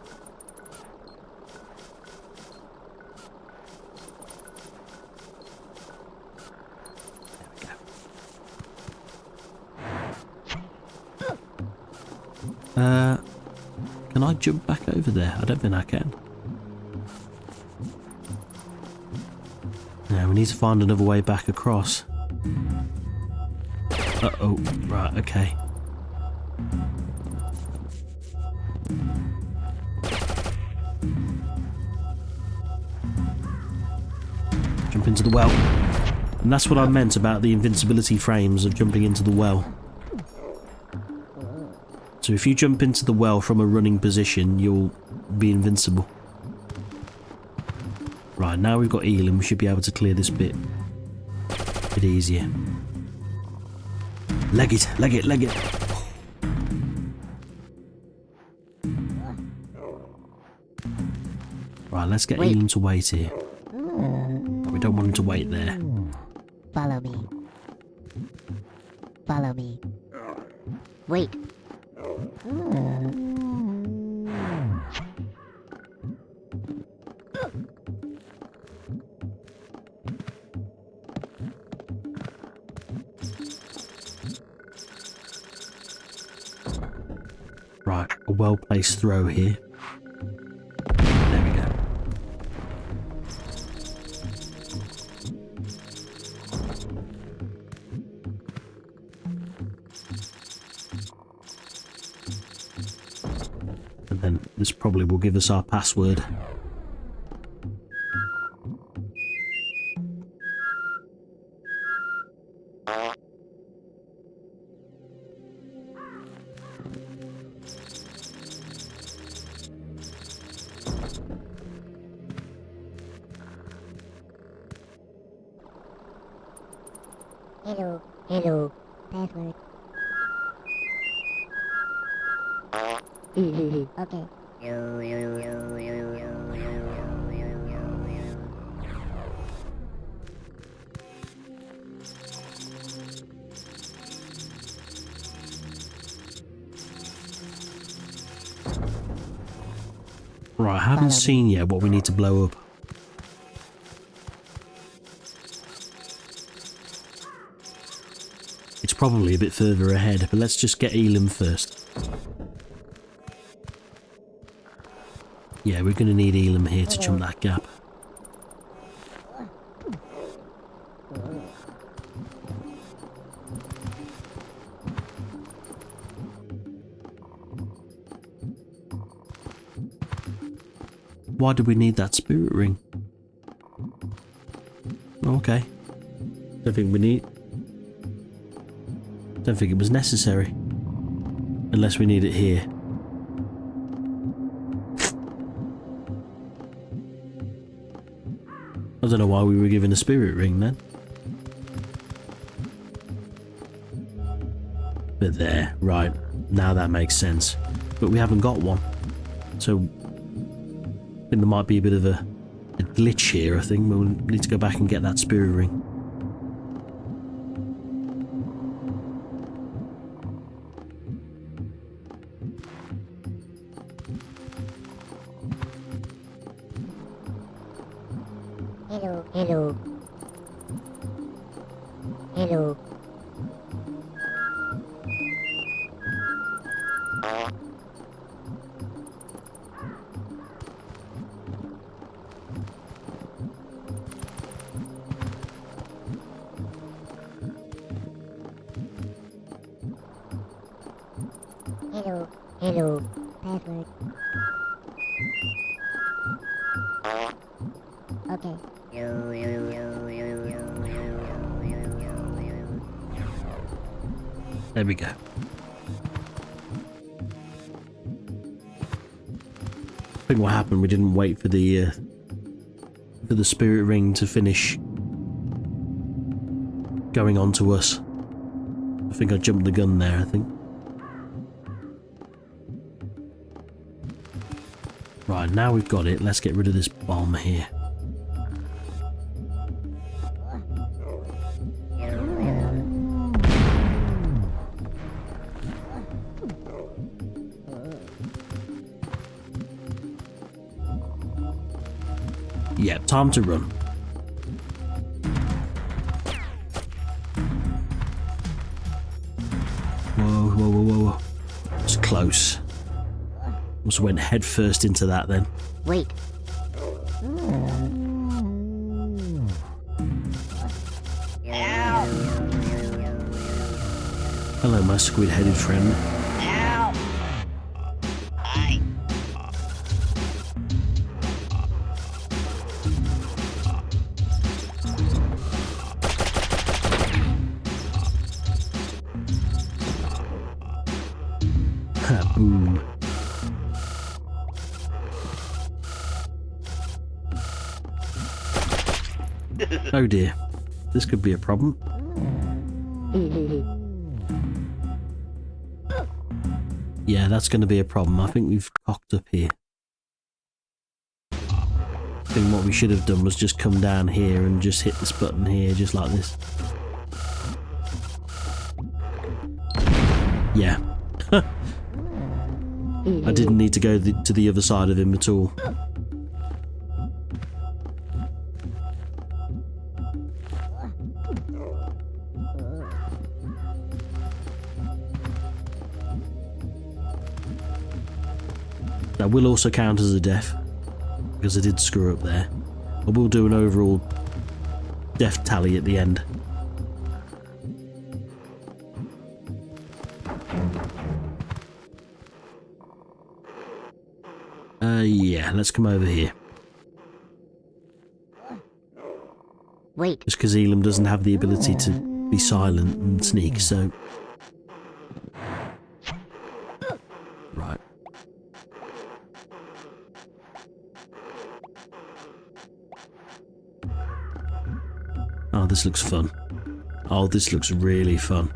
Can I jump back over there? I don't think I can. Now we need to find another way back across. Uh-oh, right, okay. Jump into the well. And that's what I meant about the invincibility frames of jumping into the well. So if you jump into the well from a running position, you'll be invincible. Right, now we've got Elam, we should be able to clear this bit a bit easier. Leg it, leg it, leg it. Right, let's get Elam to wait here. We don't want him to wait there. Follow me. Follow me. Wait. Right, a well-placed throw here. There we go. And then this probably will give us our password. Hello, password. Okay. Right, I haven't seen yet what we need to blow up. It's probably a bit further ahead, but let's just get Elam first. Yeah, we're going to need Elam here to jump that gap. Why do we need that spirit ring? Okay. Don't think we need... Don't think it was necessary. Unless we need it here. I don't know why we were given a spirit ring then. But there, right. Now that makes sense. But we haven't got one. So, I think there might be a bit of a glitch here, I think. We'll need to go back and get that spirit ring. Hello, hello. Hello. Hello, hello. Password. Okay. There we go. I think what happened, we didn't wait for the spirit ring to finish going on to us. I think I jumped the gun there, I think. Right, now we've got it, let's get rid of this bomb here. Yeah, time to run. Whoa, whoa, whoa, whoa, whoa. It's close. Must have went head first into that then. Wait. Hello, my squid-headed friend. Boom. Oh dear, this could be a problem. Yeah, that's going to be a problem. I think we've cocked up here. I think what we should have done was just come down here and just hit this button here, just like this. Yeah. I didn't need to go to the other side of him at all. That will also count as a death, because I did screw up there. I will do an overall death tally at the end. Yeah, let's come over here. Wait. Just because Elam doesn't have the ability to be silent and sneak, so... Right. Oh, this looks fun. Oh, this looks really fun.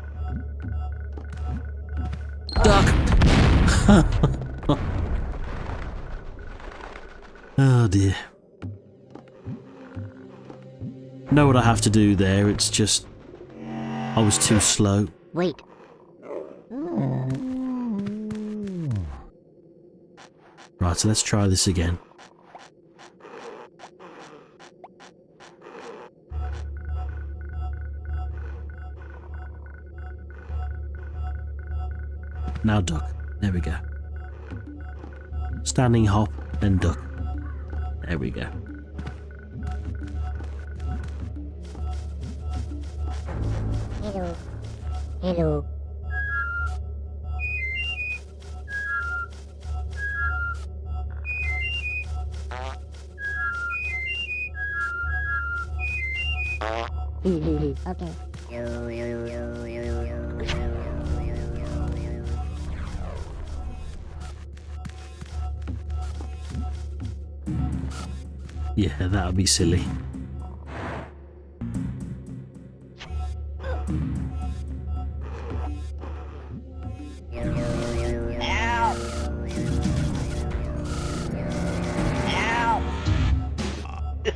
Duck! Oh dear. Know what I have to do there, it's just... I was too slow. Wait. Right, so let's try this again. now duck. There we go. Standing hop, then duck. There we go. Hello. Hello. Okay. Yeah, that would be silly. I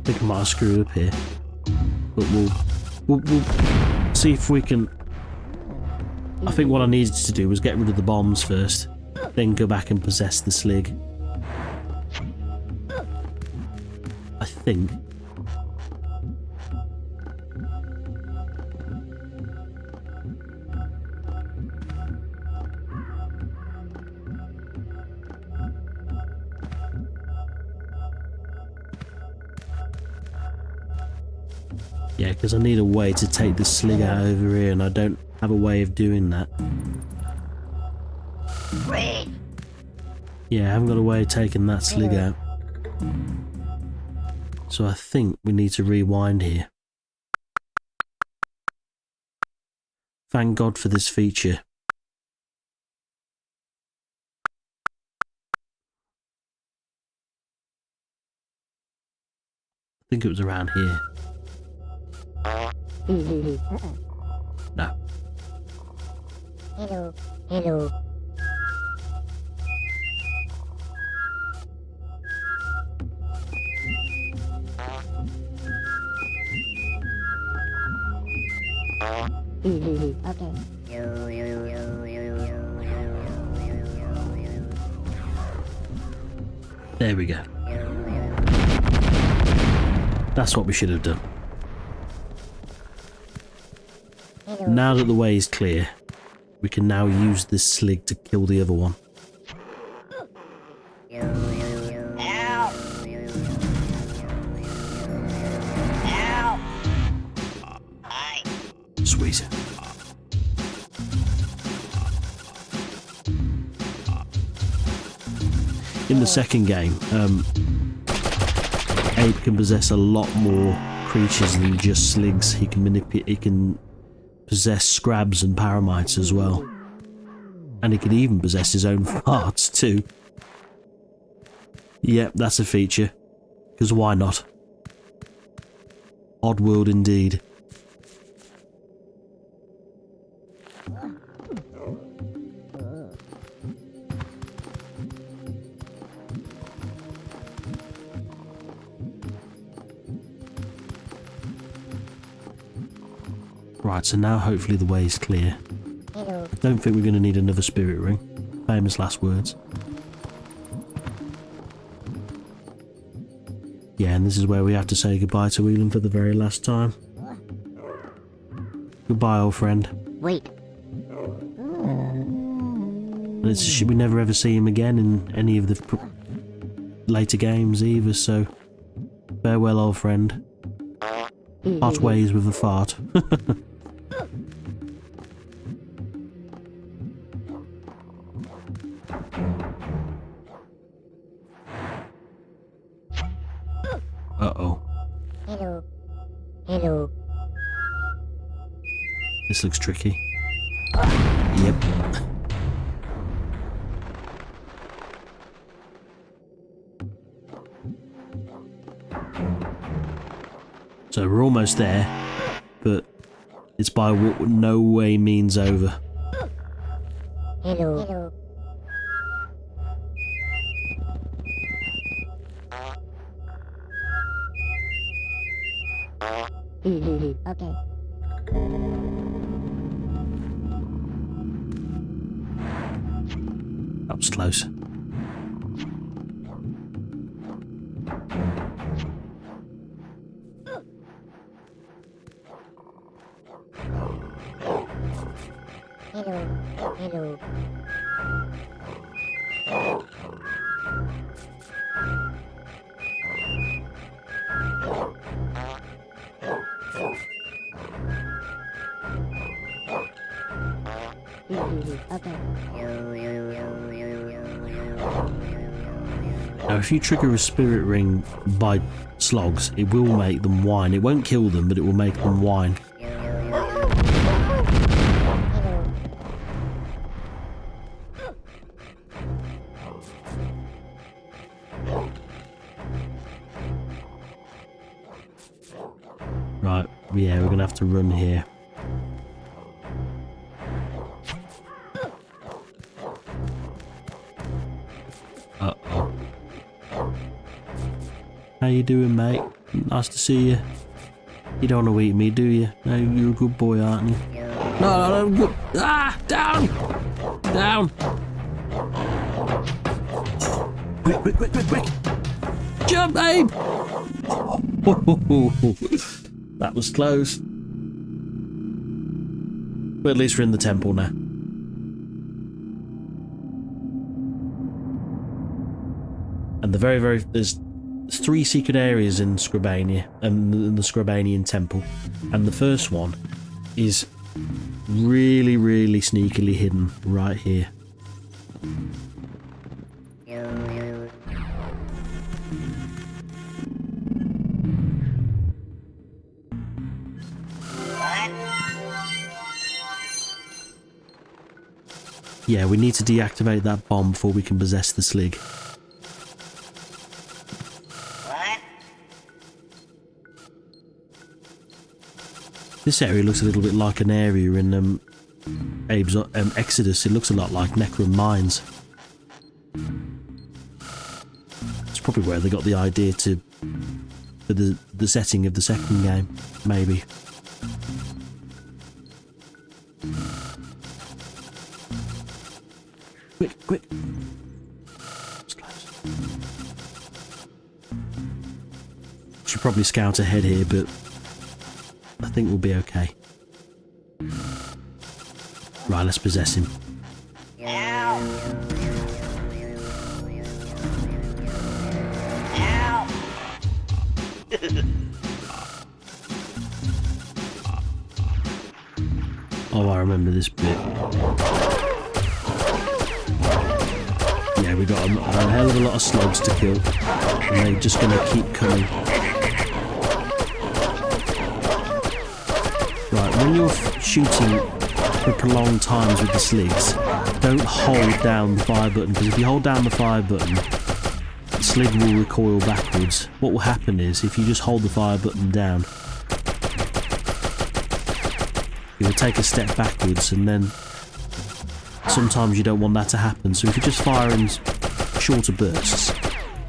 think I might have screwed up here, but we'll see if we can. I think what I needed to do was get rid of the bombs first, then go back and possess the slig. I think. Yeah, because I need a way to take the slig out over here, and I don't have a way of doing that. Yeah, I haven't got a way of taking that slig out. So I think we need to rewind here. Thank God for this feature. I think it was around here. No. Hello. Hello. Okay. There we go. That's what we should have done. Now that the way is clear, we can now use this slig to kill the other one. Sweet. In the second game, Abe can possess a lot more creatures than just sligs. He can manipulate. He can possess scrabs and paramites as well, and he can even possess his own farts too. Yep, that's a feature. Because why not? Oddworld indeed. Right, so now hopefully the way is clear. I don't think we're going to need another spirit ring. Famous last words. Yeah, and this is where we have to say goodbye to Elam for the very last time. Goodbye, old friend. Wait. And it's a shame we never ever see him again in any of the later games either, so farewell, old friend. Part ways with a fart. Uh-oh. Hello. Hello. This looks tricky. Yep. So we're almost there, but it's by what no way means over. Hello. Hello. Okay. That was close. Hello. Hello. Okay. Now, if you trigger a spirit ring by slogs, it will make them whine. It won't kill them, but it will make them whine. Right, yeah, we're gonna have to run here. Uh-oh. How you doing, mate? Nice to see you. You don't want to eat me, do you? No, you're a good boy, aren't you? No, good. Ah! Down! Down! Quick! Jump, babe! That was close. But at least we're in the temple now. And there's 3 secret areas in Scrabania, and in the Scrabanian Temple. And the first one is really, really sneakily hidden right here. Yeah, we need to deactivate that bomb before we can possess the slig. This area looks a little bit like an area in Abe's Exodus. It looks a lot like Necron Mines. It's probably where they got the idea for the setting of the second game, maybe. Quick! It's close. Should probably scout ahead here, but I think we'll be okay. Right, let's possess him. Oh, I remember this bit. Yeah, we got a hell of a lot of slugs to kill, and they're just going to keep coming. Right, when you're shooting for prolonged times with the sligs, don't hold down the fire button, because if you hold down the fire button, the slig will recoil backwards. What will happen is, if you just hold the fire button down, it will take a step backwards, and then sometimes you don't want that to happen. So if you just fire in shorter bursts,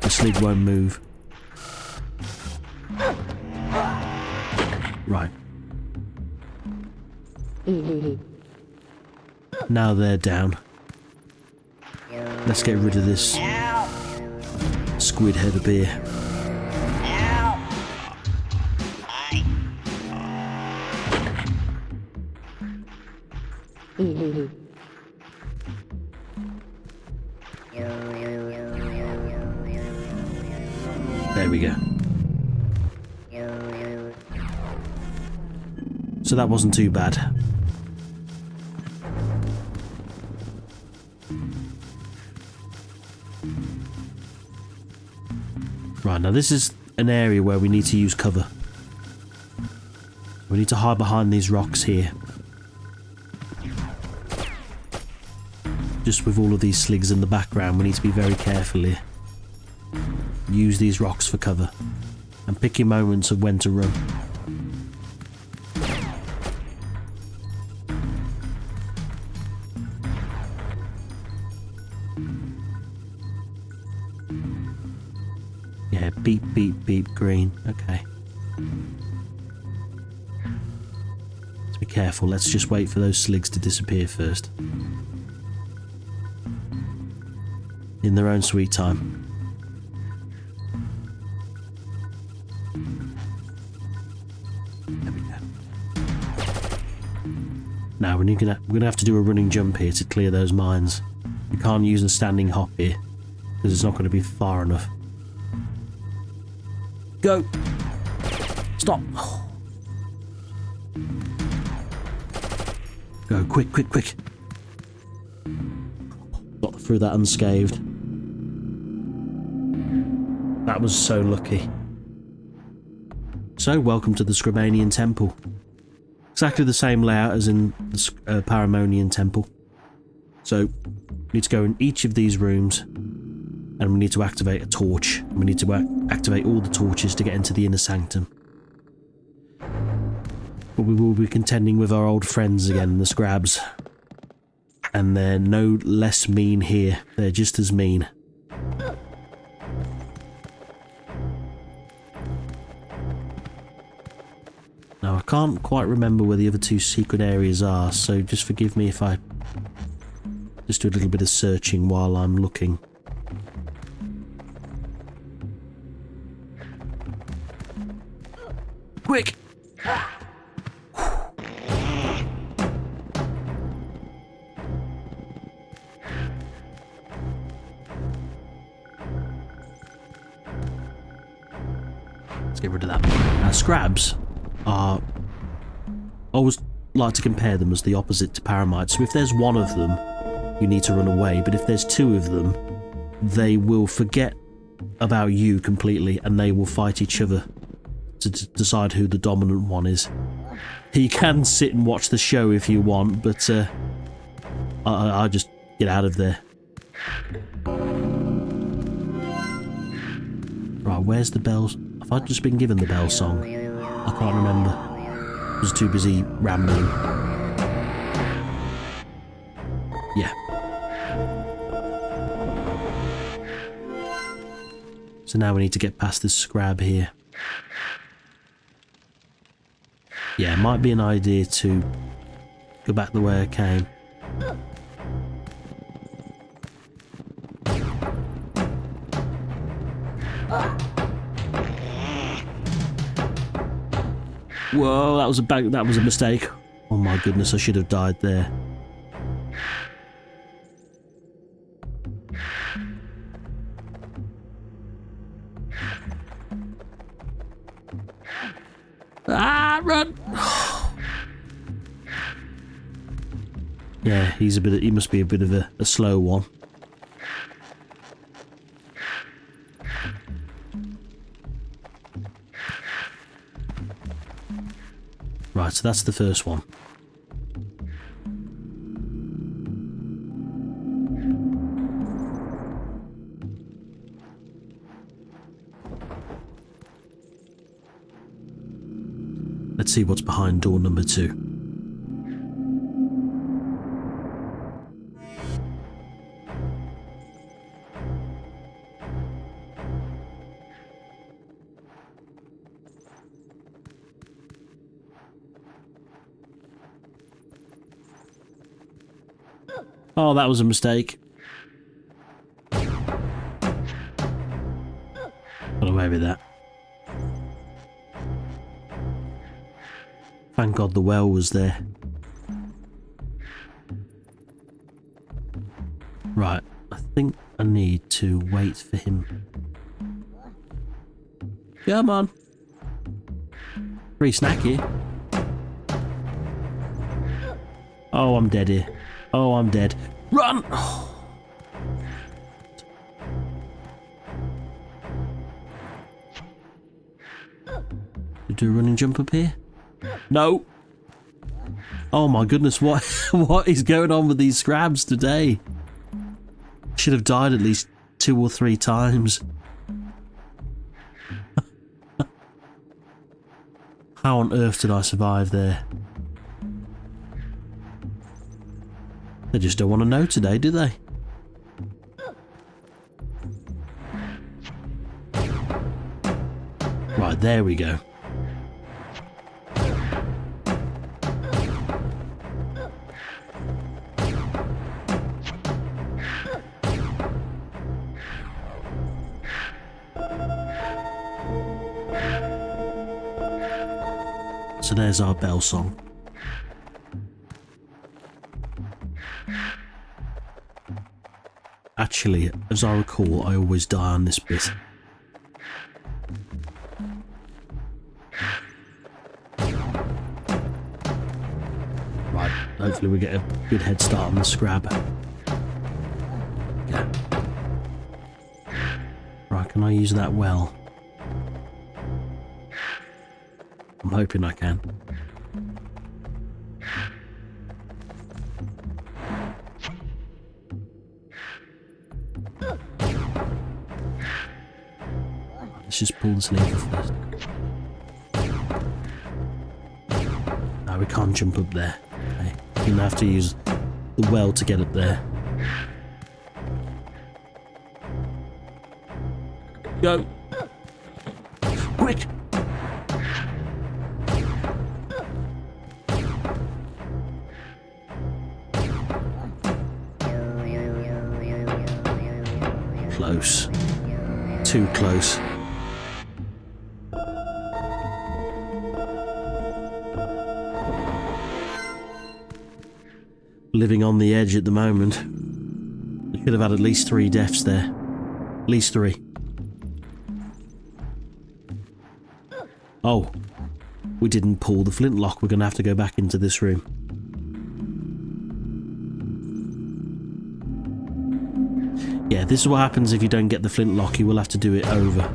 the slig won't move. Right. Now they're down. Let's get rid of this squid head up here. There we go. So that wasn't too bad. Right, now this is an area where we need to use cover. We need to hide behind these rocks here. Just with all of these sligs in the background, we need to be very careful here. Use these rocks for cover. And pick your moments of when to run. Yeah, beep, beep, beep, green. Okay. Let's be careful. Let's just wait for those sligs to disappear first. In their own sweet time. There we go. Now we're gonna have to do a running jump here to clear those mines. We can't use a standing hop here because it's not going to be far enough. Go! Stop! Go, quick, quick, quick! Got through that unscathed. That was so lucky. So, welcome to the Scrabanian Temple. Exactly the same layout as in the Paramonian Temple. So, we need to go in each of these rooms, and we need to activate a torch. We need to activate all the torches to get into the inner sanctum. But we will be contending with our old friends again, the Scrabs. And they're no less mean here. They're just as mean. Now, I can't quite remember where the other two secret areas are, so just forgive me if I just do a little bit of searching while I'm looking. Quick! Let's get rid of that. Now, Scrabs are... I always like to compare them as the opposite to Paramites. So if there's one of them, you need to run away, but if there's two of them, they will forget about you completely and they will fight each other to decide who the dominant one is. You can sit and watch the show if you want, but I'll just get out of there. Right, where's the bells? Have I just been given the bell song? I can't remember. I was too busy rambling. Yeah. So now we need to get past this Scrab here. Yeah, it might be an idea to go back the way I came. Whoa, that was a mistake. Oh my goodness, I should have died there. Ah, run! Yeah, he must be a bit of a slow one. Right, so that's the first one. Let's see what's behind door number 2. Oh, that was a mistake. Got away with that. Thank God the well was there. Right, I think I need to wait for him. Come on. Free snack here. Oh, I'm dead here. Oh, I'm dead. Run! Oh. Do a running jump up here? No! Oh my goodness, what is going on with these Scrabs today? Should have died at least 2 or 3 times. How on earth did I survive there? They just don't want to know today, do they? Right, there we go. So there's our bell song. Actually, as I recall, I always die on this bit. Right, hopefully we get a good head start on the Scrab. Yeah. Right, can I use that well? I'm hoping I can. Let's just pull this lever first. No, we can't jump up there. Okay. We're gonna have to use the well to get up there. Go! Quick! Close. Too close. Living on the edge at the moment. We could have had at least 3 deaths there. At least 3. Oh. We didn't pull the flintlock. We're going to have to go back into this room. Yeah, this is what happens if you don't get the flintlock. You will have to do it over.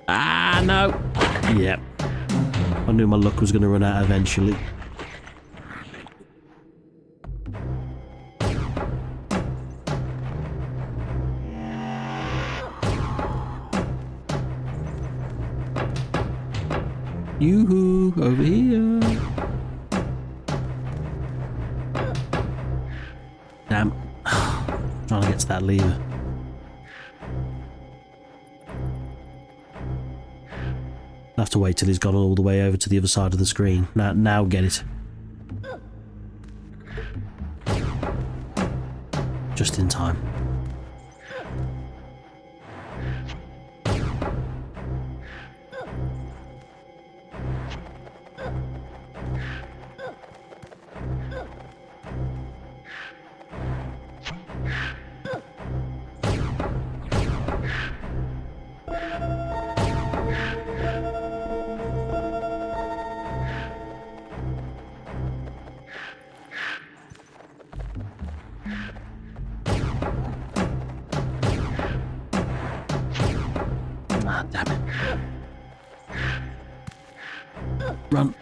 Ah, no! Yep. I knew my luck was going to run out eventually. Yoo-hoo, over here. Damn. Trying to get to that lever. I'll have to wait till he's gone all the way over to the other side of the screen. Now get it. Just in time. Ah, damn it. Run.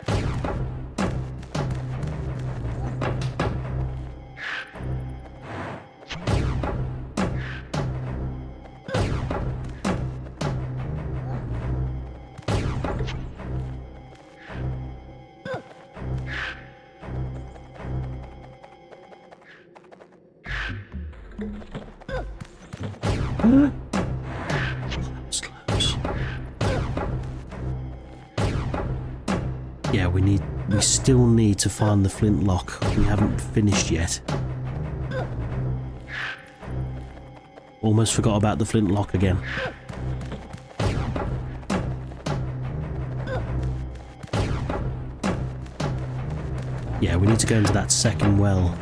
Close, close. Yeah, we still need to find the flintlock. We haven't finished yet. Almost forgot about the flintlock again. Yeah, we need to go into that second well.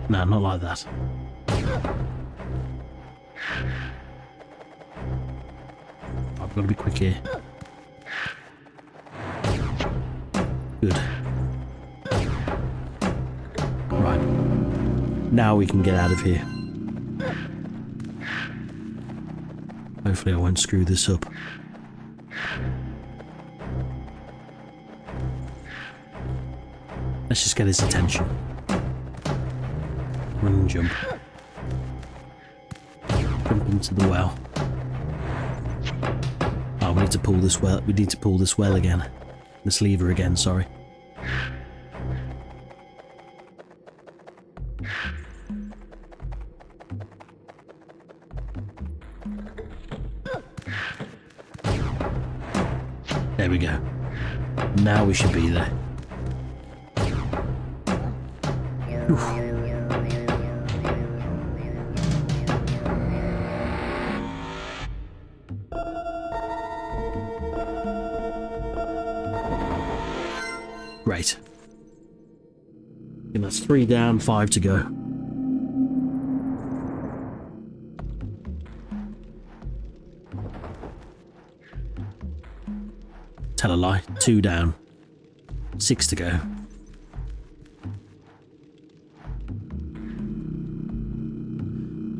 No, not like that. I've got to be quick here. Good. Right. Now we can get out of here. Hopefully I won't screw this up. Let's just get his attention. Run and jump. Jump into the well. Oh, we need to pull this well. We need to pull this well again. This lever again, sorry. There we go. Now we should be there. Oof. Great. And that's 3 down, 5 to go. Tell a lie. 2 down. 6 to go.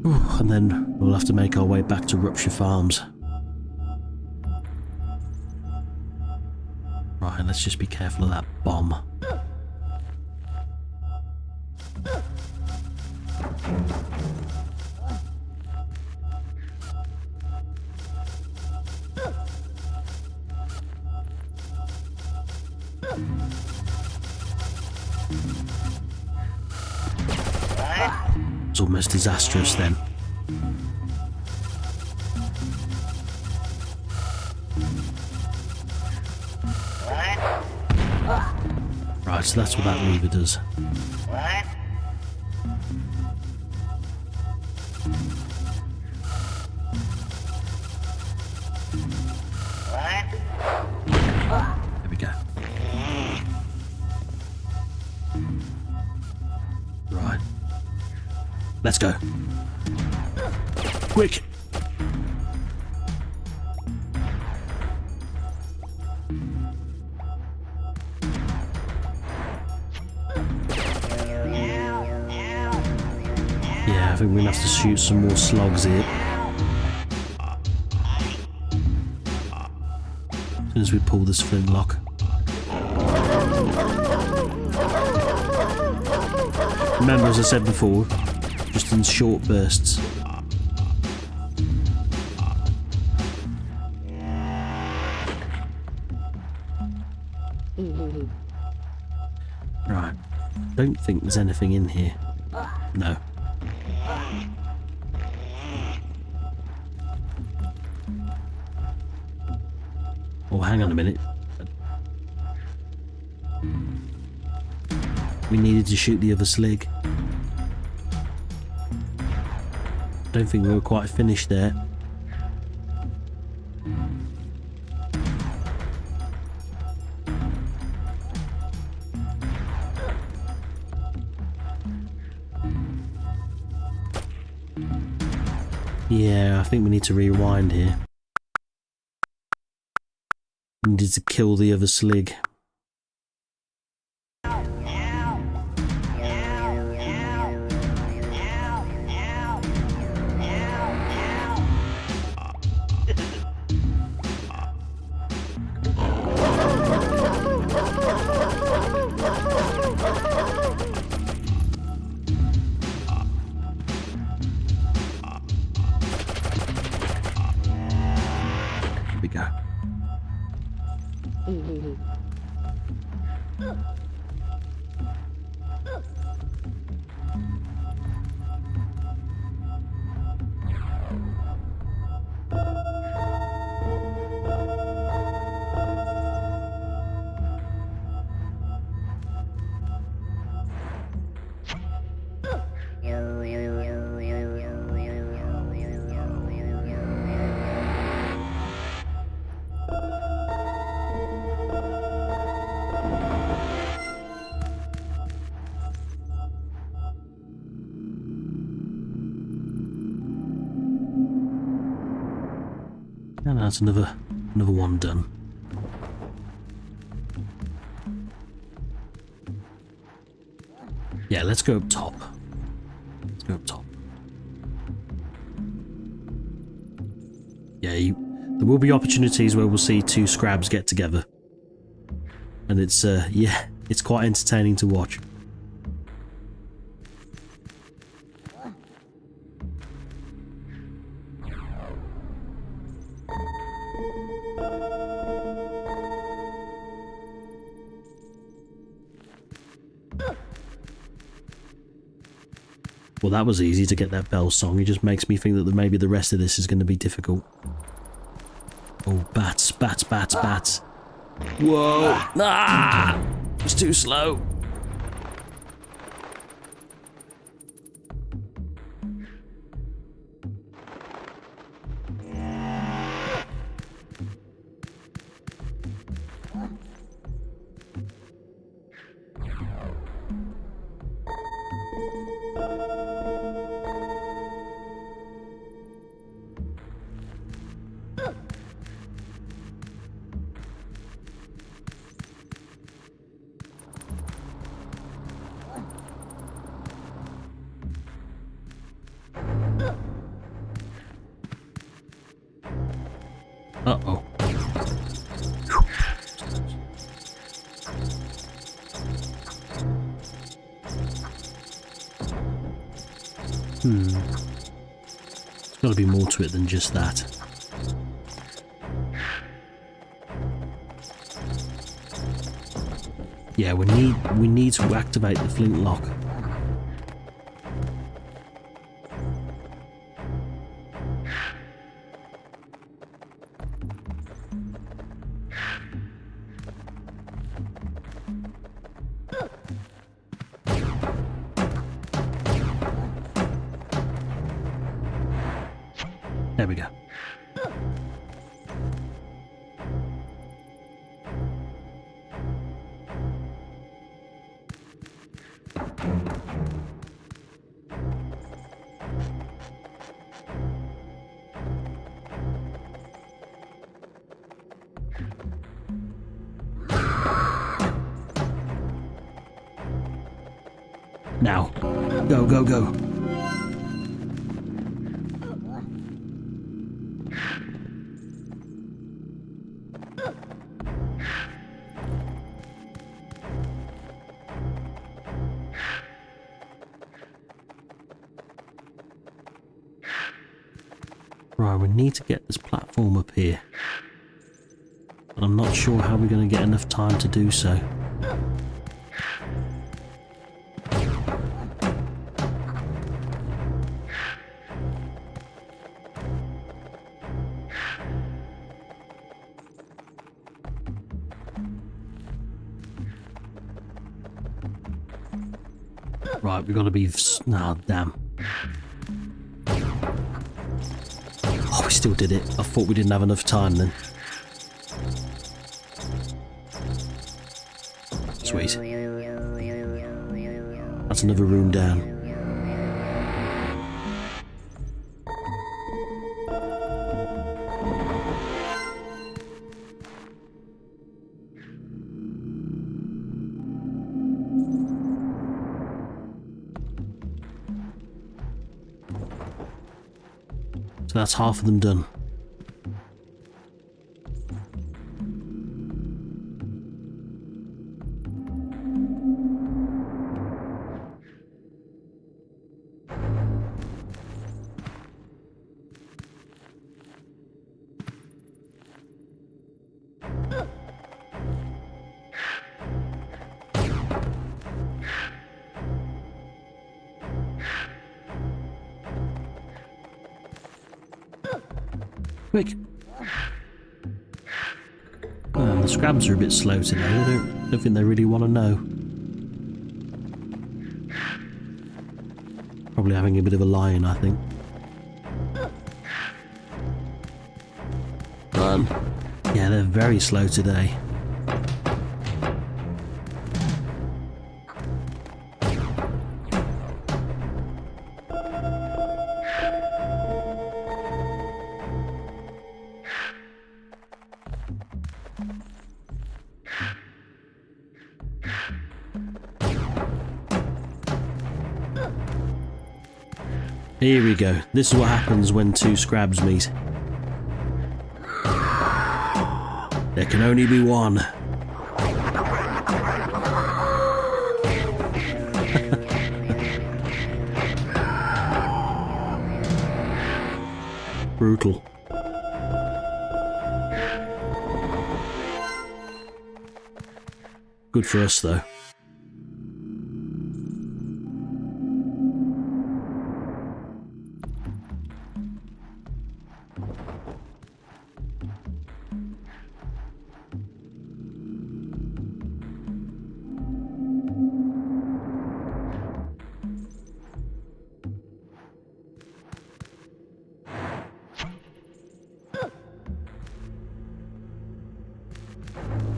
Ooh, and then we'll have to make our way back to Rupture Farms. Right, let's just be careful of that bomb. It's almost disastrous then. Right, so that's what that lever does. There we go. Right. Let's go. Quick! Yeah, I think we're gonna have to shoot some more slugs here. As soon as we pull this flintlock. Remember, as I said before, just in short bursts. Right. Don't think there's anything in here. No. Oh, hang on a minute. We needed to shoot the other slig. Don't think we were quite finished there. Yeah, I think we need to rewind here. We needed to kill the other slig. Here we go. And that's another one done. Yeah, let's go up top. Let's go up top. Yeah, there will be opportunities where we'll see 2 Scrabs get together. And it's, yeah, it's quite entertaining to watch. Well, that was easy to get that bell song. It just makes me think that maybe the rest of this is going to be difficult. Oh, bats, bats, bats, bats. Whoa! Ah! It's too slow. Uh-oh. There's got to be more to it than just that. Yeah, we need to activate the flintlock. There we go. Now, go, go, go. Right, we need to get this platform up here. And I'm not sure how we're going to get enough time to do so. Right, we've got to be... Oh, damn. Oh, we still did it. I thought we didn't have enough time then. Sweet. That's another room down. So that's half of them done. Quick! The Scrabs are a bit slow today. I don't think they really want to know. Probably having a bit of a lie-in, I think. Run! Yeah, they're very slow today. Here we go. This is what happens when two Scrabs meet. There can only be one. Brutal. Good for us, though.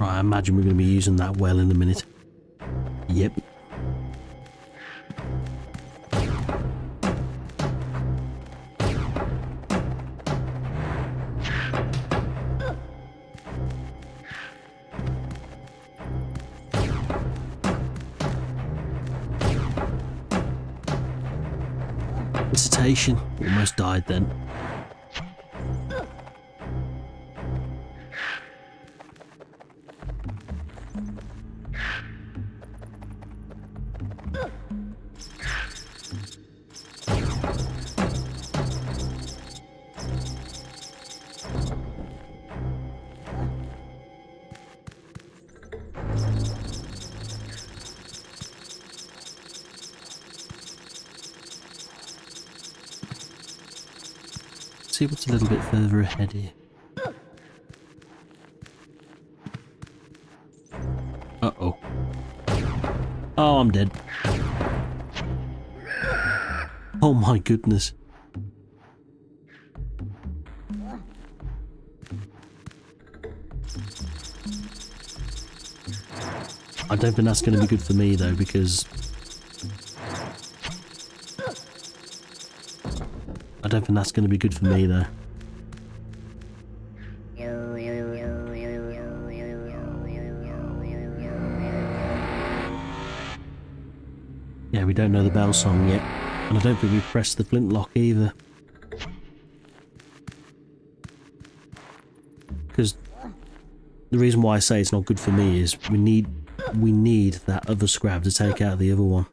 Right, I imagine we're going to be using that well in a minute. Yep. Visitation. Almost died then. See what's a little bit further ahead here. Uh-oh. Oh, I'm dead. Oh my goodness. I don't think that's going to be good for me though, because I don't think that's going to be good for me though. Yeah, we don't know the bell song yet, and I don't think we've pressed the flintlock either. Because the reason why I say it's not good for me is we need that other scrab to take out the other one.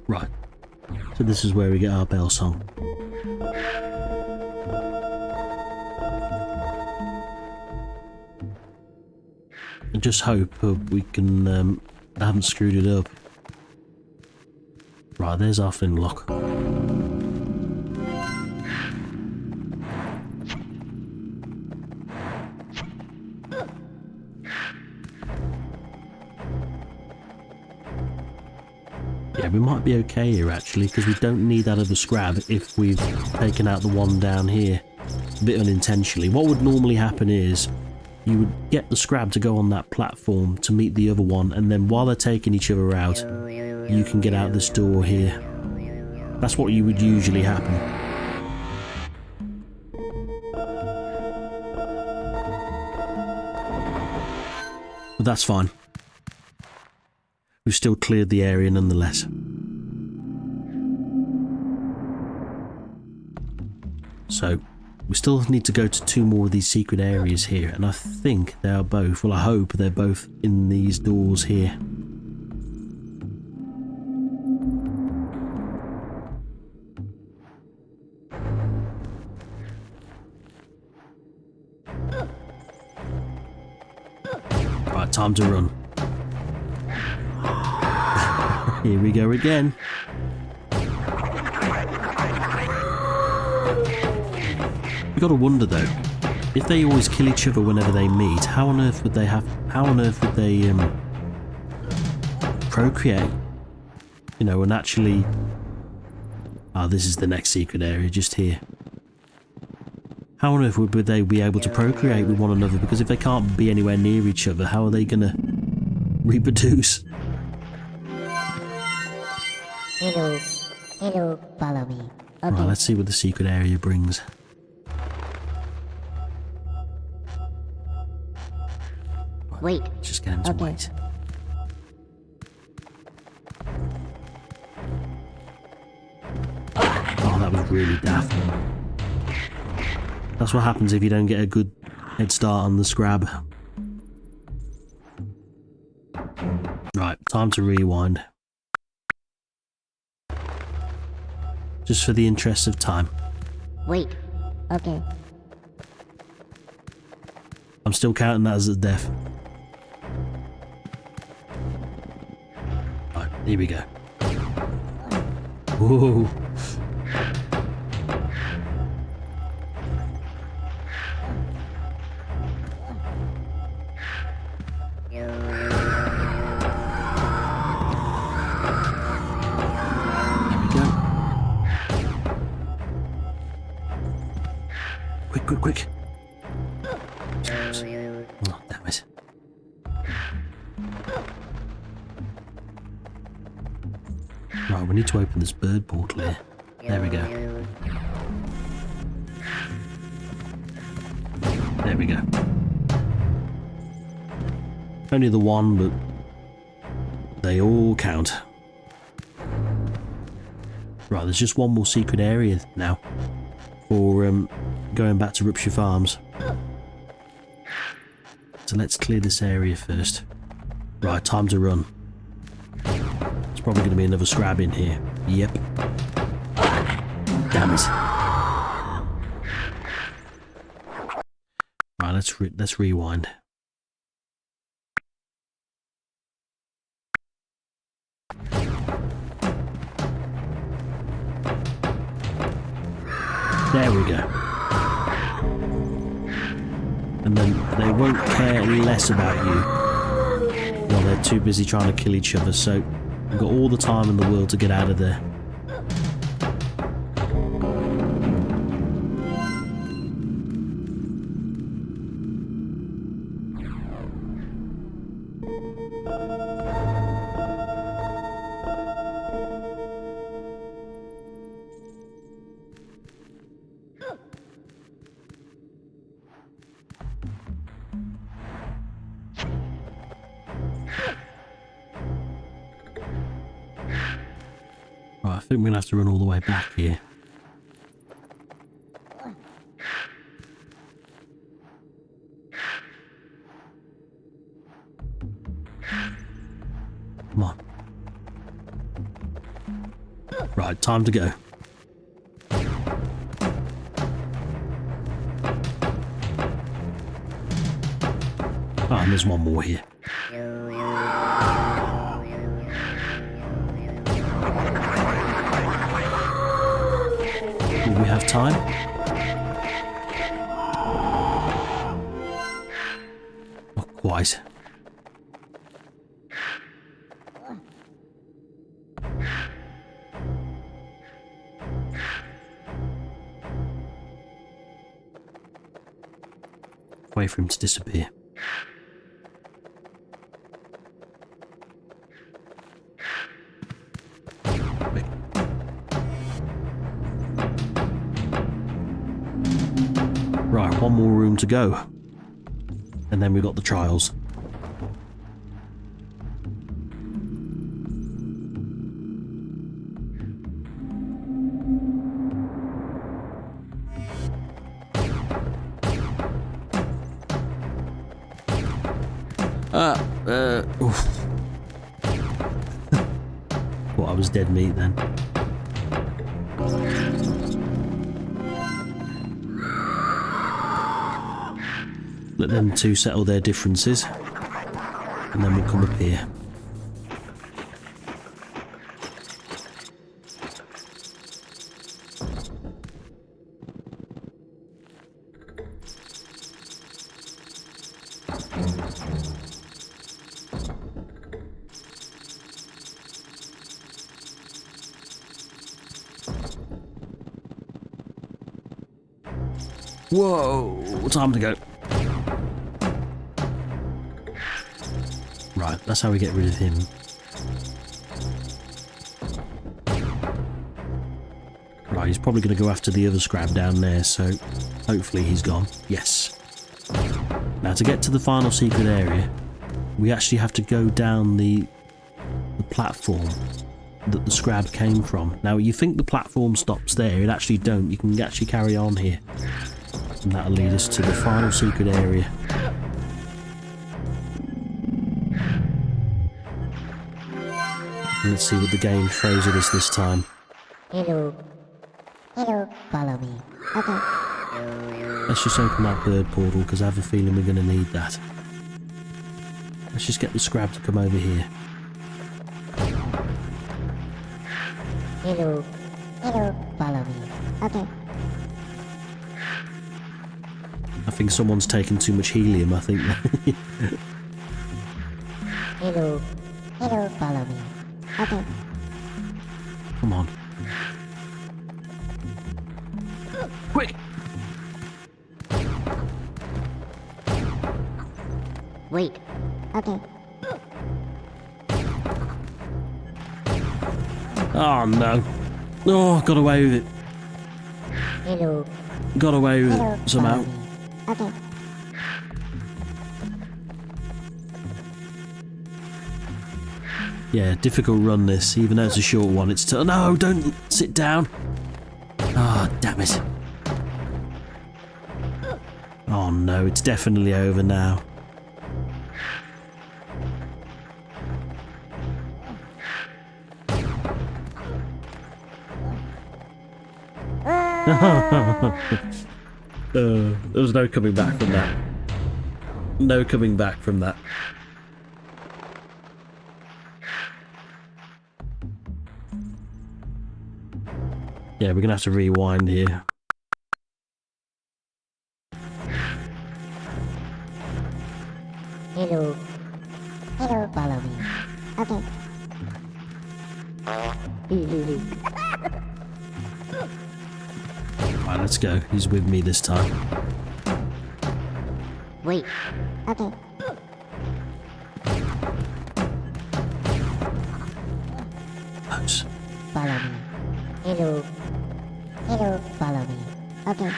Right, so this is where we get our bell song. I just hope we can, I haven't screwed it up. Right, there's our flintlock. Yeah, we might be okay here actually, because we don't need that other scrab if we've taken out the one down here a bit unintentionally. What would normally happen is you would get the scrab to go on that platform to meet the other one, and then while they're taking each other out, you can get out this door here. That's what you would usually happen. But that's fine. We've still cleared the area nonetheless. So, we still need to go to 2 more of these secret areas here, and I think they are both, well I hope they're both in these doors here. Right, time to run. Here we go again. You gotta wonder though, if they always kill each other whenever they meet, how on earth would they procreate? You know, and actually... Ah, this is the next secret area, just here. How on earth would they be able to procreate with one another? Because if they can't be anywhere near each other, how are they gonna reproduce? Hello, follow me. Okay. Right, let's see what the secret area brings. Wait. Just get him to wait. Oh, that was really daft. That's what happens if you don't get a good head start on the scrab. Right, time to rewind. Just for the interest of time. Wait. Okay. I'm still counting that as a death. Right, here we go. Whoa. quick. Oh, damn it. Right, we need to open this bird portal here. There we go. There we go. Only the one, but they all count. Right, there's just one more secret area now for going back to Rupture Farms. So let's clear this area first. Right, time to run. There's probably going to be another Scrab in here. Yep. Damn it. Right, let's rewind. There we go. And then they won't care less about you while they're too busy trying to kill each other, so we've got all the time in the world to get out of there. Right, I think we're going to have to run all the way back here. Come on. Right, time to go. Oh, and there's one more here. Will we have time? Not quite. Wait for him to disappear. Right, one more room to go. And then we've got the trials. Oof. Thought I was dead meat then. Let them two settle their differences, and then we'll come up here. Whoa, time to go. Right, that's how we get rid of him. Right, he's probably going to go after the other Scrab down there, so hopefully he's gone. Yes. Now, to get to the final secret area, we actually have to go down the platform that the Scrab came from. Now, you think the platform stops there, it actually don't. You can actually carry on here. And that'll lead us to the final secret area. Let's see what the game throws at us this time. Hello. Hello. Follow me. Okay. Let's just open that bird portal, because I have a feeling we're going to need that. Let's just get the Scrab to come over here. Hello. Hello. Follow me. Okay. I think someone's taken too much helium, I think. Hello. Hello. Follow me. Okay. Come on. Quick! Wait. Okay. Oh no. Oh, got away with it. Hello. Got away with Hello. it somehow. Follow me. Okay. Yeah, difficult run this, even though it's a short one. It's no, don't sit down. Ah, oh, damn it. Oh no, it's definitely over now. There was no coming back from that. No coming back from that. Yeah, we're gonna have to rewind here. Hello. Hello. Follow me. Okay. Right, let's go. He's with me this time. Wait. Okay. Close. Follow me. Hello. Hello. Follow me. Okay.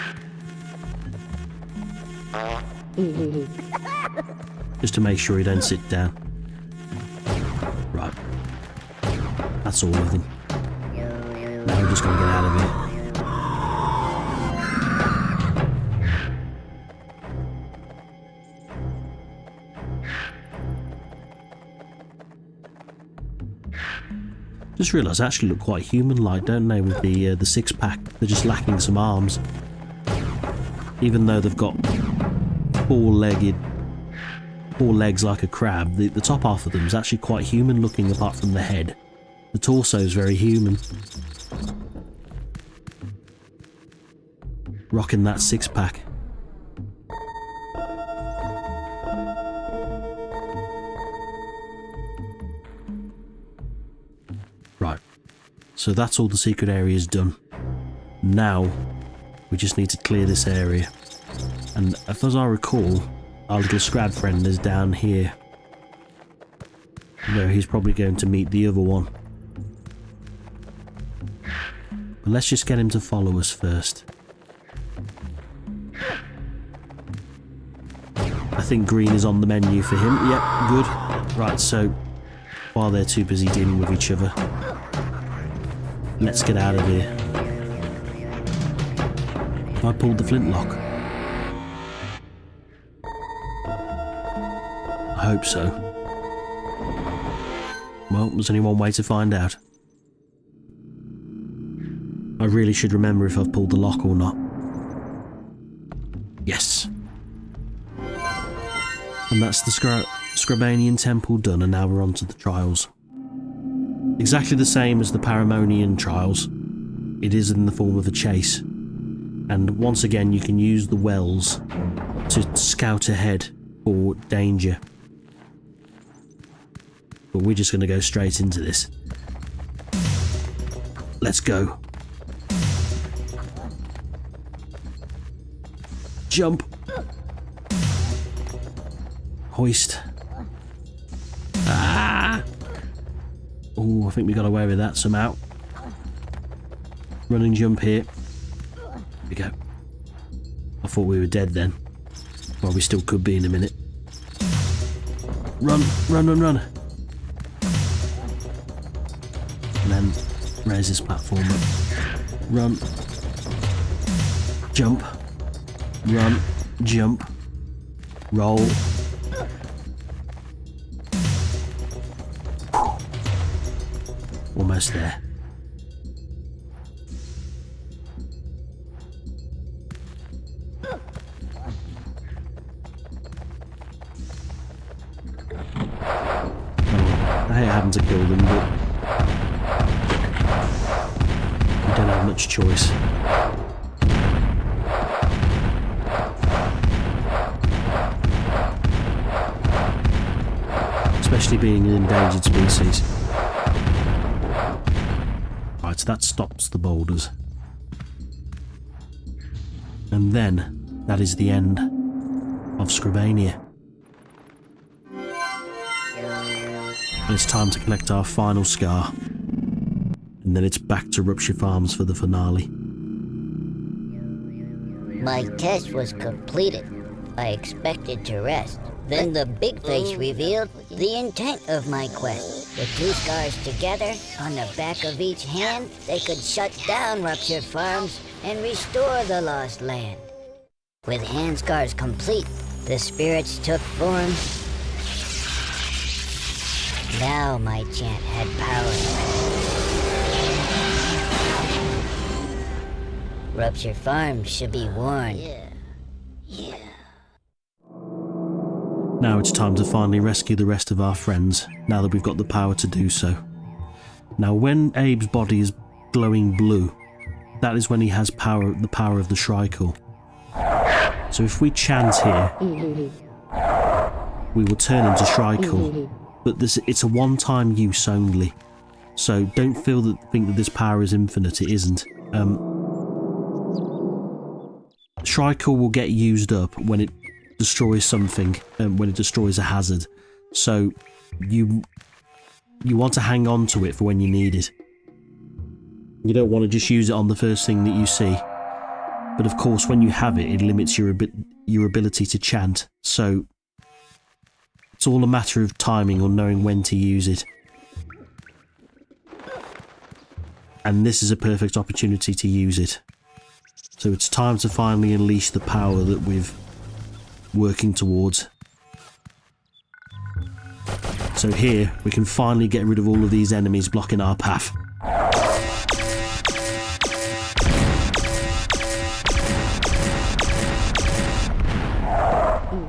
Just to make sure he don't sit down. Right. That's all of him. Now we're just gonna get out of here. Just realised they actually look quite human-like, don't they, with the six-pack? They're just lacking some arms. Even though they've got four legs like a crab, the top half of them is actually quite human-looking apart from the head. The torso is very human. Rocking that six-pack. Right, so that's all the secret areas done. Now, we just need to clear this area. And as I recall, our little Scrab friend is down here. No, he's probably going to meet the other one. But let's just get him to follow us first. I think green is on the menu for him. Yep, good. Right, so while they're too busy dealing with each other, let's get out of here. I pulled the flintlock. I hope so. Well, there's only one way to find out. I really should remember if I've pulled the lock or not. Yes. And that's the Scrabanian Temple done, and now we're on to the trials. Exactly the same as the Paramonian trials. It is in the form of a chase. And once again, you can use the wells to scout ahead for danger. But we're just going to go straight into this. Let's go. Jump. Hoist. Ah! Oh, I think we got away with that somehow. Run and jump here. Here we go. I thought we were dead then. Well, we still could be in a minute. Run, run, run, run. And then raise this platform up. Run. Jump. Run. Jump. Roll. Almost there. I hate having to kill them, but we don't have much choice. Especially being an endangered species. Right, so that stops the boulders. And then, that is the end of Scrabania. And it's time to collect our final scar. And then it's back to Rupture Farms for the finale. My test was completed. I expected to rest. Then the big face revealed the intent of my quest. The two scars together, on the back of each hand, they could shut down Rupture Farms and restore the lost land. With hand scars complete, the spirits took form. Now my chant had power. Rupture Farms should be warned. Yeah. Now it's time to finally rescue the rest of our friends, now that we've got the power to do so. Now when Abe's body is glowing blue, that is when he has the power of the Shriekel. So if we chant here, we will turn into Shriekel, but it's a one-time use only. So don't think that this power is infinite, it isn't. Shriekel will get used up when it destroys something, when it destroys a hazard. So you want to hang on to it for when you need it. You don't want to just use it on the first thing that you see. But of course, when you have it, it limits your ability to chant. So it's all a matter of timing or knowing when to use it. And this is a perfect opportunity to use it. So it's time to finally unleash the power that we've working towards. So here, we can finally get rid of all of these enemies blocking our path.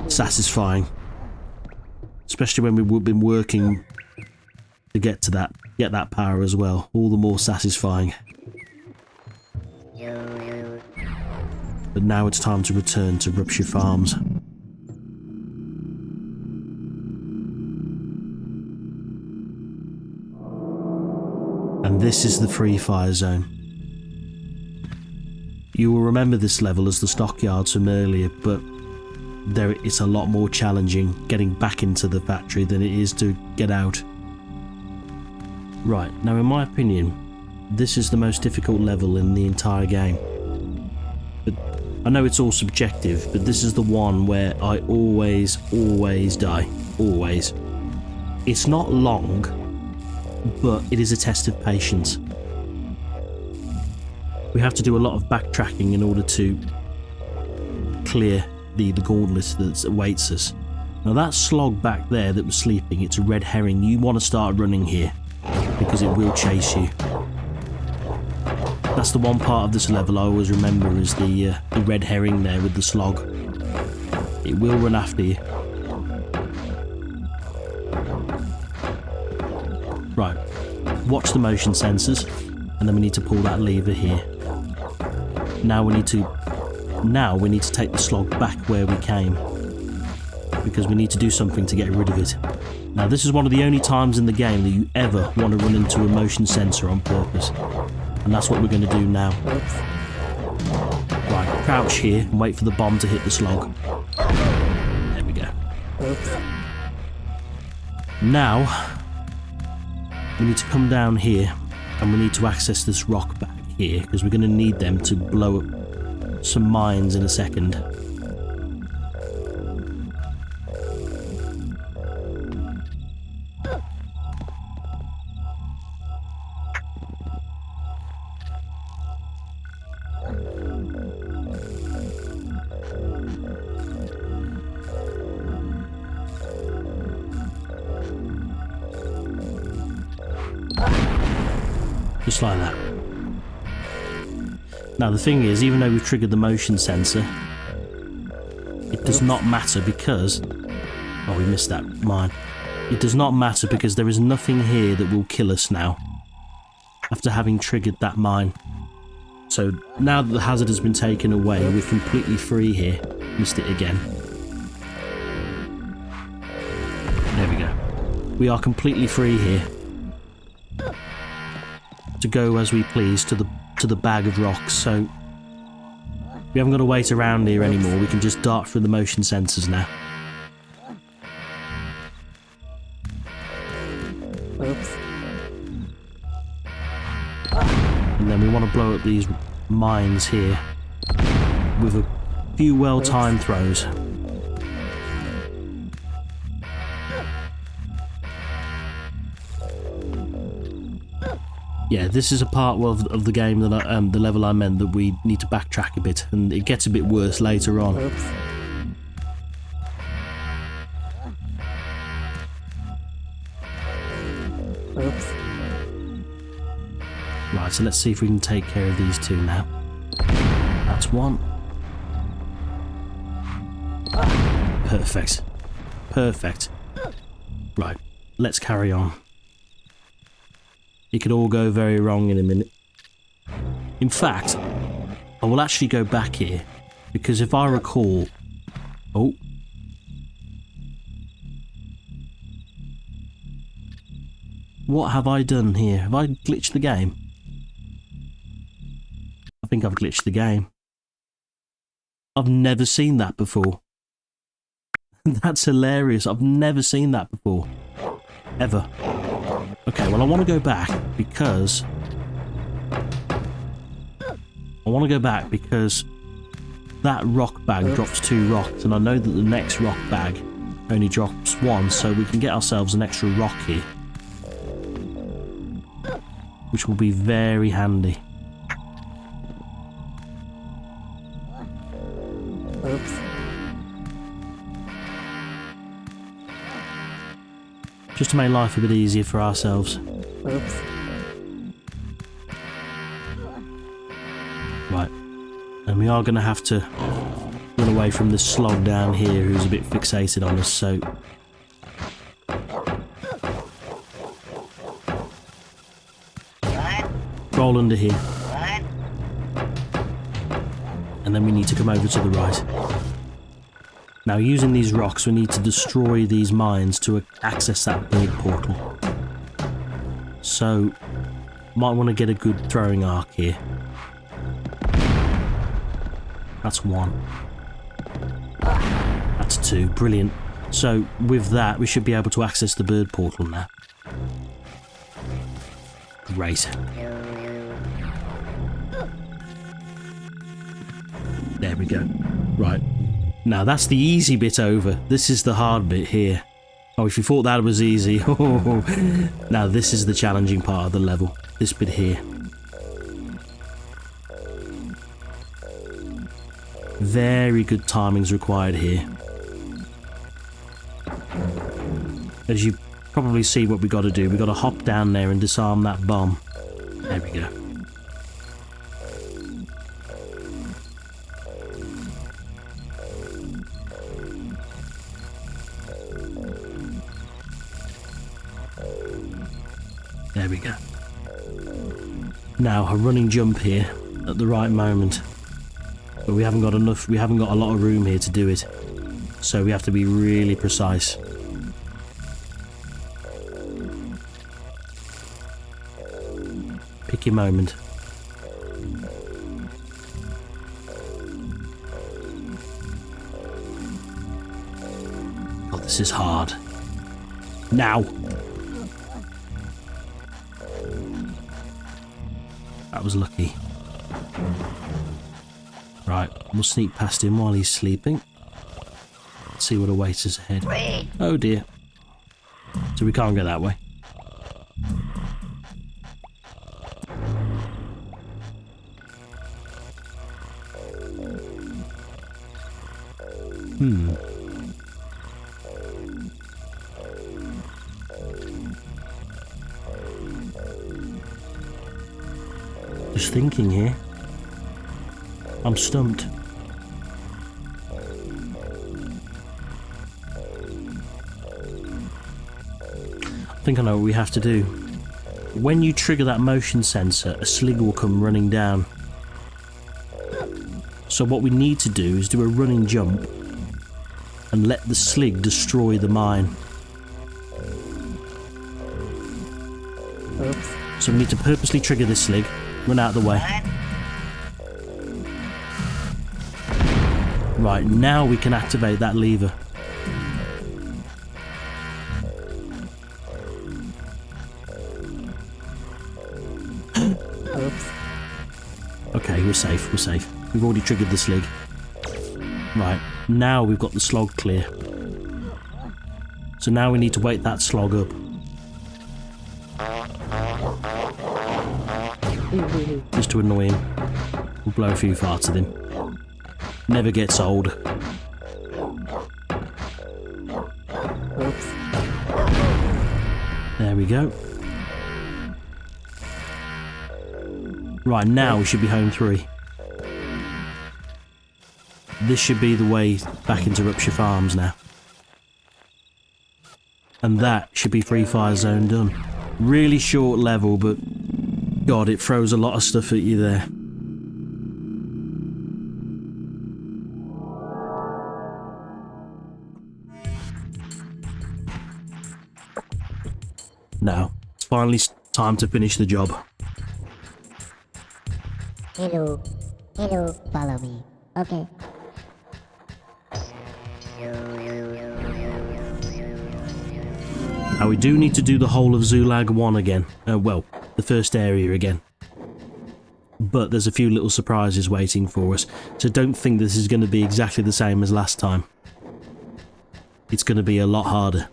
Satisfying. Especially when we've been working to get that power as well. All the more satisfying. But now it's time to return to Rupture Farms. And this is the Free Fire Zone. You will remember this level as the Stockyards from earlier, but it's a lot more challenging getting back into the factory than it is to get out. Right, now in my opinion, this is the most difficult level in the entire game. But I know it's all subjective, but this is the one where I always die. Always. It's not long, but it is a test of patience. We have to do a lot of backtracking in order to clear the gauntlet that awaits us. Now that slog back there that was sleeping, it's a red herring. You want to start running here, because it will chase you. That's the one part of this level I always remember is the red herring there with the slog. It will run after you. Right, watch the motion sensors, and then we need to pull that lever here. Now we need to take the slog back where we came, because we need to do something to get rid of it. Now this is one of the only times in the game that you ever want to run into a motion sensor on purpose, and that's what we're going to do now. Right, crouch here and wait for the bomb to hit the slog. There we go. Now we need to come down here and we need to access this rock back here, because we're going to need them to blow up some mines in a second. Just like that. Now the thing is, even though we've triggered the motion sensor, it does not matter because... Oh, we missed that mine. It does not matter because there is nothing here that will kill us now, after having triggered that mine. So now that the hazard has been taken away, we're completely free here. Missed it again. There we go. We are completely free here to go as we please to the bag of rocks, so we haven't got to wait around here anymore. We can just dart through the motion sensors now. then we want to blow up these mines here with a few well-timed throws. Yeah, this is a part of the game that the level I meant that we need to backtrack a bit, and it gets a bit worse later on. Oops. Oops. Right, so let's see if we can take care of these two now. That's one. Perfect. Perfect. Right, let's carry on. It could all go very wrong in a minute. In fact, I will actually go back here, because if I recall... Oh. What have I done here? Have I glitched the game? I think I've glitched the game. I've never seen that before. That's hilarious. I've never seen that before. Ever. Okay, well I want to go back because... that rock bag drops 2 rocks, and I know that the next rock bag only drops 1, so we can get ourselves an extra rock here. Which will be very handy. Oops. Just to make life a bit easier for ourselves. Oops. Right. And we are going to have to run away from this slog down here who's a bit fixated on us, so... roll under here. And then we need to come over to the right. Now, using these rocks, we need to destroy these mines to access that bird portal. So, might want to get a good throwing arc here. That's 1. That's 2. Brilliant. So, with that, we should be able to access the bird portal now. Great. There we go. Right. Now that's the easy bit over. This is the hard bit here. Oh, if you thought that was easy. Now this is the challenging part of the level. This bit here. Very good timing's required here. As you probably see what we got to do. We got to hop down there and disarm that bomb. There we go. There we go. Now a running jump here at the right moment. But we haven't got enough, we haven't got a lot of room here to do it. So we have to be really precise. Pick your moment. Oh, this is hard. Now! That was lucky. Right, we'll sneak past him while he's sleeping. Let's see what awaits us ahead. Oh dear. So we can't go that way. Just thinking here. I'm stumped. I think I know what we have to do. When you trigger that motion sensor, a slig will come running down. So what we need to do is do a running jump and let the slig destroy the mine. Oops. So we need to purposely trigger this slig, run out of the way. Right, now we can activate that lever. Oops. Okay, we're safe, we're safe. We've already triggered the slig. Right, now we've got the slog clear. So now we need to wake that slog up. Just to annoy him. We'll blow a few farts at him. Never gets old. Oops. There we go. Right, now we should be home 3. This should be the way back into Rupture Farms now. And that should be Free Fire Zone done. Really short level, but God, it throws a lot of stuff at you there. Now, it's finally time to finish the job. Hello. Hello. Follow me. Okay. Now we do need to do the whole of Zulag 1 again. Well, the first area again. But there's a few little surprises waiting for us, so don't think this is going to be exactly the same as last time. It's going to be a lot harder.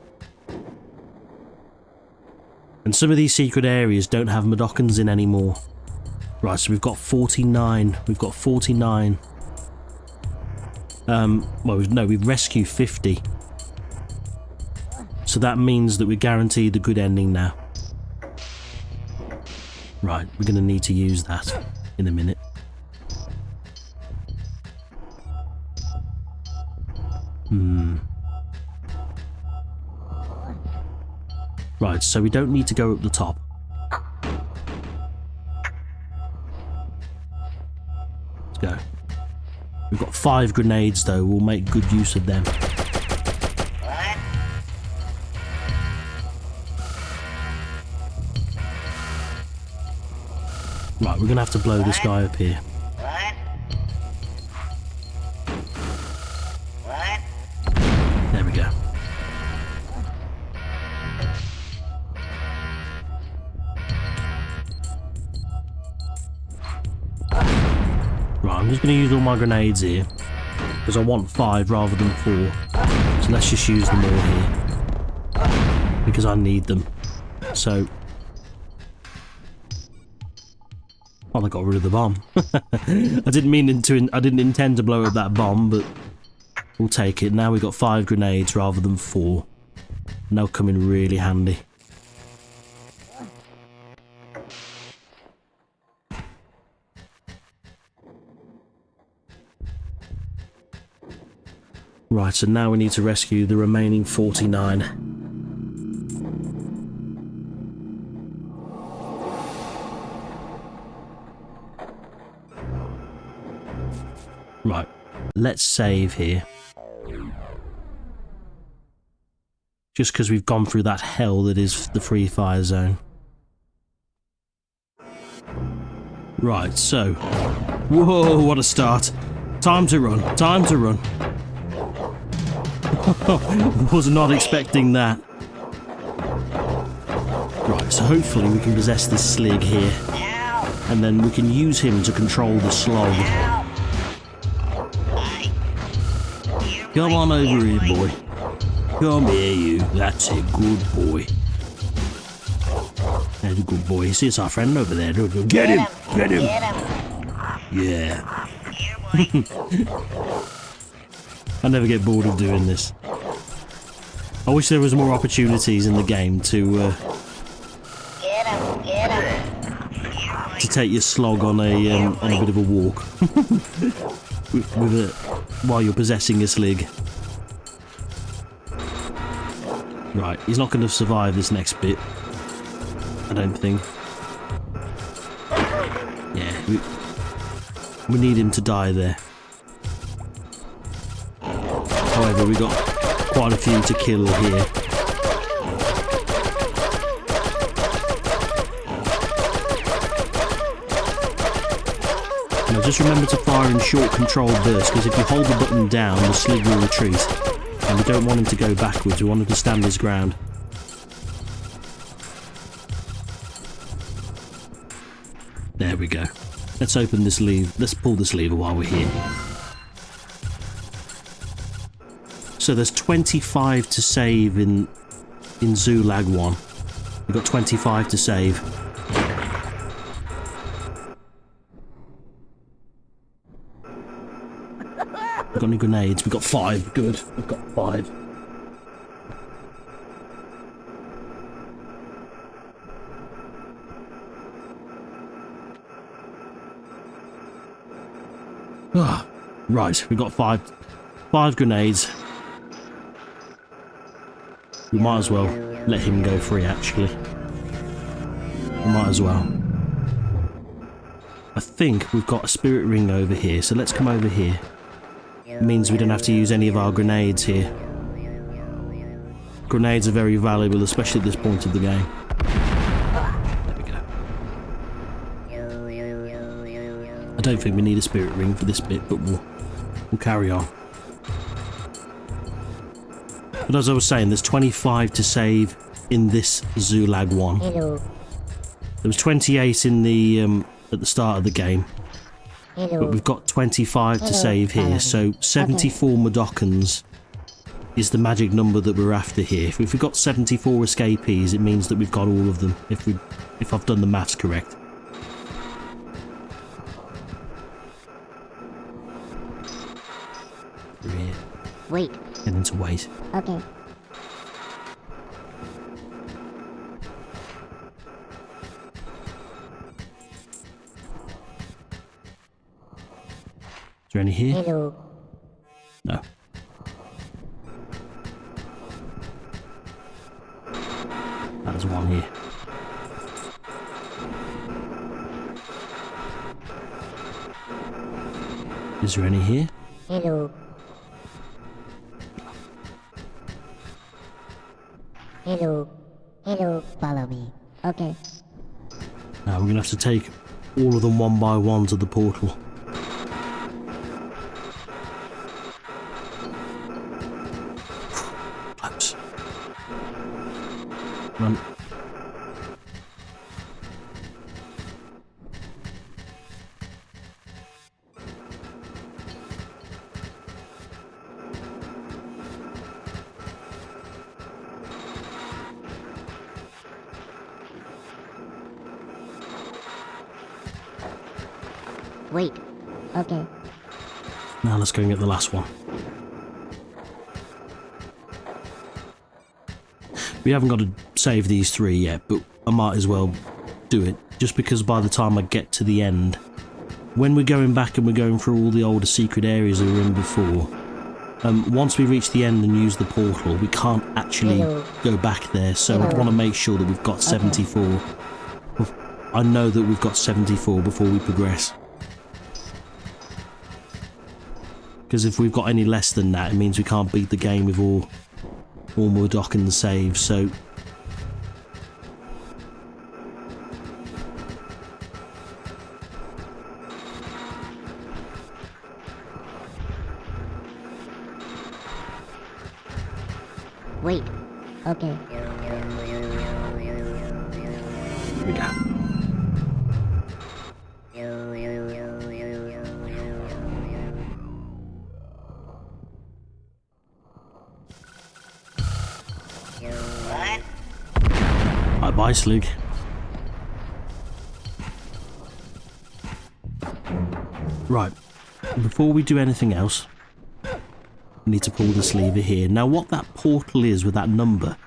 And some of these secret areas don't have Mudokons in anymore. Right, so we've got 49. We've got 49. Well, no, we've rescued 50. So that means that we're guaranteed a good ending now. Right, we're going to need to use that in a minute. Right, so we don't need to go up the top. Let's go. We've got 5 grenades though, we'll make good use of them. Right, we're gonna have to blow this guy up here. There we go. Right, I'm just gonna use all my grenades here because I want 5 rather than 4. So let's just use them all here because I need them. So. Oh, I got rid of the bomb. I didn't intend to blow up that bomb, but we'll take it. Now we've got 5 grenades rather than 4. And they'll come in really handy. Right, so now we need to rescue the remaining 49. Right, let's save here. Just because we've gone through that hell that is the Free Fire Zone. Right, so... Whoa, what a start. Time to run, time to run. Was not expecting that. Right, so hopefully we can possess this slig here. And then we can use him to control the slog. Come on over here, boy. Come here, you. That's a good boy. That's a good boy. See, it's our friend over there. Get him! Get him! Yeah. I never get bored of doing this. I wish there was more opportunities in the game to take your slog on a bit of a walk while you're possessing a slig. Right, he's not going to survive this next bit, I don't think. Yeah, we need him to die there. However, we got quite a few to kill here. Now just remember to fire in short controlled bursts, because if you hold the button down, the slig will retreat. And we don't want him to go backwards, we want him to stand his ground. There we go. Let's open this lever. Let's pull this lever while we're here. So there's 25 to save in Zulag 1. We've got 25 to save. We've got any grenades? We've got 5. Good. We've got 5. Ah, right, we've got 5 grenades. We might as well let him go free, actually. We might as well. I think we've got a spirit ring over here, so let's come over here. It means we don't have to use any of our grenades here. Grenades are very valuable, especially at this point of the game. There we go. I don't think we need a spirit ring for this bit, but we'll carry on. But as I was saying, there's 25 to save in this Zulag 1. Hello. There was 28 in the at the start of the game. Hello. But we've got 25 to save here, so 74 Mudokons is the magic number that we're after here. If we've got 74 escapees, it means that we've got all of them, if I've done the maths correct. Through here. Wait. And then to wait. Okay. Is there any here? Hello. No. There's one here. Is there any here? Hello. Hello. Hello. Follow me. Okay. Now we're going to have to take all of them one by one to the portal. Close. Run. Wait. Okay. Now let's go and get the last one. We haven't got to save these 3 yet, but I might as well do it, just because by the time I get to the end, when we're going back and we're going through all the older secret areas that we were in before, once we reach the end and use the portal, we can't actually go back there, so I want to make sure that we've got 74. I know that we've got 74 before we progress. Because if we've got any less than that, it means we can't beat the game with all Mudokons saves, so... Wait. Okay. Here we go. Bye, Slug. Right, before we do anything else, we need to pull this lever here. Now what that portal is with that number,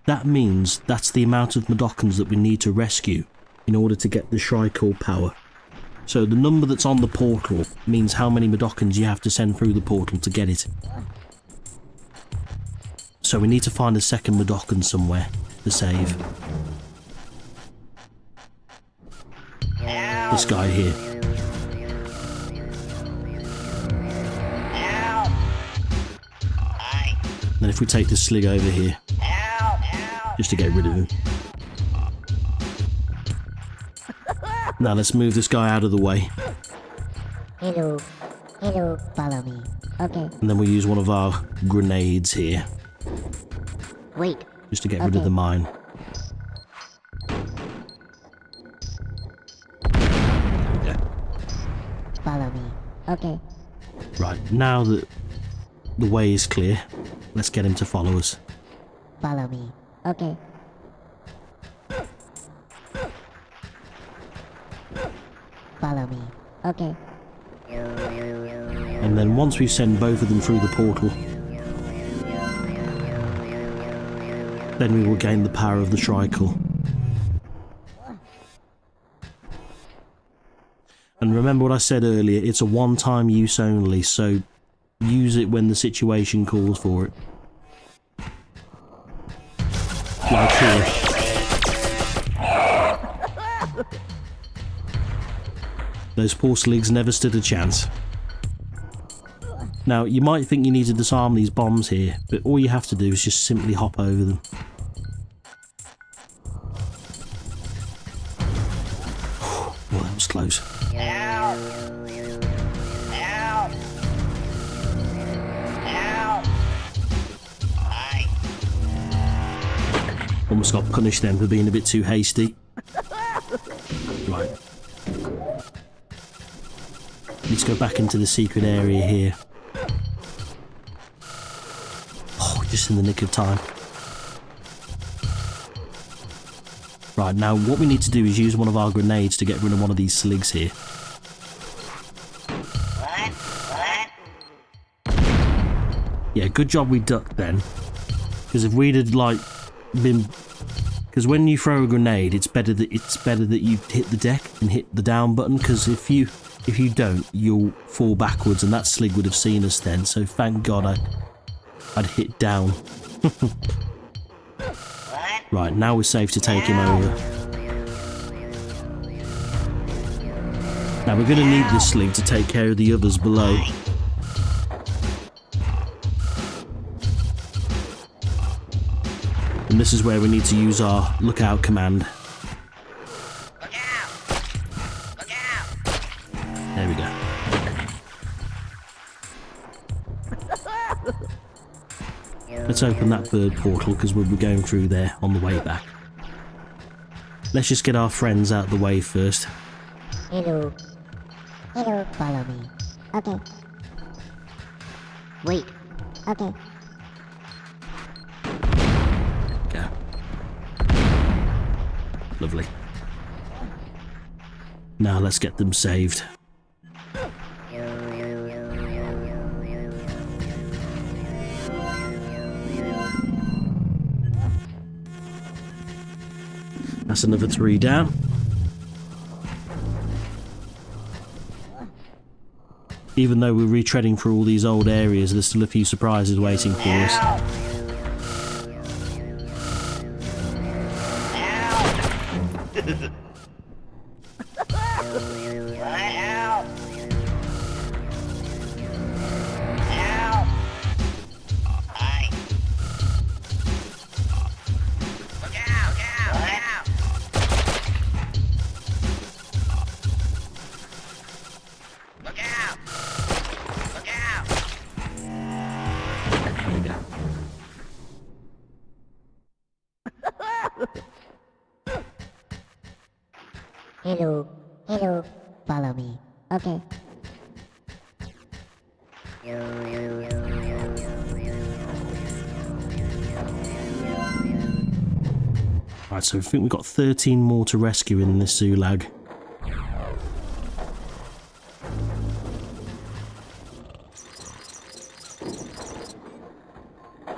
that means that's the amount of Mudokons that we need to rescue in order to get the Shrike power. So the number that's on the portal means how many Mudokons you have to send through the portal to get it. So we need to find a second Mudokon somewhere to save. This guy here. Then if we take the Slig over here, just to get rid of him. Now let's move this guy out of the way. Hello. Hello. Follow me. Okay. And then we'll use one of our grenades here. Wait. Just to get rid of the mine. Follow me. Okay. Right, now that the way is clear, let's get him to follow us. Follow me. Okay. Follow me. Okay. And then once we send both of them through the portal, then we will gain the power of the Tricle. And remember what I said earlier, it's a one-time use only, so use it when the situation calls for it. Like here. Those poor sligs never stood a chance. Now, you might think you need to disarm these bombs here, but all you have to do is just simply hop over them. Oh, that was close. Help! Help! Help! Almost got punished then for being a bit too hasty. Right. Let's go back into the secret area here. Oh, just in the nick of time. Right, now what we need to do is use one of our grenades to get rid of one of these sligs here. Yeah, good job we ducked then. Because if we'd had like been, because when you throw a grenade, it's better that you hit the deck and hit the down button. Because if you don't, you'll fall backwards, and that slig would have seen us then. So thank God I'd hit down. Right, now we're safe to take him over. Now we're going to need this slig to take care of the others below. And this is where we need to use our lookout command. Look out! Look out! There we go. Let's open that bird portal because we'll be going through there on the way back. Let's just get our friends out of the way first. Hello. Hello. Follow me. Okay. Wait. Okay. Go. Lovely. Now let's get them saved. That's another 3 down. Even though we're retreading through all these old areas, there's still a few surprises waiting for us. Hello. Hello. Follow me. Okay. Right, so I think we've got 13 more to rescue in this Zulag.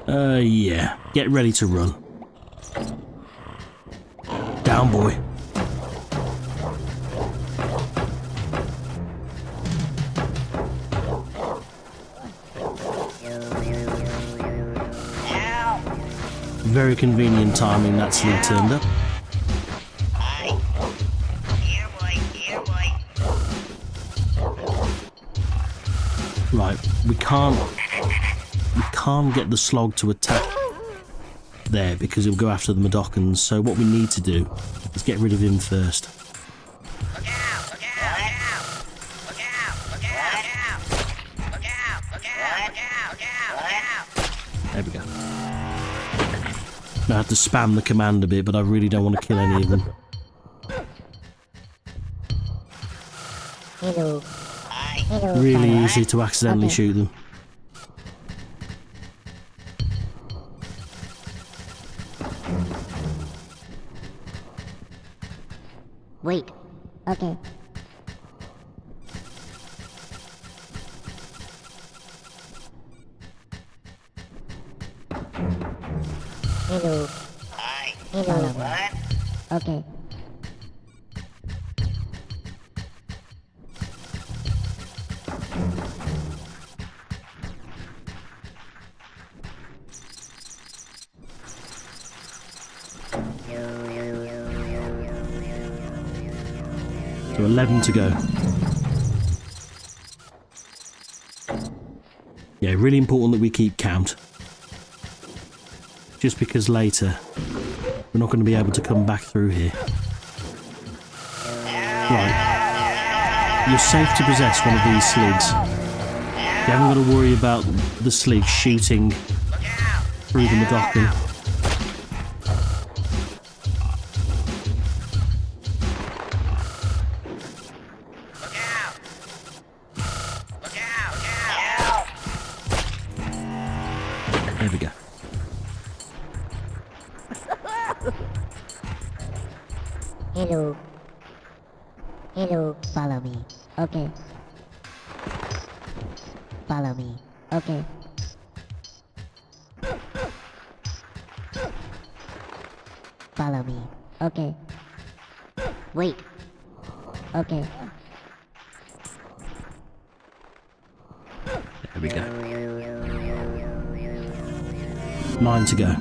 Yeah. Get ready to run. Down, boy. Very convenient timing that slig turned up. Right, we can't get the slog to attack there because he'll go after the Mudokons, so what we need to do is get rid of him first. There we go. I have to spam the command a bit, but I really don't want to kill any of them. Hello. Hello, Really follower. easy to accidentally Okay. shoot them. Wait. Okay. Hello. Hello. Follow me. Okay. So 11 to go. Yeah, really important that we keep count. Just because later we're not going to be able to come back through here. Right. You're safe to possess one of these sligs. You haven't got to worry about the slig shooting through the Mudokon. There we go. Hello. Hello. Follow me. Okay. Follow me. Okay. Follow me. Okay. Wait. Okay. There we go. 9 to go.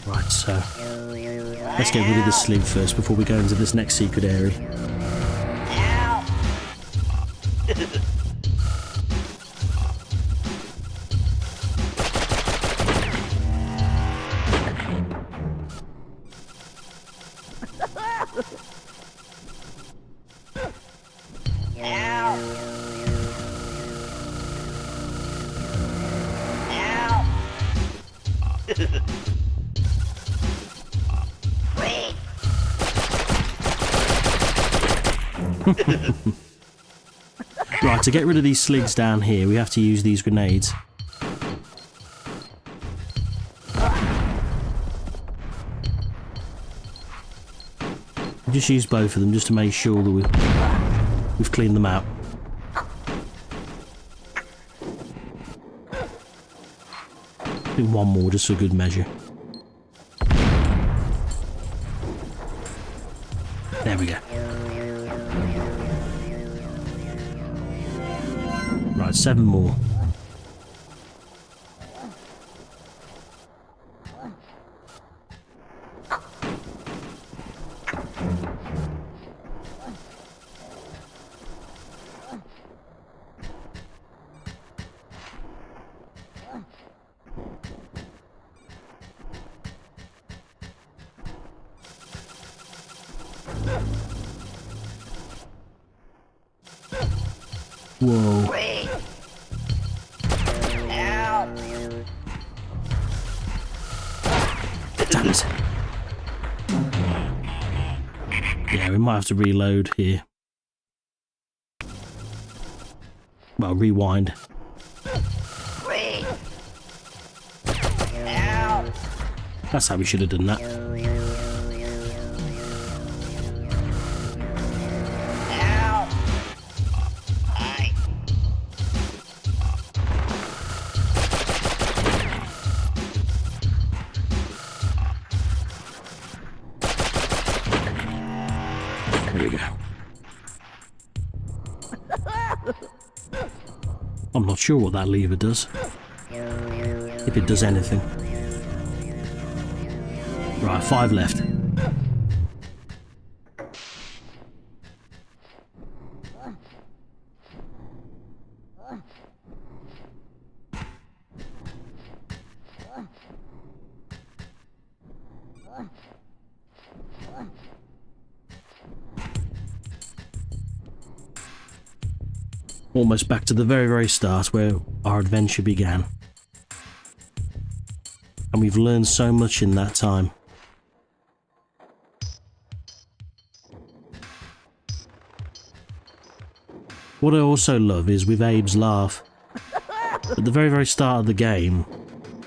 Right, so let's get rid of the slig first before we go into this next secret area. Right, to get rid of these sligs down here, we have to use these grenades. I'll just use both of them just to make sure that we've cleaned them out. Do one more just for good measure. There we go. Right, 7 more. Whoa. Damn it. Yeah, we might have to reload here. Well, rewind. That's how we should have done that. There we go. I'm not sure what that lever does. If it does anything. Right, 5 left. almost back to the very, very start where our adventure began. And we've learned so much in that time. What I also love is with Abe's laugh. At the very, very start of the game,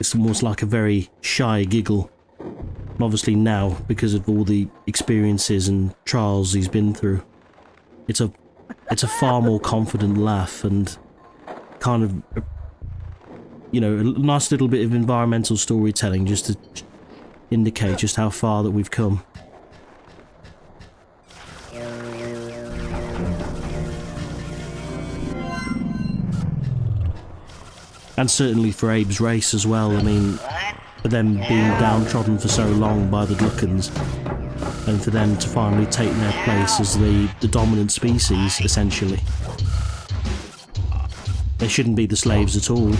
it's almost like a very shy giggle. And obviously now, because of all the experiences and trials he's been through, it's a far more confident laugh and kind of, you know, a nice little bit of environmental storytelling just to indicate just how far that we've come. And certainly for Abe's race as well. I mean, for them being downtrodden for so long by the Mudokons, and for them to finally take their place as the dominant species, essentially. They shouldn't be the slaves at all.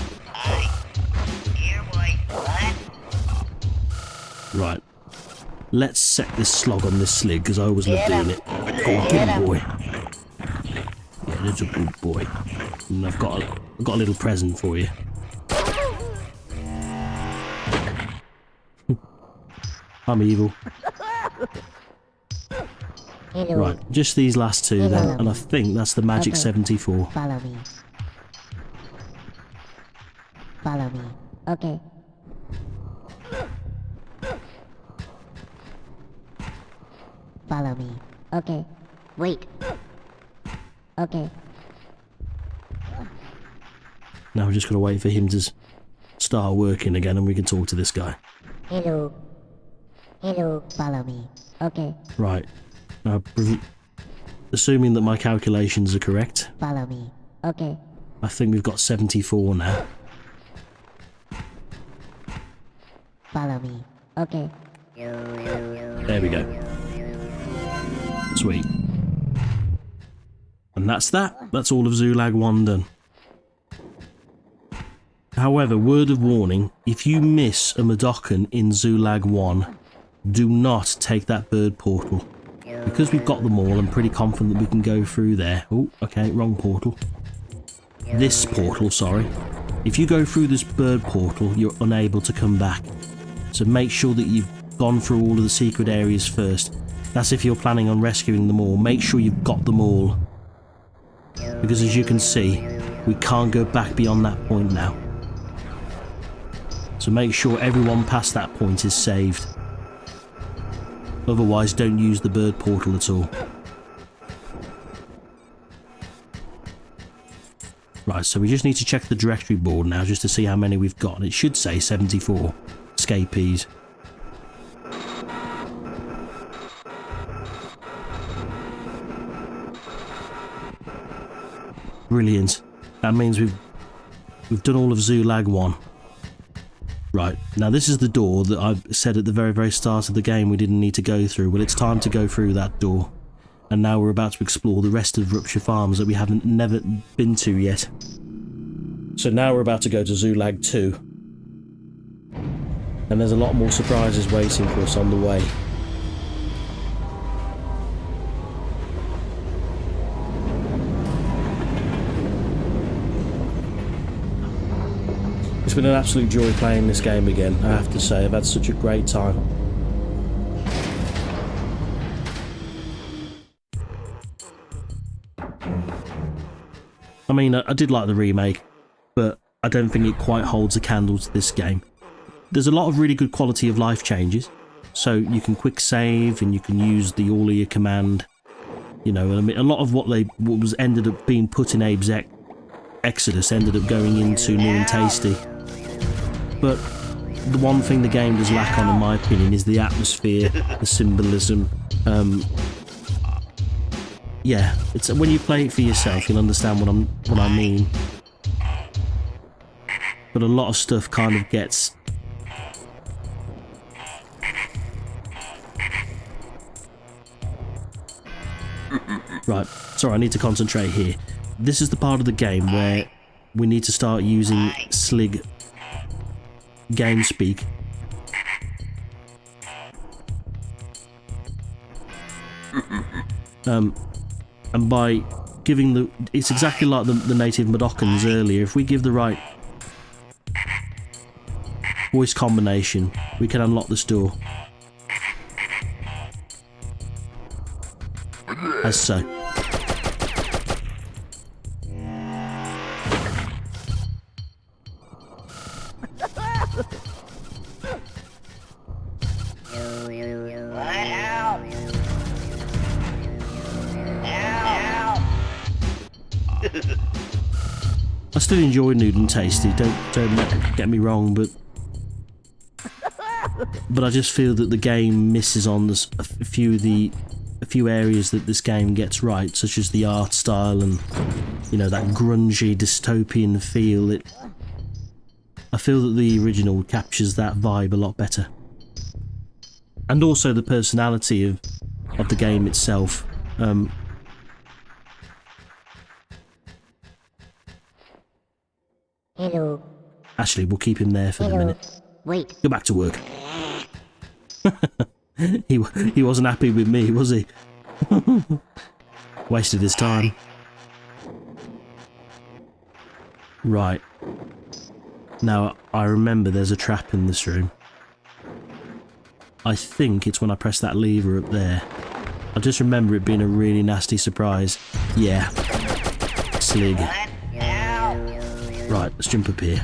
Right. Let's set this slog on this slig, because I always love doing it. Go on, get him, boy. Yeah, that's a good boy. And I've got a little present for you. I'm evil. Hello. Right, just these last two then, and I think that's the magic 74. Follow me. Follow me. Okay. Follow me. Okay. Wait. Okay. Now we're just going to wait for him to start working again and we can talk to this guy. Hello. Hello. Follow me. Okay. Right. Now, assuming that my calculations are correct, Follow me. Okay. I think we've got 74 now. Follow me. Okay. There we go. Sweet. And that's that. That's all of Zulag 1 done. However, word of warning, if you miss a Mudokon in Zulag 1, do not take that bird portal. Because we've got them all, I'm pretty confident that we can go through there. Oh, okay, wrong portal. This portal, sorry. If you go through this bird portal, you're unable to come back. So make sure that you've gone through all of the secret areas first. That's if you're planning on rescuing them all. Make sure you've got them all. Because as you can see, we can't go back beyond that point now. So make sure everyone past that point is saved. Otherwise, don't use the bird portal at all. Right, so we just need to check the directory board now just to see how many we've got. It should say 74 escapees. Brilliant. That means we've done all of Zulag 1. Right, now this is the door that I said at the very, very start of the game we didn't need to go through. Well, it's time to go through that door. And now we're about to explore the rest of Rupture Farms that we haven't never been to yet. So now we're about to go to Zulag 2. And there's a lot more surprises waiting for us on the way. It's been an absolute joy playing this game again, I have to say. I've had such a great time. I mean, I did like the remake, but I don't think it quite holds a candle to this game. There's a lot of really good quality of life changes, so you can quick save and you can use the all ear command. You know, I mean, a lot of what was ended up being put in Abe's Exodus ended up going into New and Tasty. But the one thing the game does lack on, in my opinion, is the atmosphere, the symbolism. Yeah, it's when you play it for yourself, you'll understand what I mean. But a lot of stuff kind of gets right. Sorry, I need to concentrate here. This is the part of the game where we need to start using Slig game speak. And by giving the... It's exactly like the native Mudokons earlier. If we give the right voice combination, we can unlock this door. As so. I still enjoy Nude and Tasty, don't get me wrong, but I just feel that the game misses on a few areas that this game gets right, such as the art style and, you know, that grungy dystopian feel. I feel that the original captures that vibe a lot better, and also the personality of the game itself. Hello. Actually, we'll keep him there for the minute. Wait. Go back to work. He wasn't happy with me, was he? Wasted his time. Right. Now, I remember there's a trap in this room. I think it's when I press that lever up there. I just remember it being a really nasty surprise. Yeah. Slig. Right, let's jump up here.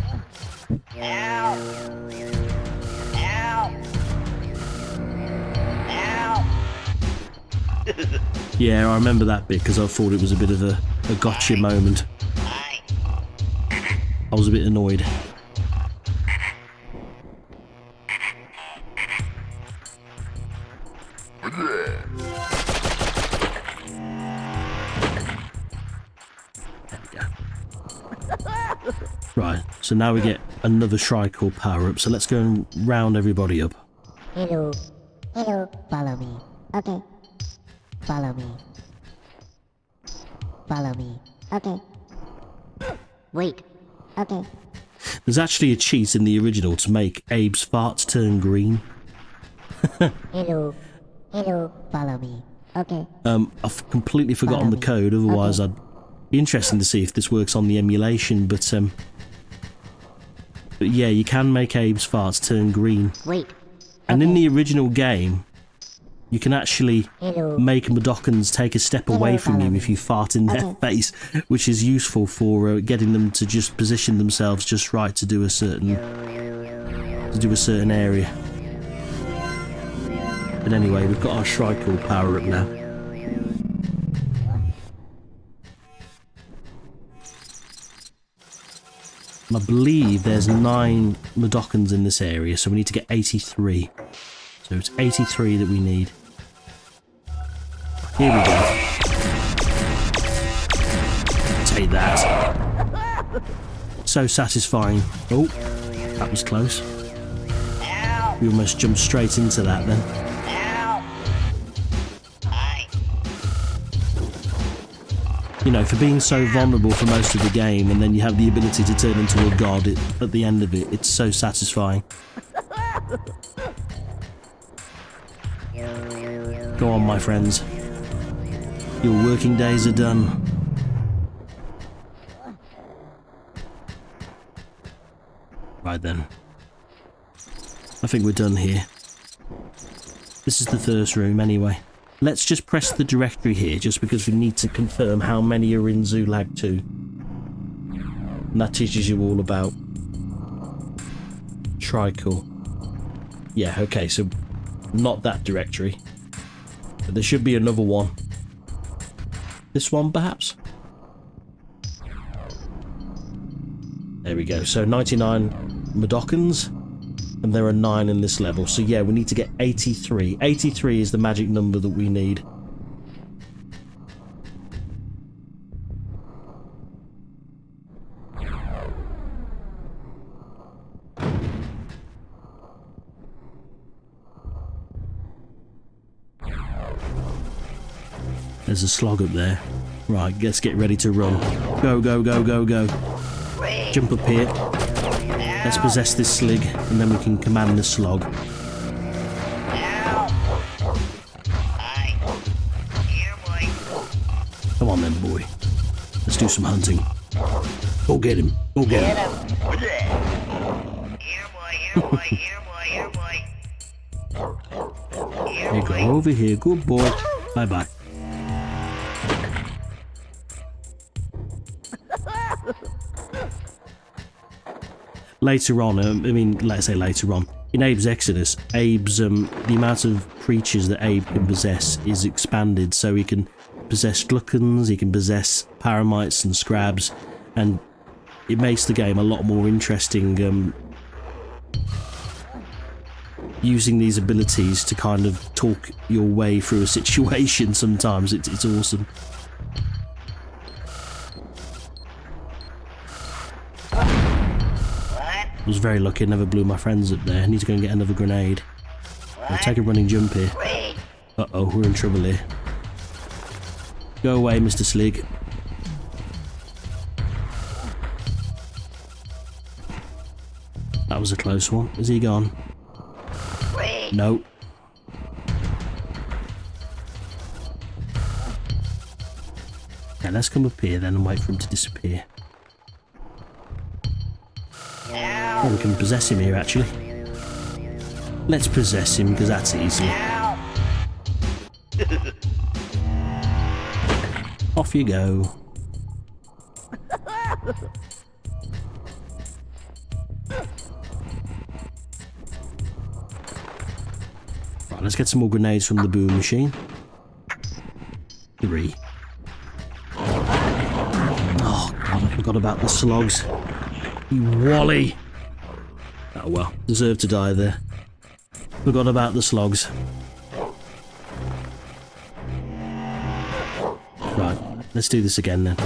Yeah, I remember that bit because I thought it was a bit of a gotcha moment. I was a bit annoyed. Right, so now we get another Shrike power-up, so let's go and round everybody up. Hello. Hello. Follow me. Okay. Follow me. Follow me. Okay. Wait. Okay. There's actually a cheat in the original to make Abe's farts turn green. Hello. Hello. Follow me. Okay. I've completely forgotten the code, otherwise I'd be interested to see if this works on the emulation, but yeah, you can make Abe's farts turn green. Wait. And in the original game, you can actually Hello. make Mudokons take a step away from you if you fart in their face, which is useful for getting them to just position themselves just right to do a certain area. But anyway, we've got our Shrike power up now. And I believe there's 9 Mudokons in this area, so we need to get 83. So it's 83 that we need. Here we go. Take that. So satisfying. Oh, that was close. We almost jumped straight into that then. You know, for being so vulnerable for most of the game, and then you have the ability to turn into a god at the end of it, it's so satisfying. Go on, my friends. Your working days are done. Right then. I think we're done here. This is the first room anyway. Let's just press the directory here, just because we need to confirm how many are in Zulag 2. And that teaches you all about Tricore. Yeah, okay, so not that directory. But there should be another one. This one, perhaps? There we go. So 99 Mudokons, and there are 9 in this level. So yeah, we need to get 83. 83 is the magic number that we need. There's a slog up there. Right, let's get ready to run. Go, go, go, go, go. Jump up here. Let's possess this slig, and then we can command the slog. Come on then, boy. do some hunting. Go get him. Go get him. Here, boy, here, boy, here, boy, here, boy. Here, Here you go. boy. Over here. Good boy. Bye-bye. Later on, I mean, let's say later on, in Abe's Exodus, Abe's, the amount of creatures that Abe can possess is expanded, so he can possess Gluckons, he can possess Paramites and Scrabs, and it makes the game a lot more interesting, using these abilities to kind of talk your way through a situation sometimes. It's awesome. I was very lucky I never blew my friends up there. I need to go and get another grenade. I'll take a running jump here. Uh-oh, we're in trouble here. Go away, Mr. Slig. That was a close one. Is he gone? No. Okay, let's come up here then and wait for him to disappear. Oh, we can possess him here, actually. Let's possess him, because that's easy. Off you go. Right, let's get some more grenades from the boom machine. 3. Oh, God, I forgot about the slugs. You wally! Oh well, deserved to die there. Forgot about the slugs. Right, let's do this again then.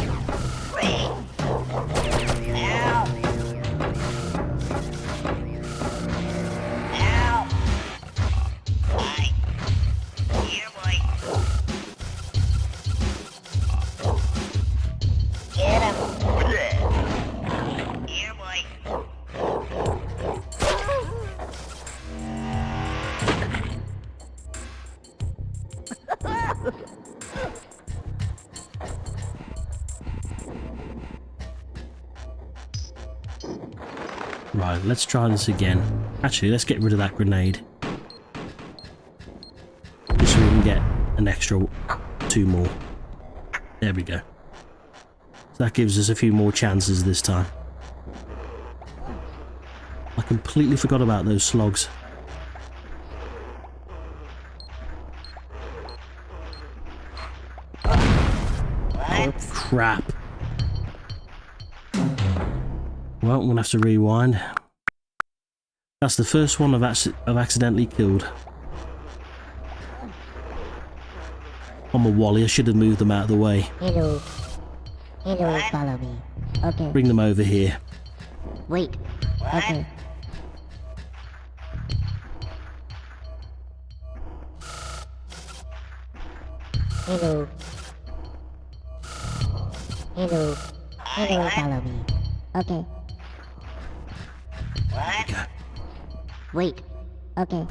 Right, let's try this again. Actually, let's get rid of that grenade. Just so we can get an extra 2 more. There we go. So that gives us a few more chances this time. I completely forgot about those slugs. Oh, crap. Well, I'm going to have to rewind. That's the first one I've accidentally killed. I'm a wally, I should have moved them out of the way. Hello. Hello, follow me. Okay. Bring them over here. Wait. Okay. Hello. Hello. Hello, follow me. Okay. Go. Wait. Okay.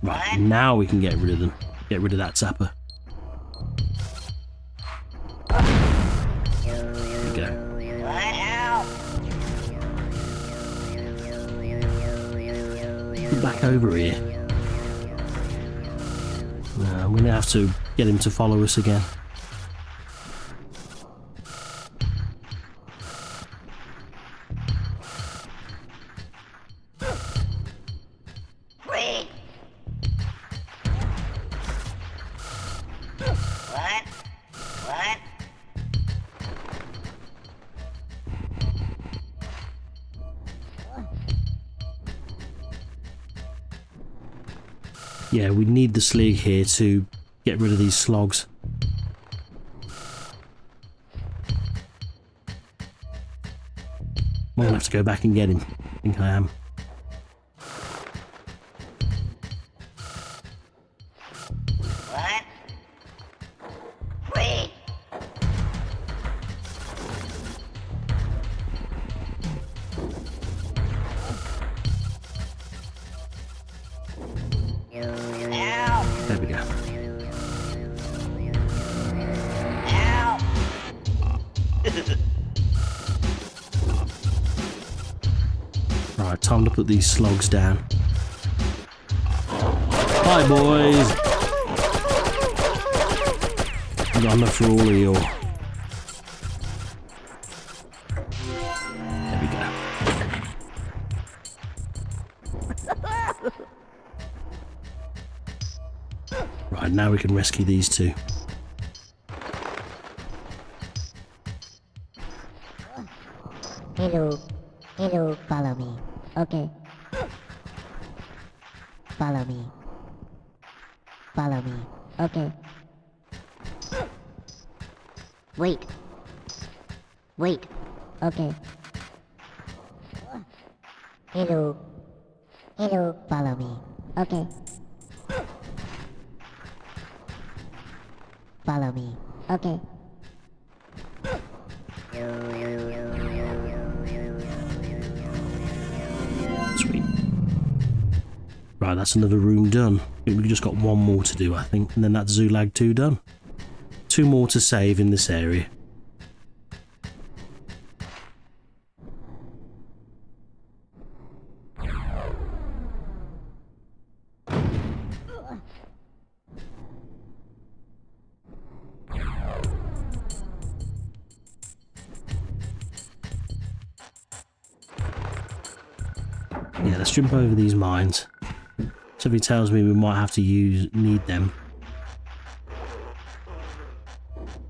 Right, now we can get rid of them. Get rid of that zapper. There we go. Come back over here. No, I'm going to have to get him to follow us again. Yeah, we need the slig here to get rid of these slogs. I'm gonna have to go back and get him. I think I am. There we go. Right, time to put these slogs down. Bye, boys! I've got enough for all of you. There we go. Right, now we can rescue these two. Hello. Hello. Follow me. Okay. Follow me. Follow me. Okay. Wait. Wait. Okay. Hello. Hello. Follow me. Okay. Follow me. Okay. Sweet. Right, that's another room done. We've just got one more to do, I think, and then that's Zulag 2 done. 2 more to save in this area. Yeah, let's jump over these mines. Something tells me we might have to need them.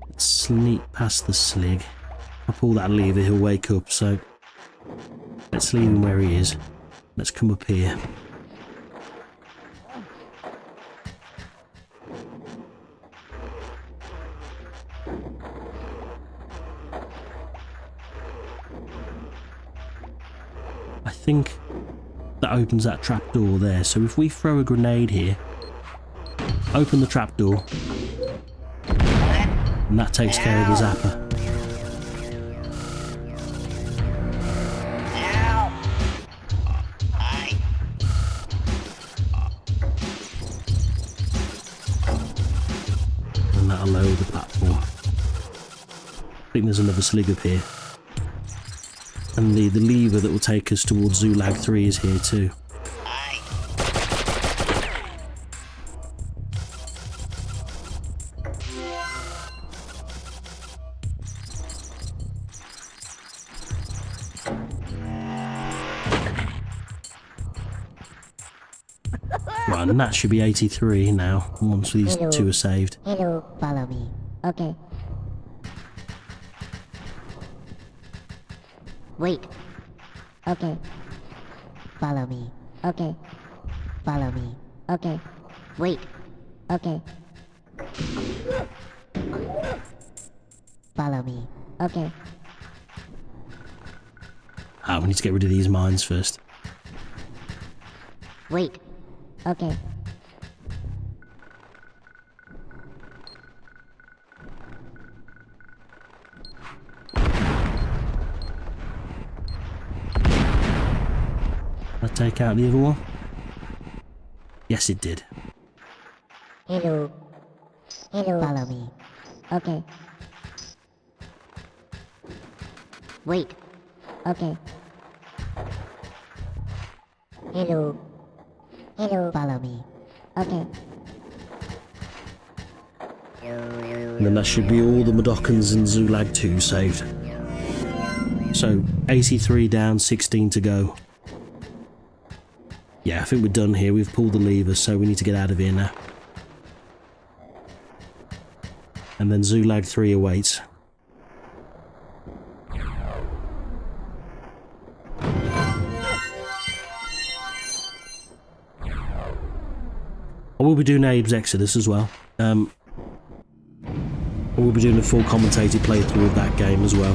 Let's sneak past the slig. If I pull that lever, he'll wake up, so let's leave him where he is. Let's come up here. I think that opens that trapdoor there, so if we throw a grenade here, open the trapdoor, and that takes care of the zapper. And that'll lower the platform. I think there's another slig up here. And the lever that will take us towards Zulag 3 is here too. Right, and that should be 83 now, once these two are saved. Hello. Follow me. Okay. Wait. Okay. Follow me. Okay. Follow me. Okay. Wait. Okay. Follow me. Okay. Ah, we need to get rid of these mines first. Wait. Okay. Did I take out the other one? Yes, it did. Hello. Hello. Follow me. Okay. Wait. Okay. Hello. Hello. Follow me. Okay. And then that should be all the Mudokons and Zulag 2 saved. So, 83 down, 16 to go. Yeah, I think we're done here. We've pulled the lever, so we need to get out of here now. And then Zulag 3 awaits. I will be doing Abe's Exodus as well. I will be doing a full commentated playthrough of that game as well.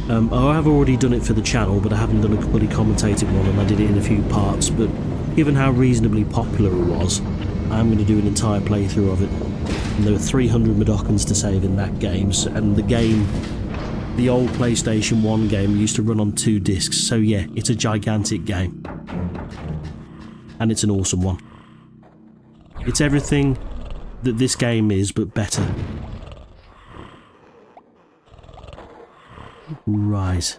I have already done it for the channel, but I haven't done a fully commentated one, and I did it in a few parts, but given how reasonably popular it was, I'm going to do an entire playthrough of it. And there are 300 Mudokons to save in that game, and the game, the old PlayStation 1 game, used to run on 2 discs, so yeah, it's a gigantic game. And it's an awesome one. It's everything that this game is, but better. Right.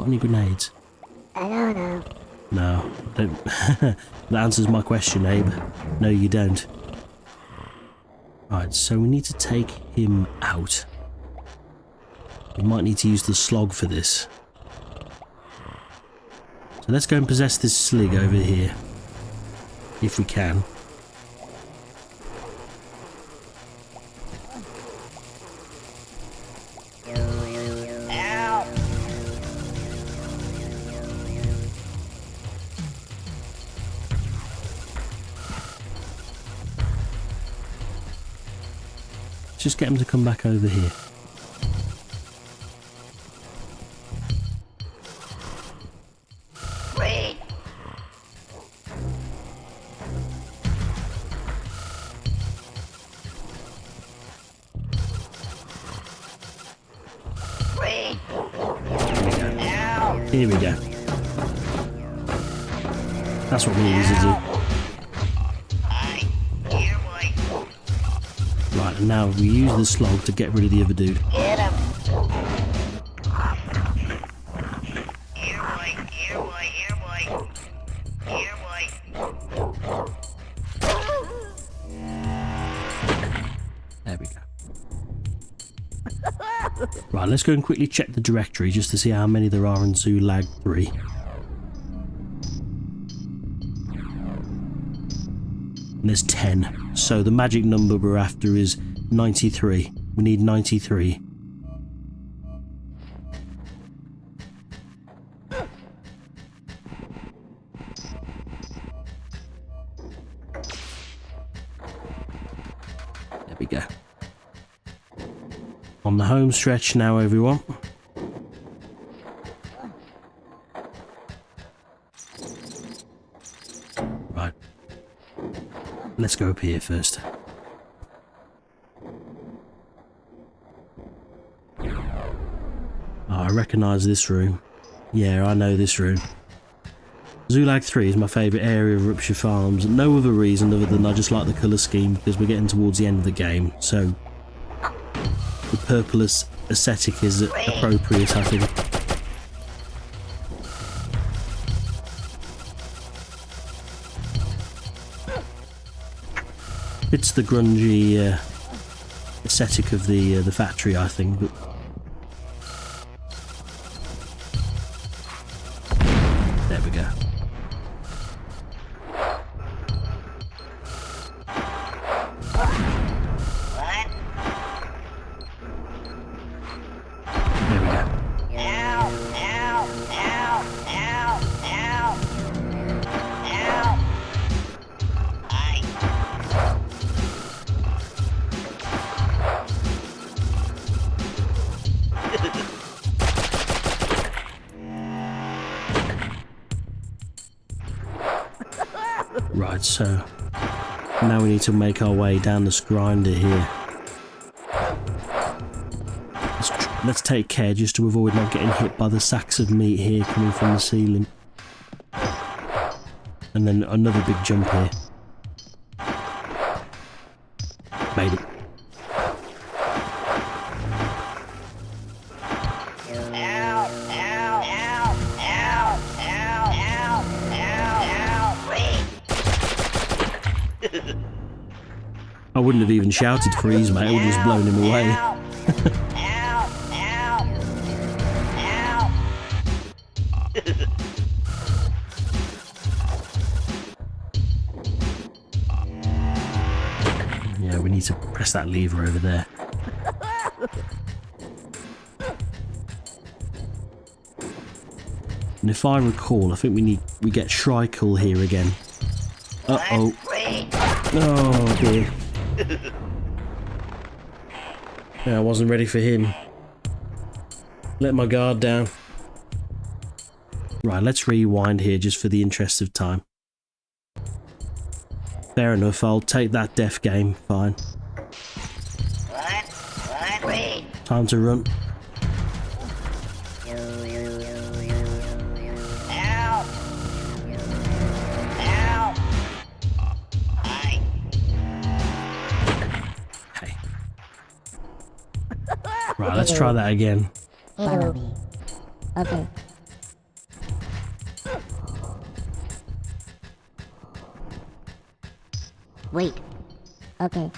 got any grenades? I don't know. No, don't. That answers my question, Abe. No, you don't. Right, so we need to take him out. We might need to use the slog for this. So let's go and possess this slig over here. If we can. Just get him to come back over here. Here we go. That's what we need to do. Right, and now we use the slog to get rid of the other dude. Get him. There we go. Right, let's go and quickly check the directory just to see how many there are in Zulag 3. And there's 10. So the magic number we're after is 93. We need 93. There we go. On the home stretch now, everyone. Right. Let's go up here first. Oh, I recognise this room. Yeah, I know this room. Zulag 3 is my favourite area of Rupture Farms. No other reason other than I just like the colour scheme because we're getting towards the end of the game. So the purple aesthetic is appropriate, I think. It's the grungy aesthetic of the factory, I think. But there we go. There we go. Right, so now we need to make our way down this grinder here. Let's take care just to avoid not getting hit by the sacks of meat here coming from the ceiling. And then another big jump here. Made it. I wouldn't have even shouted freeze, mate. I would have just blown him away. Yeah, we need to press that lever over there. And if I recall, I think we get Shrikle here again. Uh-oh. Oh dear. Yeah, I wasn't ready for him. Let my guard down. Right, let's rewind here just for the interest of time. Fair enough, I'll take that death game, fine. Time to run. Right, let's try that again. Follow me. Okay. Wait. Okay.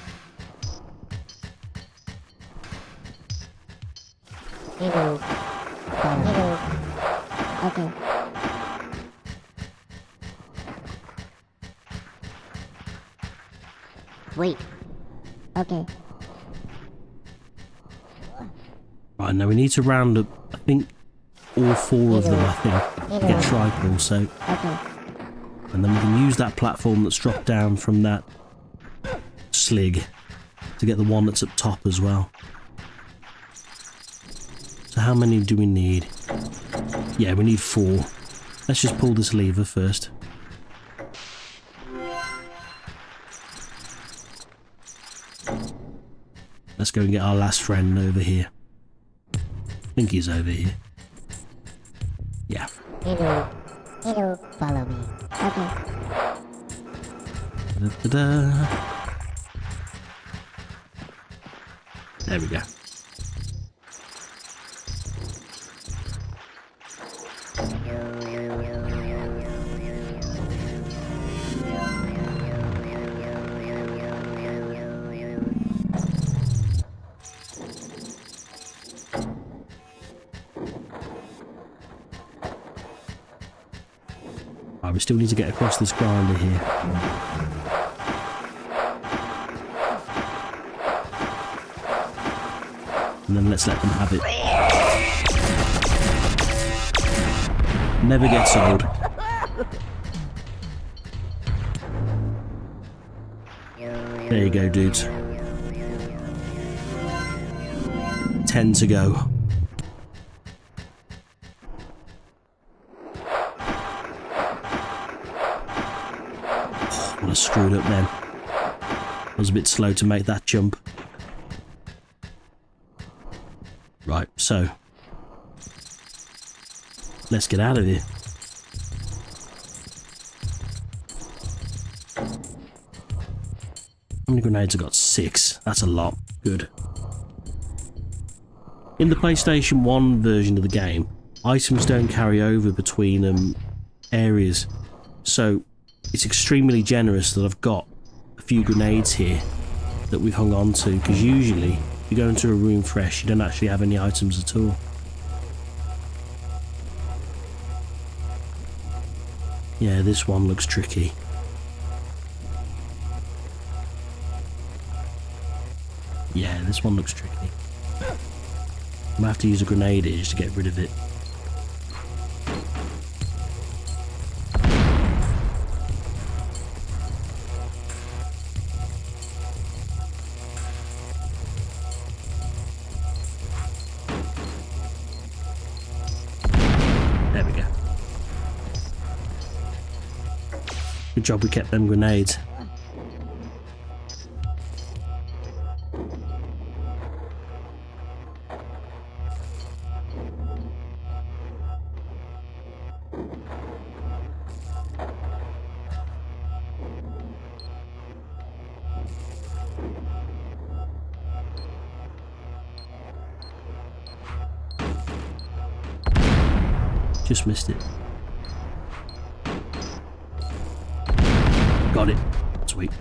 Hello. Hello. Okay. Wait. Okay. Right, now we need to round up, I think, all 4 of them, I think, to get tribal, so... Okay. And then we can use that platform that's dropped down from that slig to get the one that's up top as well. So how many do we need? Yeah, we need 4. Let's just pull this lever first. Let's go and get our last friend over here. I think he's over here. Yeah. Hello. Hello. Follow me. Okay. Da-da-da. There we go. Right, we still need to get across this grinder here. And then let's let them have it. Never gets old. There you go, dudes. 10 to go. I screwed up then. I was a bit slow to make that jump. Right, so let's get out of here. How many grenades? I got 6. That's a lot. Good. In the PlayStation 1 version of the game, items don't carry over between areas, so it's extremely generous that I've got a few grenades here that we've hung on to, because usually if you go into a room fresh you don't actually have any items at all. Yeah, this one looks tricky. Yeah, this one looks tricky. I'm gonna have to use a grenade here just to get rid of it. There we go. Good job we kept them grenades. Just missed it. Got it. Sweet.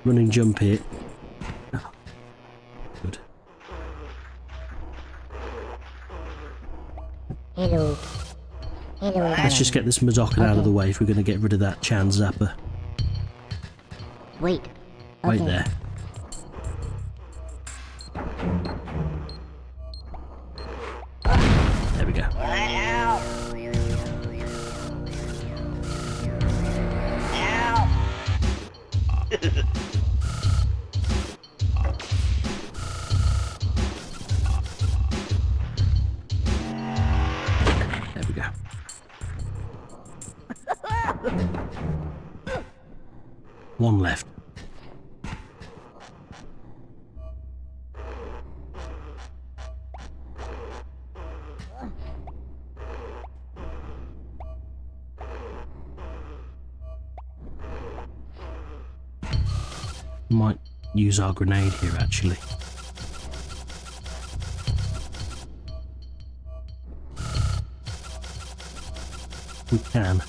Running jump here. Oh, good. Hello. Hello. Let's just get this Mudokon out of the way if we're going to get rid of that Chan Zapper. Wait. Wait there. There we go. There we go. One left. Might use our grenade here actually. We can.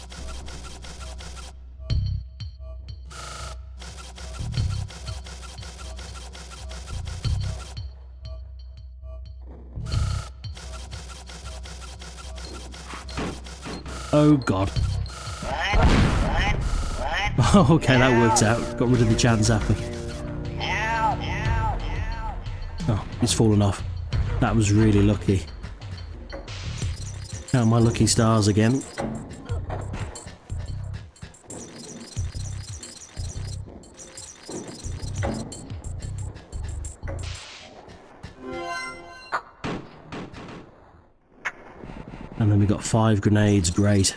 Oh god. Oh, okay, that worked out. Got rid of the Jan Zapper. Oh, he's fallen off. That was really lucky. Count my lucky stars again. And then we got 5 grenades, great.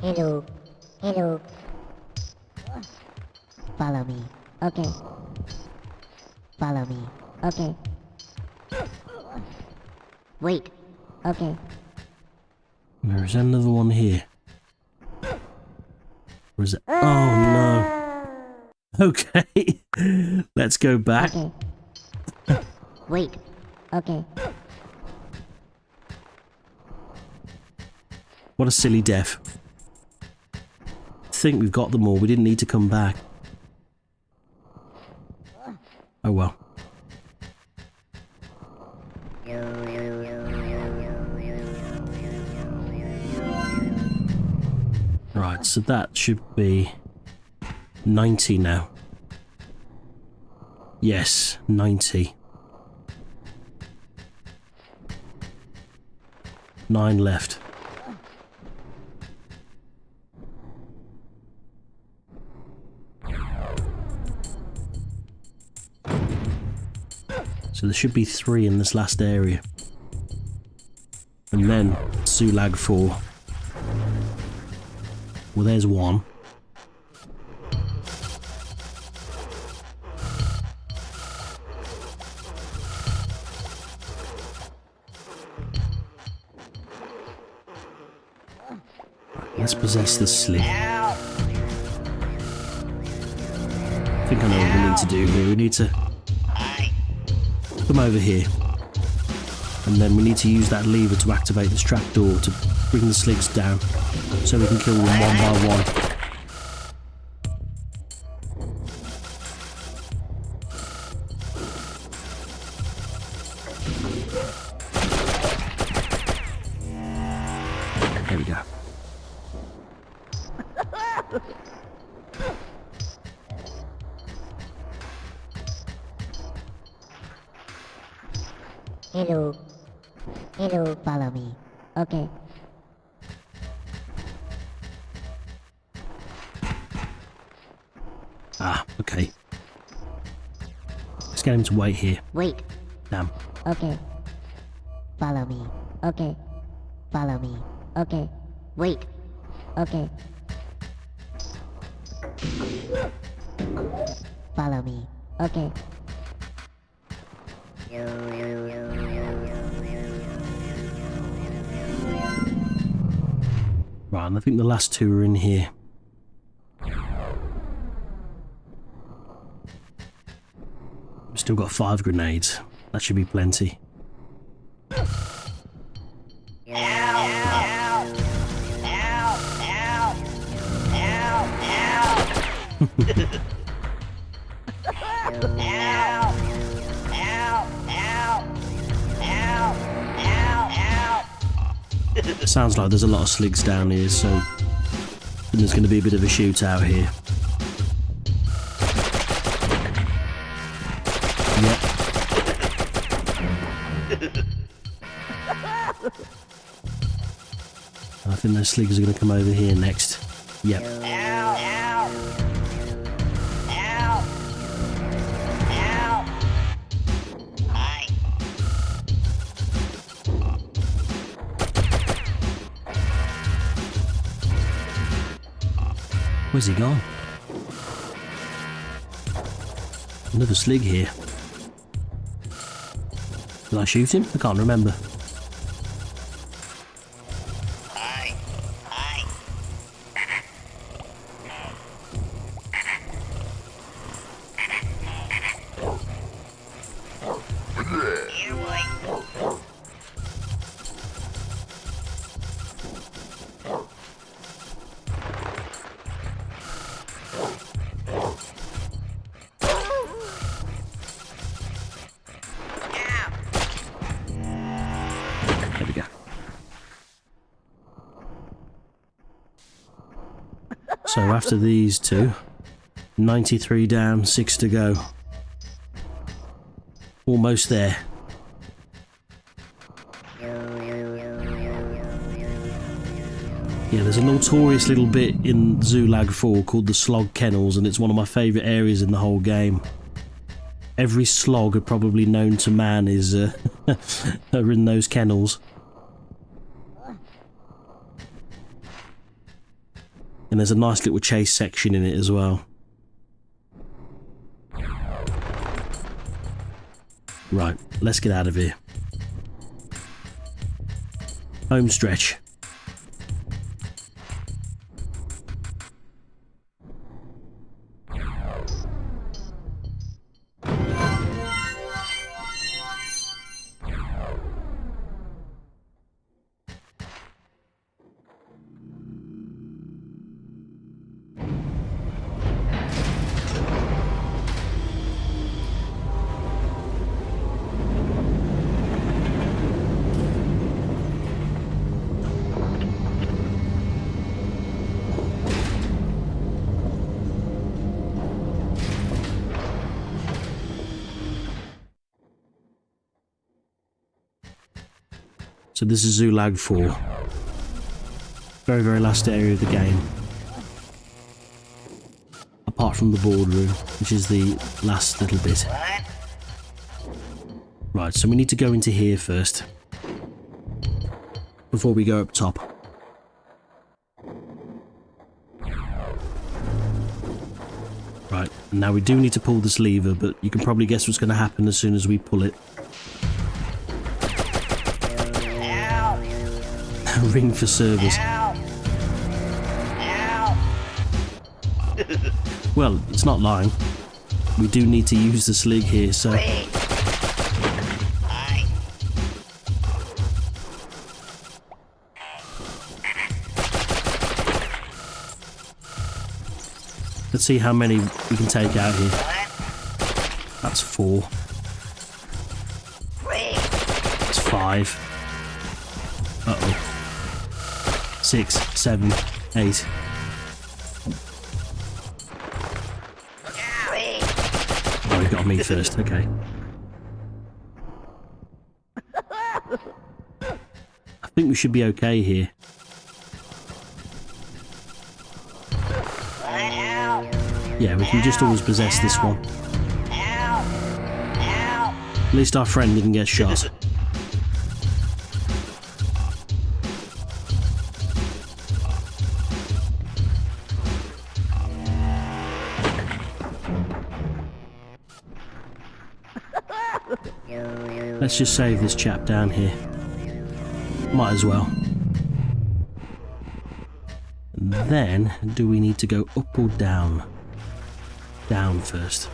Hello. Hello. Follow me. Okay. Follow me. Okay. Wait. Okay. There's another one here. Or is it? Oh no. Okay. Let's go back. Okay. Wait. Okay. What a silly death. I think we've got them all. We didn't need to come back. Oh well. Right, so that should be 90 now. Yes, 90. 9 left. So there should be 3 in this last area. And then Zulag 4. Well, there's 1. Let's possess this sling. I think I know what we need to do here. We need to come over here. And then we need to use that lever to activate this trapdoor to bring the sligs down so we can kill them one by one. There we go. Hello. Hello, follow me. Okay. Ah, okay. Let's get him to wait here. Wait. Damn. Okay. Follow me. Okay. Follow me. Okay. Wait. Okay. Follow me. Okay. Right, and I think the last 2 are in here. We've still got 5 grenades. That should be plenty. Sounds like there's a lot of sligs down here, so there's going to be a bit of a shootout here. Yep. I think those sligs are going to come over here next. Yep. Where's he gone? Another slig here. Did I shoot him? I can't remember. So after these two, 93 down, 6 to go. Almost there. Yeah, there's a notorious little bit in Zulag 4 called the Slog Kennels, and it's one of my favourite areas in the whole game. Every slog probably known to man is are in those kennels. And there's a nice little chase section in it as well. Right, let's get out of here. Home stretch. So this is Zulag 4. Very, very last area of the game. Apart from the boardroom, which is the last little bit. Right, so we need to go into here first. Before we go up top. Right, now we do need to pull this lever, but you can probably guess what's going to happen as soon as we pull it. Ring for service. Well, it's not lying. We do need to use the slig here, so... Let's see how many we can take out here. That's 4. That's 5. Uh-oh. 6, 7, 8. Oh, he got me first, okay. I think we should be okay here. Yeah, we can just always possess this one. At least our friend didn't get shot. Let's just save this chap down here. Might as well. And then, do we need to go up or down? Down first.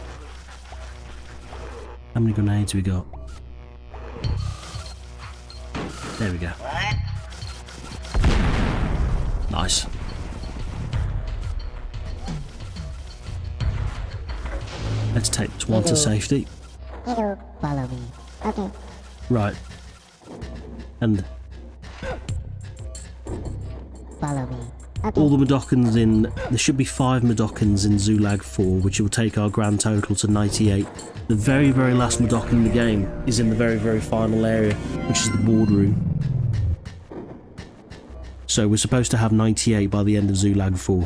How many grenades we got? There we go. Nice. Let's take this one to safety. Hello, follow me. Okay. Right. And Follow me. Okay. all the Mudokons in... There should be 5 Mudokons in Zulag 4, which will take our grand total to 98. The very, very last Mudokon in the game is in the very, very final area, which is the boardroom. So we're supposed to have 98 by the end of Zulag 4.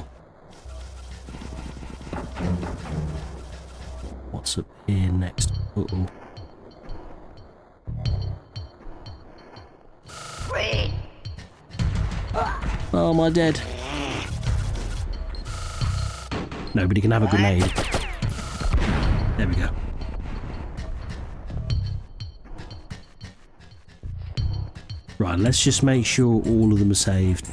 What's up here next? Uh-oh. Oh, am I dead? Nobody can have a grenade. There we go. Right, let's just make sure all of them are saved.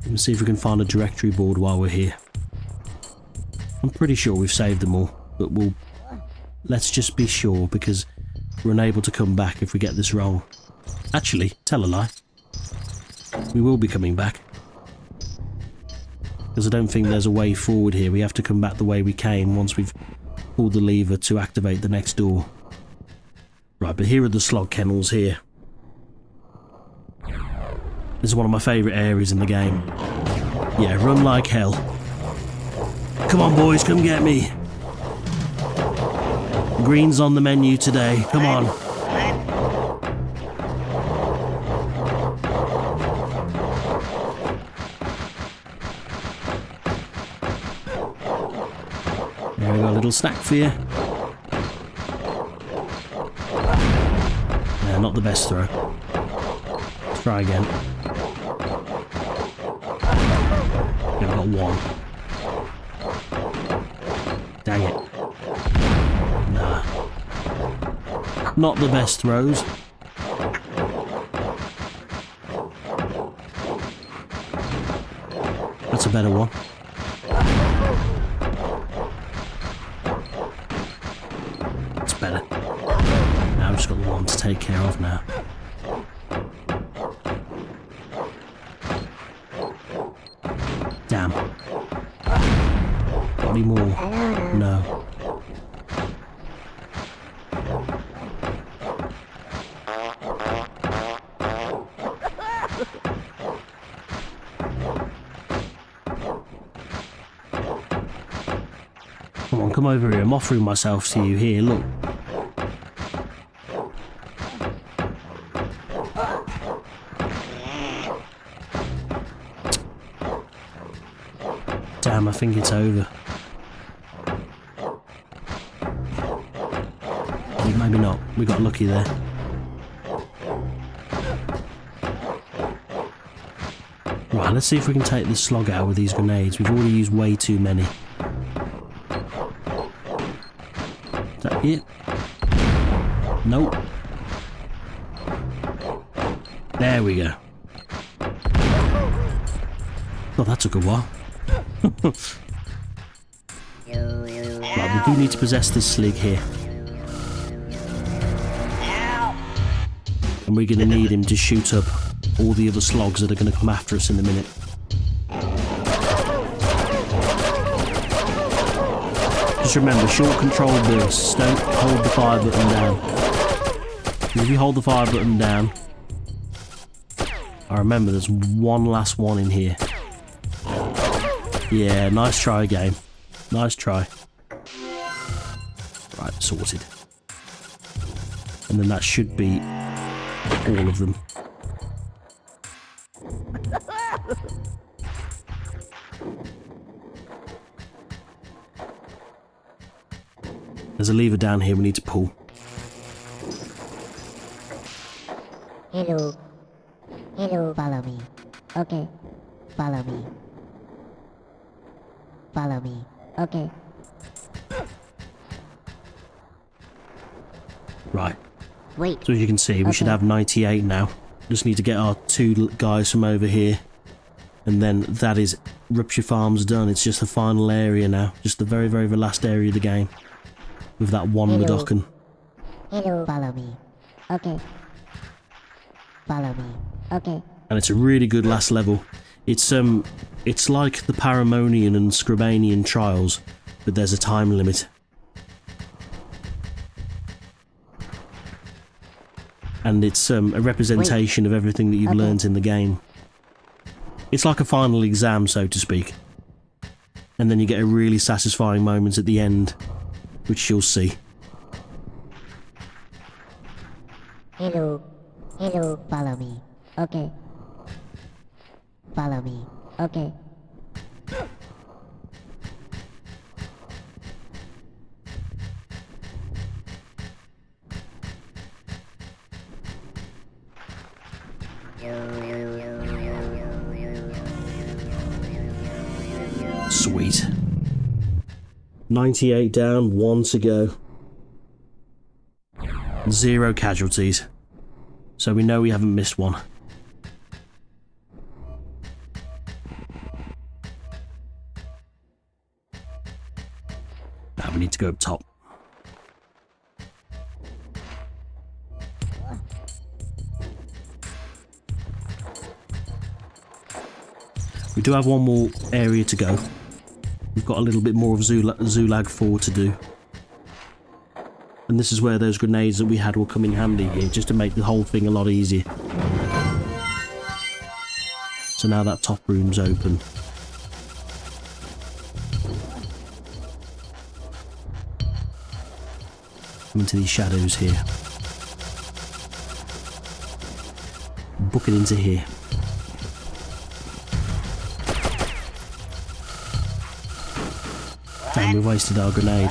Let's see if we can find a directory board while we're here. I'm pretty sure we've saved them all, but let's just be sure, because we're unable to come back if we get this wrong. Actually, tell a lie. We will be coming back. Because I don't think there's a way forward here. We have to come back the way we came once we've pulled the lever to activate the next door. Right, but here are the slog kennels here. This is one of my favourite areas in the game. Yeah, run like hell. Come on, boys, come get me. Green's on the menu today. Come on. There we go, a little snack for you. Yeah, not the best throw. Let's try again. Yeah, I've got one. Dang it. Nah. Not the best throws. That's a better one. That's better. Now I've just got the one to take care of now. Damn. Got any more? No. Come on, come over here. I'm offering myself to you here, look. Damn, I think it's over. Maybe not. We got lucky there. Right, let's see if we can take this slog out with these grenades. We've already used way too many. Is that it? Nope. There we go. Oh, that took a while. Right, we do need to possess this slig here. And we're going to need him to shoot up all the other slogs that are going to come after us in a minute. Just remember, short control bursts, don't hold the fire button down. If you hold the fire button down, I remember there's one last one in here. Yeah, nice try game. Nice try. Right, sorted. And then that should be all of them. There's a lever down here we need to pull. Hello. Hello. Follow me. Okay. Follow me. Follow me. Okay. Right. Wait. So as you can see, we should have 98 now. Just need to get our two guys from over here. And then that is Rupture Farms done. It's just the final area now. Just the very, very last area of the game. With that one Mudokon. Hello. Follow me. Okay. Follow me. Okay. And it's a really good last level. It's like the Paramonian and Scrabanian trials, but there's a time limit. And it's a representation of everything that you've learnt in the game. It's like a final exam, so to speak. And then you get a really satisfying moment at the end, which you'll see. Hello. Hello. Follow me. Okay. Follow me. Okay. Sweet. 98 down, 1 to go. 0 casualties. So we know we haven't missed one. Now we need to go up top. We do have one more area to go. We've got a little bit more of Zulag 4 to do. And this is where those grenades that we had will come in handy here, just to make the whole thing a lot easier. So now that top room's open. Come into these shadows here. Book it into here. Damn, we wasted our grenade.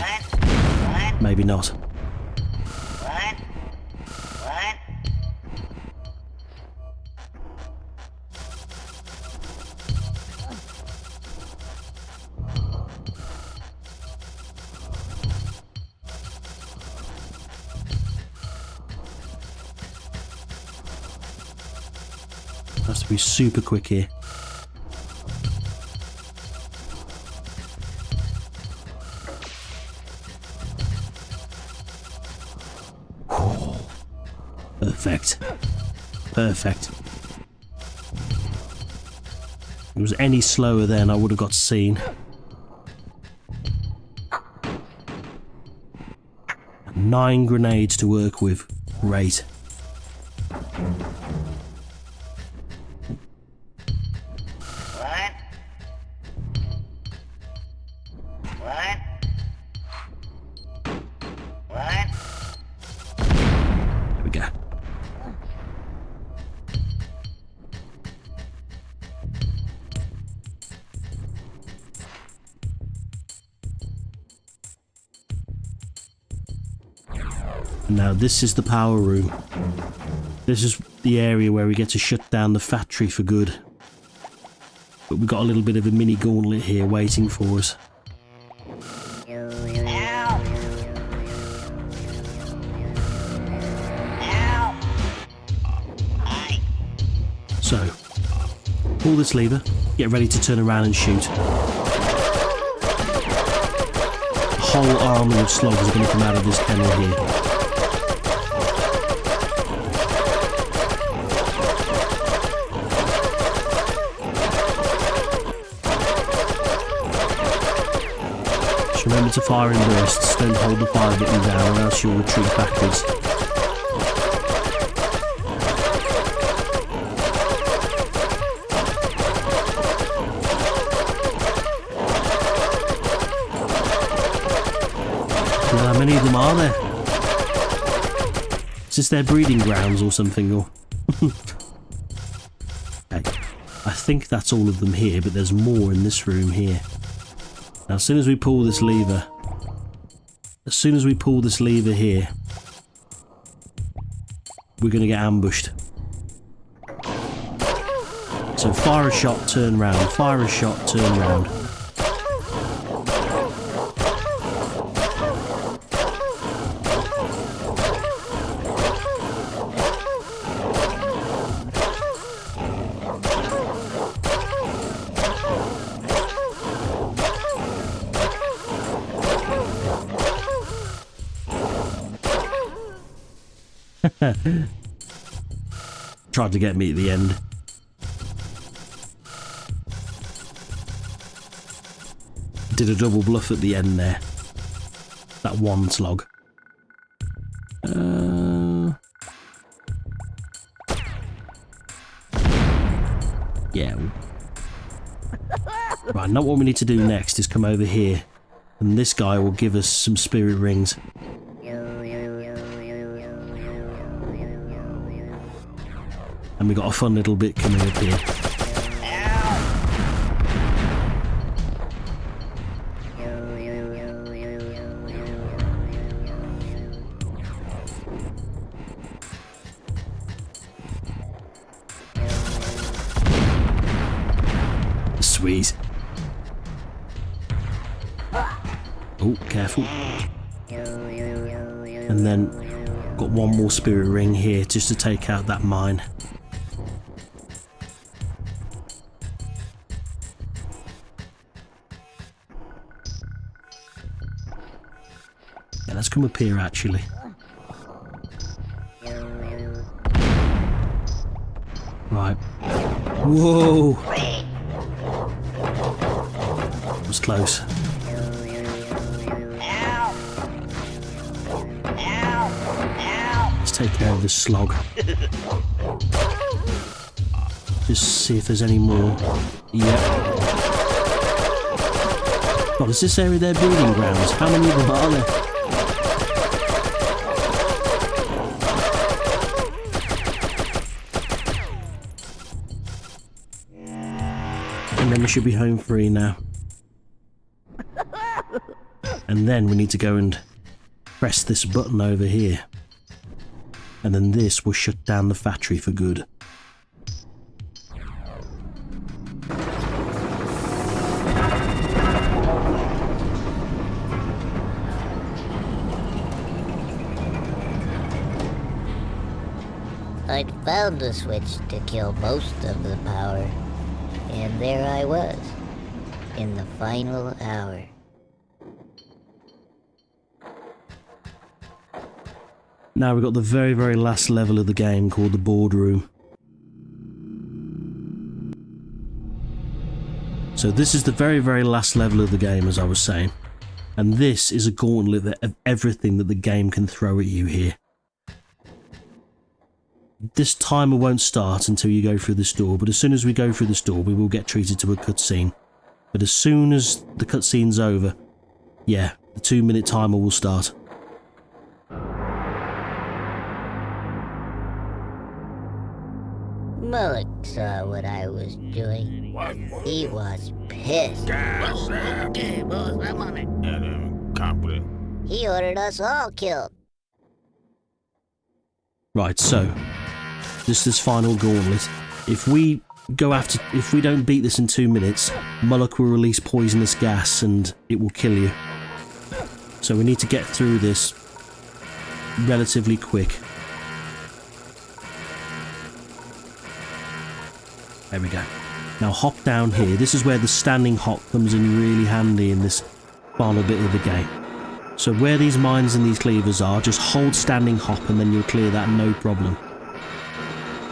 Maybe not. Has to be super quick here. Perfect. Perfect. If it was any slower then, I would have got seen. And 9 grenades to work with. Great. There we go. Now this is the power room. This is the area where we get to shut down the factory for good. But we've got a little bit of a mini gauntlet here waiting for us. So, pull this lever, get ready to turn around and shoot. A whole army of slugs are going to come out of this kennel here. Just remember to fire in bursts, don't hold the fire button down or else you'll retreat backwards. How many of them are there? Is this their breeding grounds or something? Or okay. I think that's all of them here, but there's more in this room here. Now, as soon as we pull this lever, here, we're going to get ambushed. So fire a shot, turn round. Fire a shot, turn round. Tried to get me at the end. Did a double bluff at the end there. That one slog. Yeah. Right, now what we need to do next is come over here. And this guy will give us some spirit rings. And we got a fun little bit coming up here. Sweet. Oh, careful. And then got one more spirit ring here just to take out that mine. Yeah, let's come up here actually. Right. Whoa! That was close. Let's take care of this slog. Just see if there's any more. Yep. God, is this area their breeding grounds? How many of them are there? And then we should be home free now. And then we need to go and press this button over here. And then this will shut down the factory for good. I'd found the switch to kill most of the power, and there I was, in the final hour. Now we've got the very, very last level of the game called the Boardroom. So this is the very, very last level of the game, as I was saying. And this is a gauntlet of everything that the game can throw at you here. This timer won't start until you go through this door, but as soon as we go through this door, we will get treated to a cutscene. But as soon as the cutscene's over, yeah, the 2-minute timer will start. Mullock saw what I was doing. He was pissed. Okay, boss, I'm on it. He ordered us all killed. Right, so this is final gauntlet. If we don't beat this in 2 minutes, Mullock will release poisonous gas and it will kill you. So we need to get through this relatively quick. There we go. Now hop down here. This is where the standing hop comes in really handy in this final bit of the game. So where these mines and these cleavers are, just hold standing hop and then you'll clear that no problem.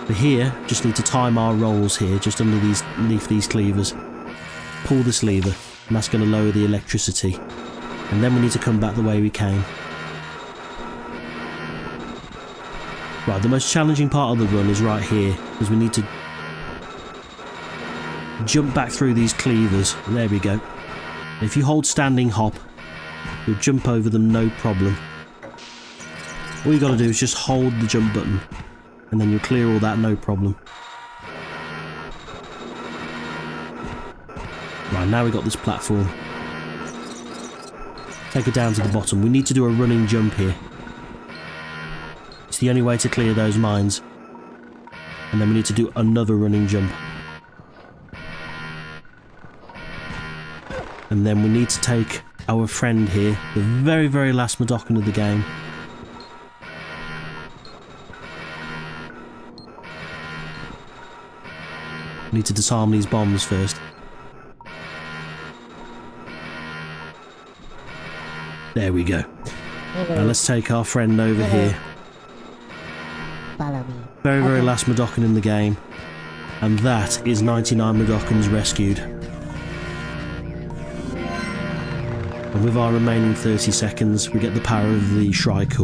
But here, just need to time our rolls here, just underneath these cleavers. Pull this lever, and that's going to lower the electricity. And then we need to come back the way we came. Right, the most challenging part of the run is right here, because we need to jump back through these cleavers. There we go. If you hold standing hop, you'll jump over them no problem. All you got to do is just hold the jump button and then you'll clear all that no problem. Right, now we've got this platform. Take it down to the bottom. We need to do a running jump here. It's the only way to clear those mines. And then we need to do another running jump. And then we need to take our friend here, the very, very last Mudokon of the game. We need to disarm these bombs first. There we go. Now let's take our friend over here. Follow me. Very, very last Mudokon in the game. And that is 99 Mudokons rescued. And with our remaining 30 seconds, we get the power of the Shrike.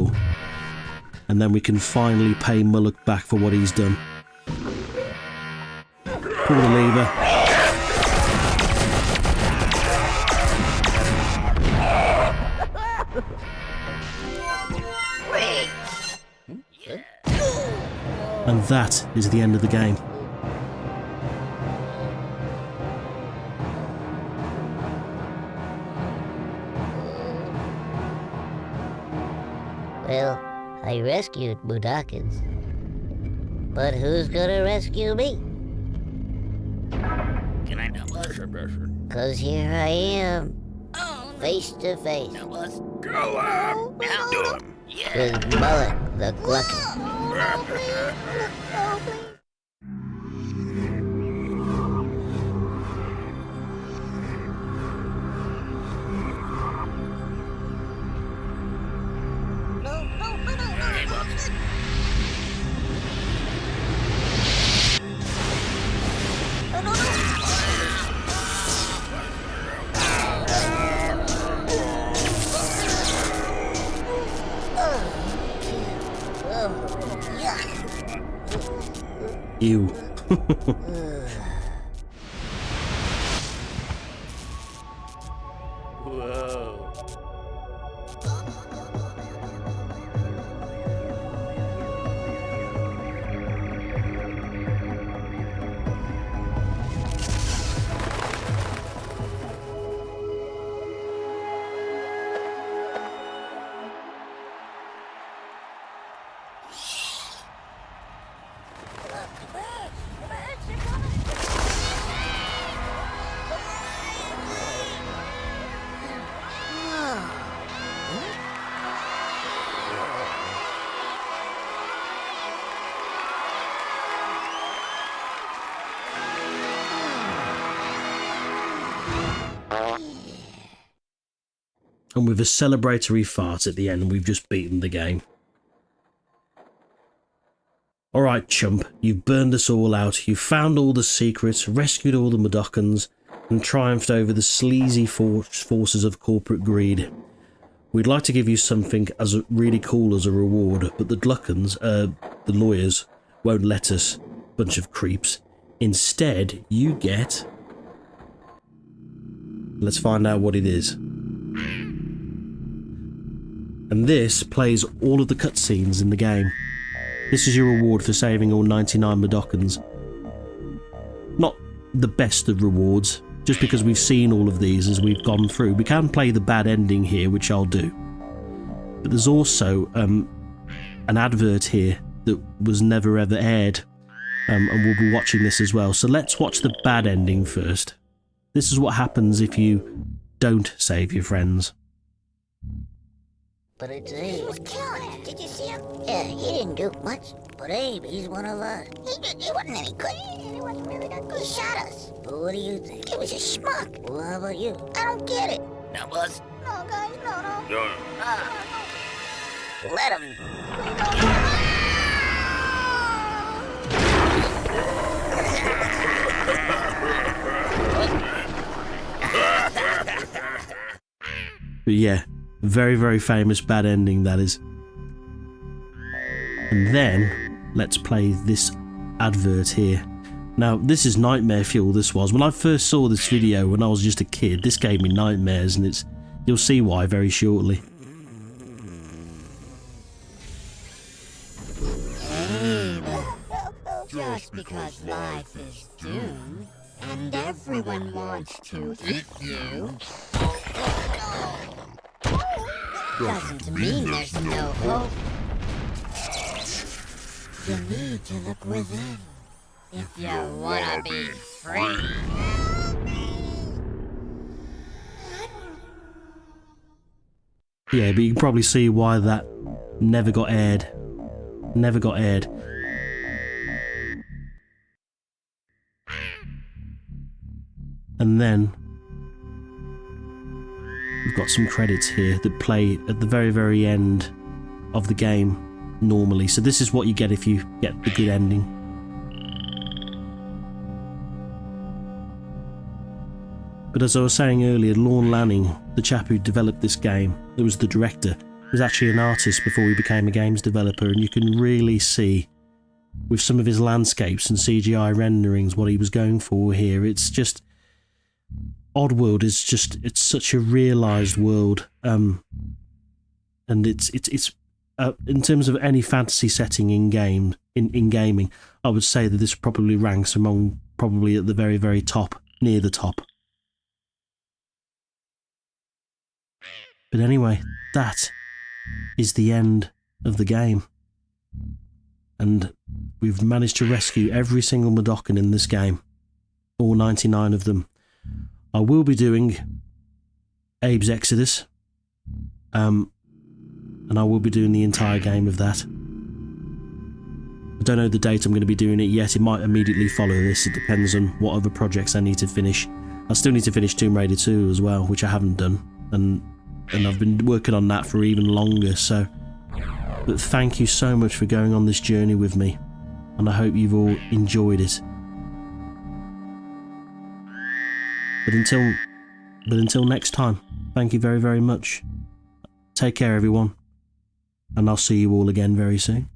And then we can finally pay Mullock back for what he's done. Pull the lever. And that is the end of the game. Well, I rescued Mudokons. But who's gonna rescue me? Can I double us? 'Cause here I am, face to face, Go up! Now do him! Yeah! with Mullock the Gluckin. Hey, boss. Ew. Whoa. And with a celebratory fart at the end, we've just beaten the game. Alright, chump, you've burned us all out, you've found all the secrets, rescued all the Mudokons, and triumphed over the sleazy forces of corporate greed. We'd like to give you something as really cool as a reward, but the Gluckons, the lawyers, won't let us. Bunch of creeps. Instead, you get... Let's find out what it is. And this plays all of the cutscenes in the game. This is your reward for saving all 99 Mudokons. Not the best of rewards, just because we've seen all of these as we've gone through. We can play the bad ending here, which I'll do. But there's also an advert here that was never ever aired, and we'll be watching this as well. So let's watch the bad ending first. This is what happens if you don't save your friends. But it's Abe. He was killing it. Did you see him? Yeah, he didn't do much. But Abe, he's one of us. He wasn't any good. He wasn't really that good. He shot us. But what do you think? He was a schmuck. Well, how about you? I don't get it. Now, boss. No, guys, no. Yo. Let him. But yeah, very, very famous bad ending, that is. And then, let's play this advert here. Now, this is nightmare fuel, this was. When I first saw this video when I was just a kid, this gave me nightmares, and you'll see why very shortly. Just because life is doomed, and everyone wants to eat you, doesn't mean there's no hope. You need to look within if you wanna be free. Yeah, but you can probably see why that never got aired. Never got aired. And then we've got some credits here that play at the very, very end of the game normally. So this is what you get if you get the good ending. But as I was saying earlier, Lorne Lanning, the chap who developed this game, who was the director, was actually an artist before he became a games developer, and you can really see with some of his landscapes and CGI renderings what he was going for here. It's just... Oddworld is just, it's such a realised world, and it's in terms of any fantasy setting in gaming, I would say that this probably ranks among, probably at the very, very top, near the top. But anyway, that is the end of the game, and we've managed to rescue every single Mudokon in this game, all 99 of them. I will be doing Abe's Exodus, and I will be doing the entire game of that. I don't know the date I'm going to be doing it yet. It might immediately follow this. It depends on what other projects I need to finish. I still need to finish Tomb Raider 2 as well, which I haven't done, and I've been working on that for even longer. So, but thank you so much for going on this journey with me, and I hope you've all enjoyed it. But until next time, thank you very, very much. Take care, everyone, and I'll see you all again very soon.